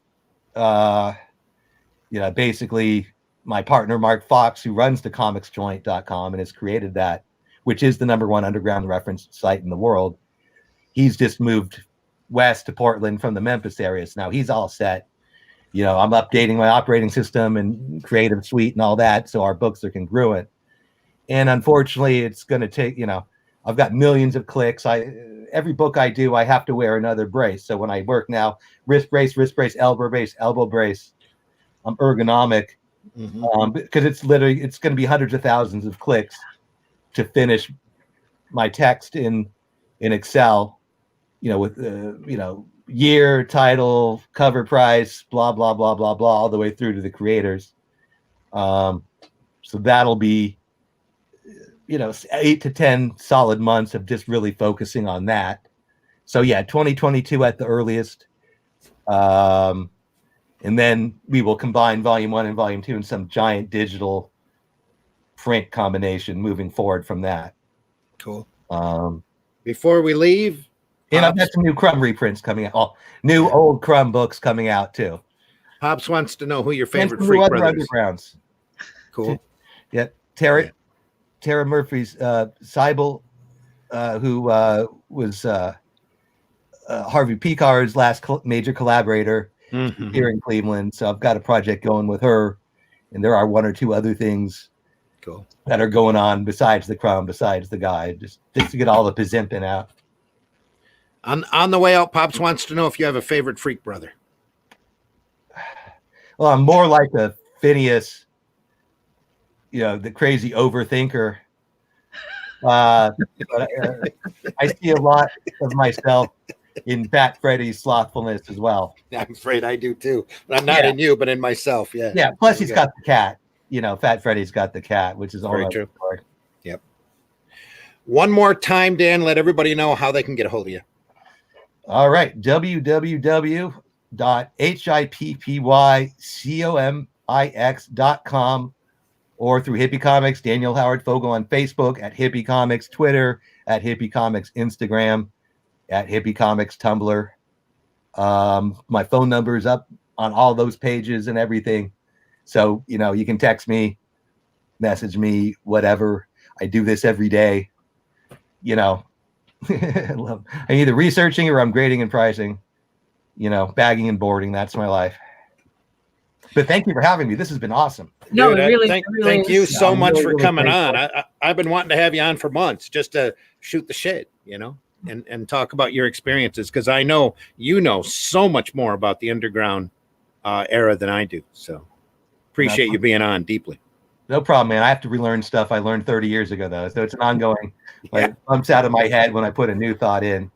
Basically my partner Mark Fox, who runs the comicsjoint.com and has created that, which is the #1 underground reference site in the world. He's just moved west to Portland from the Memphis area. So now he's all set. I'm updating my operating system and creative suite and all that, so our books are congruent. And unfortunately, it's going to take, I've got millions of clicks. Every book I do, I have to wear another brace. So when I work now, wrist brace, elbow brace. I'm ergonomic, because it's going to be hundreds of thousands of clicks to finish my text in Excel, with year, title, cover price, blah blah blah blah blah, all the way through to the creators. So that'll be 8 to 10 solid months of just really focusing on that. So 2022 at the earliest, and then we will combine volume 1 and volume 2 in some giant digital print combination moving forward from that. Cool. Before we leave, and I've got some new Crumb reprints coming out. Old Crumb books coming out too. Pops wants to know who your favorite freak brother is. Undergrounds. Cool. Yeah, Tara Murphy's Seibel, who was Harvey Picar's last major collaborator here in Cleveland. So I've got a project going with her, and there are 1 or 2 other things that are going on besides the Crumb, besides the guide, just to get all the pizimping out. On the way out, Pops wants to know if you have a favorite freak brother. Well, I'm more like a Phineas, the crazy overthinker. But I see a lot of myself in Fat Freddy's slothfulness as well. I'm afraid I do too. But I'm not in you, but in myself. Yeah. Yeah. Plus, he's got the cat. Fat Freddy's got the cat, which is all very true. Story. Yep. One more time, Dan, let everybody know how they can get a hold of you. All right. www.hippycomix.com or through Hippie Comics, Daniel Howard Fogel on Facebook, at Hippie Comics, Twitter, at Hippie Comics, Instagram, at Hippie Comics, Tumblr. My phone number is up on all those pages and everything. So, you know, you can text me, message me, whatever. I do this every day. You know, I'm either researching or I'm grading and pricing, you know, bagging and boarding. That's my life. But thank you for having me. This has been awesome. No, Dude, it really, thank you so I'm much really, for really coming grateful. on. I've been wanting to have you on for months just to shoot the shit, you know, and talk about your experiences, because I know you know so much more about the underground era than I do. So appreciate you being on deeply. No problem, man. I have to relearn stuff I learned 30 years ago, though. So it's an ongoing, like, bumps out of my head when I put a new thought in.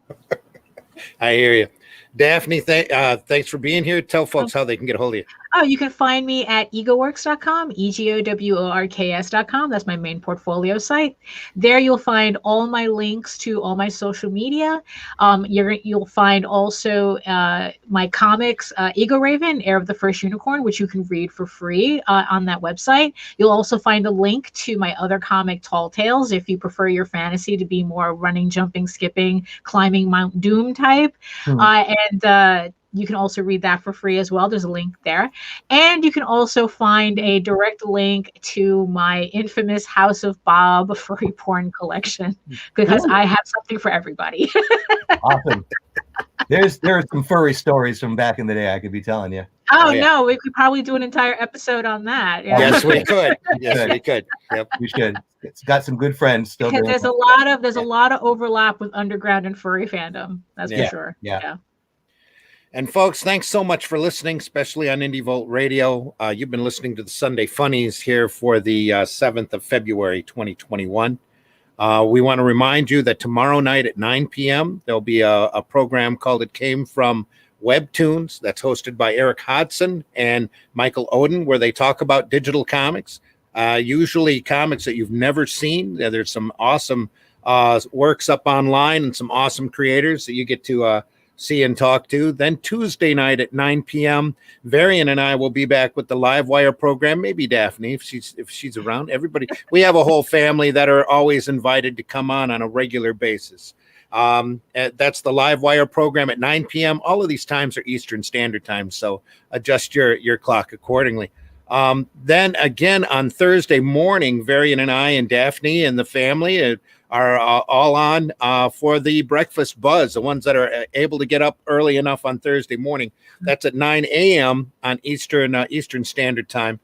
I hear you. Daphne, thanks for being here. Tell folks how they can get a hold of you. Oh, you can find me at egoworks.com, egoworks.com. That's my main portfolio site. There you'll find all my links to all my social media. You'll find also my comics, Ego Raven, Heir of the First Unicorn, which you can read for free on that website. You'll also find a link to my other comic, Tall Tales, if you prefer your fantasy to be more running, jumping, skipping, climbing Mount Doom type. And you can also read that for free as well. There's a link there. And you can also find a direct link to my infamous House of Bob furry porn collection, because I have something for everybody. Awesome. There are some furry stories from back in the day I could be telling you. Oh, yeah. No, we could probably do an entire episode on that. Yeah. Yes, we could. Yes, we could. Yep. We should. It's got some good friends still. Because there's doing a lot of overlap with underground and furry fandom. That's Yeah. for sure. Yeah. And folks, thanks so much for listening, especially on Indie Volt Radio. You've been listening to the Sunday Funnies here for the 7th of February, 2021. We want to remind you that tomorrow night at 9 p.m., there'll be a program called It Came From Webtoons that's hosted by Eric Hodson and Michael Oden, where they talk about digital comics, usually comics that you've never seen. There's some awesome works up online and some awesome creators that you get to see and talk to. Then Tuesday night at 9 p.m., Varian and I will be back with the Live Wire program. Maybe Daphne, if she's around. Everybody, we have a whole family that are always invited to come on a regular basis. That's the Live Wire program at 9 p.m. All of these times are Eastern Standard Time, so adjust your clock accordingly. Then again on Thursday morning, Varian and I and Daphne and the family are all on for the Breakfast Buzz, the ones that are able to get up early enough on Thursday morning. That's at 9 a.m. on Eastern Standard Time,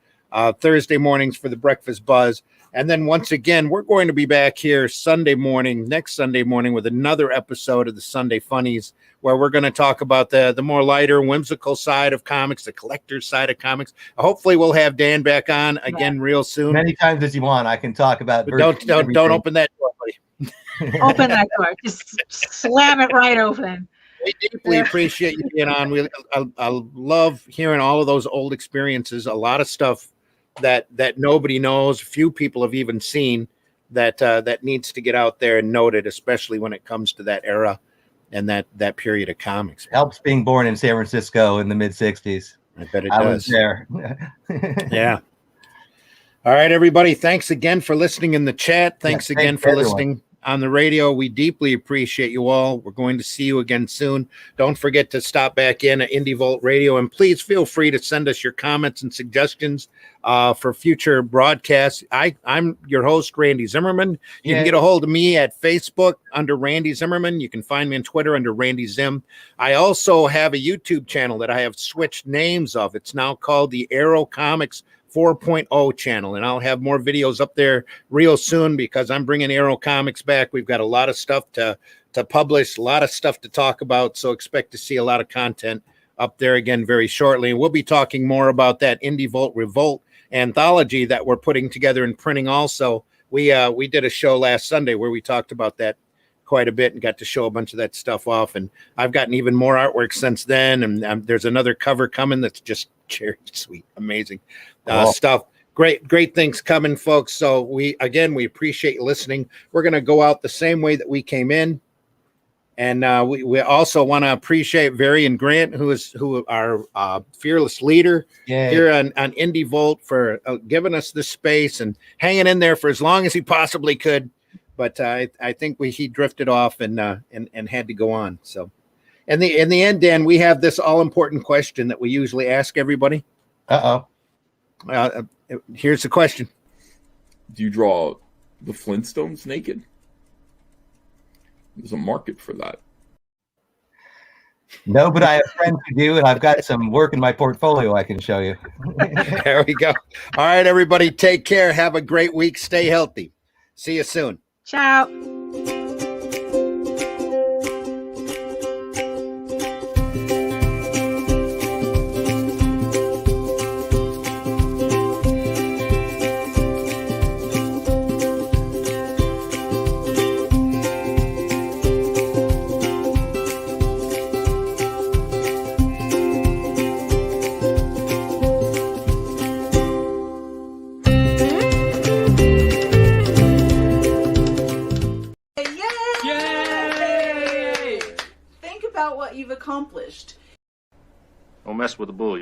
Thursday mornings for the Breakfast Buzz. And then once again, we're going to be back here next Sunday morning with another episode of the Sunday Funnies, where we're going to talk about the more lighter, whimsical side of comics, the collector's side of comics. Hopefully we'll have Dan back on again real soon. Many times as you want. I can talk about. But don't open that door, buddy. Open that door. Just slam it right open. We deeply appreciate you being on. I love hearing all of those old experiences. A lot of stuff that nobody knows, few people have even seen, that needs to get out there and noted, especially when it comes to that era and that period of comics. Helps being born in San Francisco in the mid 60s. I bet it I does. was there. Yeah. All right, everybody. Thanks again for listening in the chat. Thanks again for listening on the radio. We deeply appreciate you all. We're going to see you again soon. Don't forget to stop back in at Indie Volt Radio, and please feel free to send us your comments and suggestions for future broadcasts. I'm your host, Randy Zimmerman. You can get a hold of me at Facebook under Randy Zimmerman. You can find me on Twitter under Randy Zim. I also have a YouTube channel that I have switched names of. It's now called the Arrow Comics 4.0 channel, and I'll have more videos up there real soon because I'm bringing Arrow Comics back. We've got a lot of stuff to publish, a lot of stuff to talk about, so expect to see a lot of content up there again very shortly. And we'll be talking more about that Indie Volt Revolt anthology that we're putting together and printing also. We did a show last Sunday where we talked about that quite a bit and got to show a bunch of that stuff off, and I've gotten even more artwork since then, and there's another cover coming that's just cherry sweet, amazing stuff. Great things coming, folks. So we appreciate you listening. We're going to go out the same way that we came in, and we also want to appreciate Varian Grant, who our fearless leader here on Indie Volt, for giving us this space and hanging in there for as long as he possibly could. But I think he drifted off and had to go on. So In the end, Dan, we have this all important question that we usually ask everybody. Here's the question. Do you draw the Flintstones naked? There's a market for that. No, but I have friends who do, and I've got some work in my portfolio I can show you. There we go. All right, everybody, take care. Have a great week. Stay healthy. See you soon. Ciao. Yay! Think about what you've accomplished. Don't mess with the bull,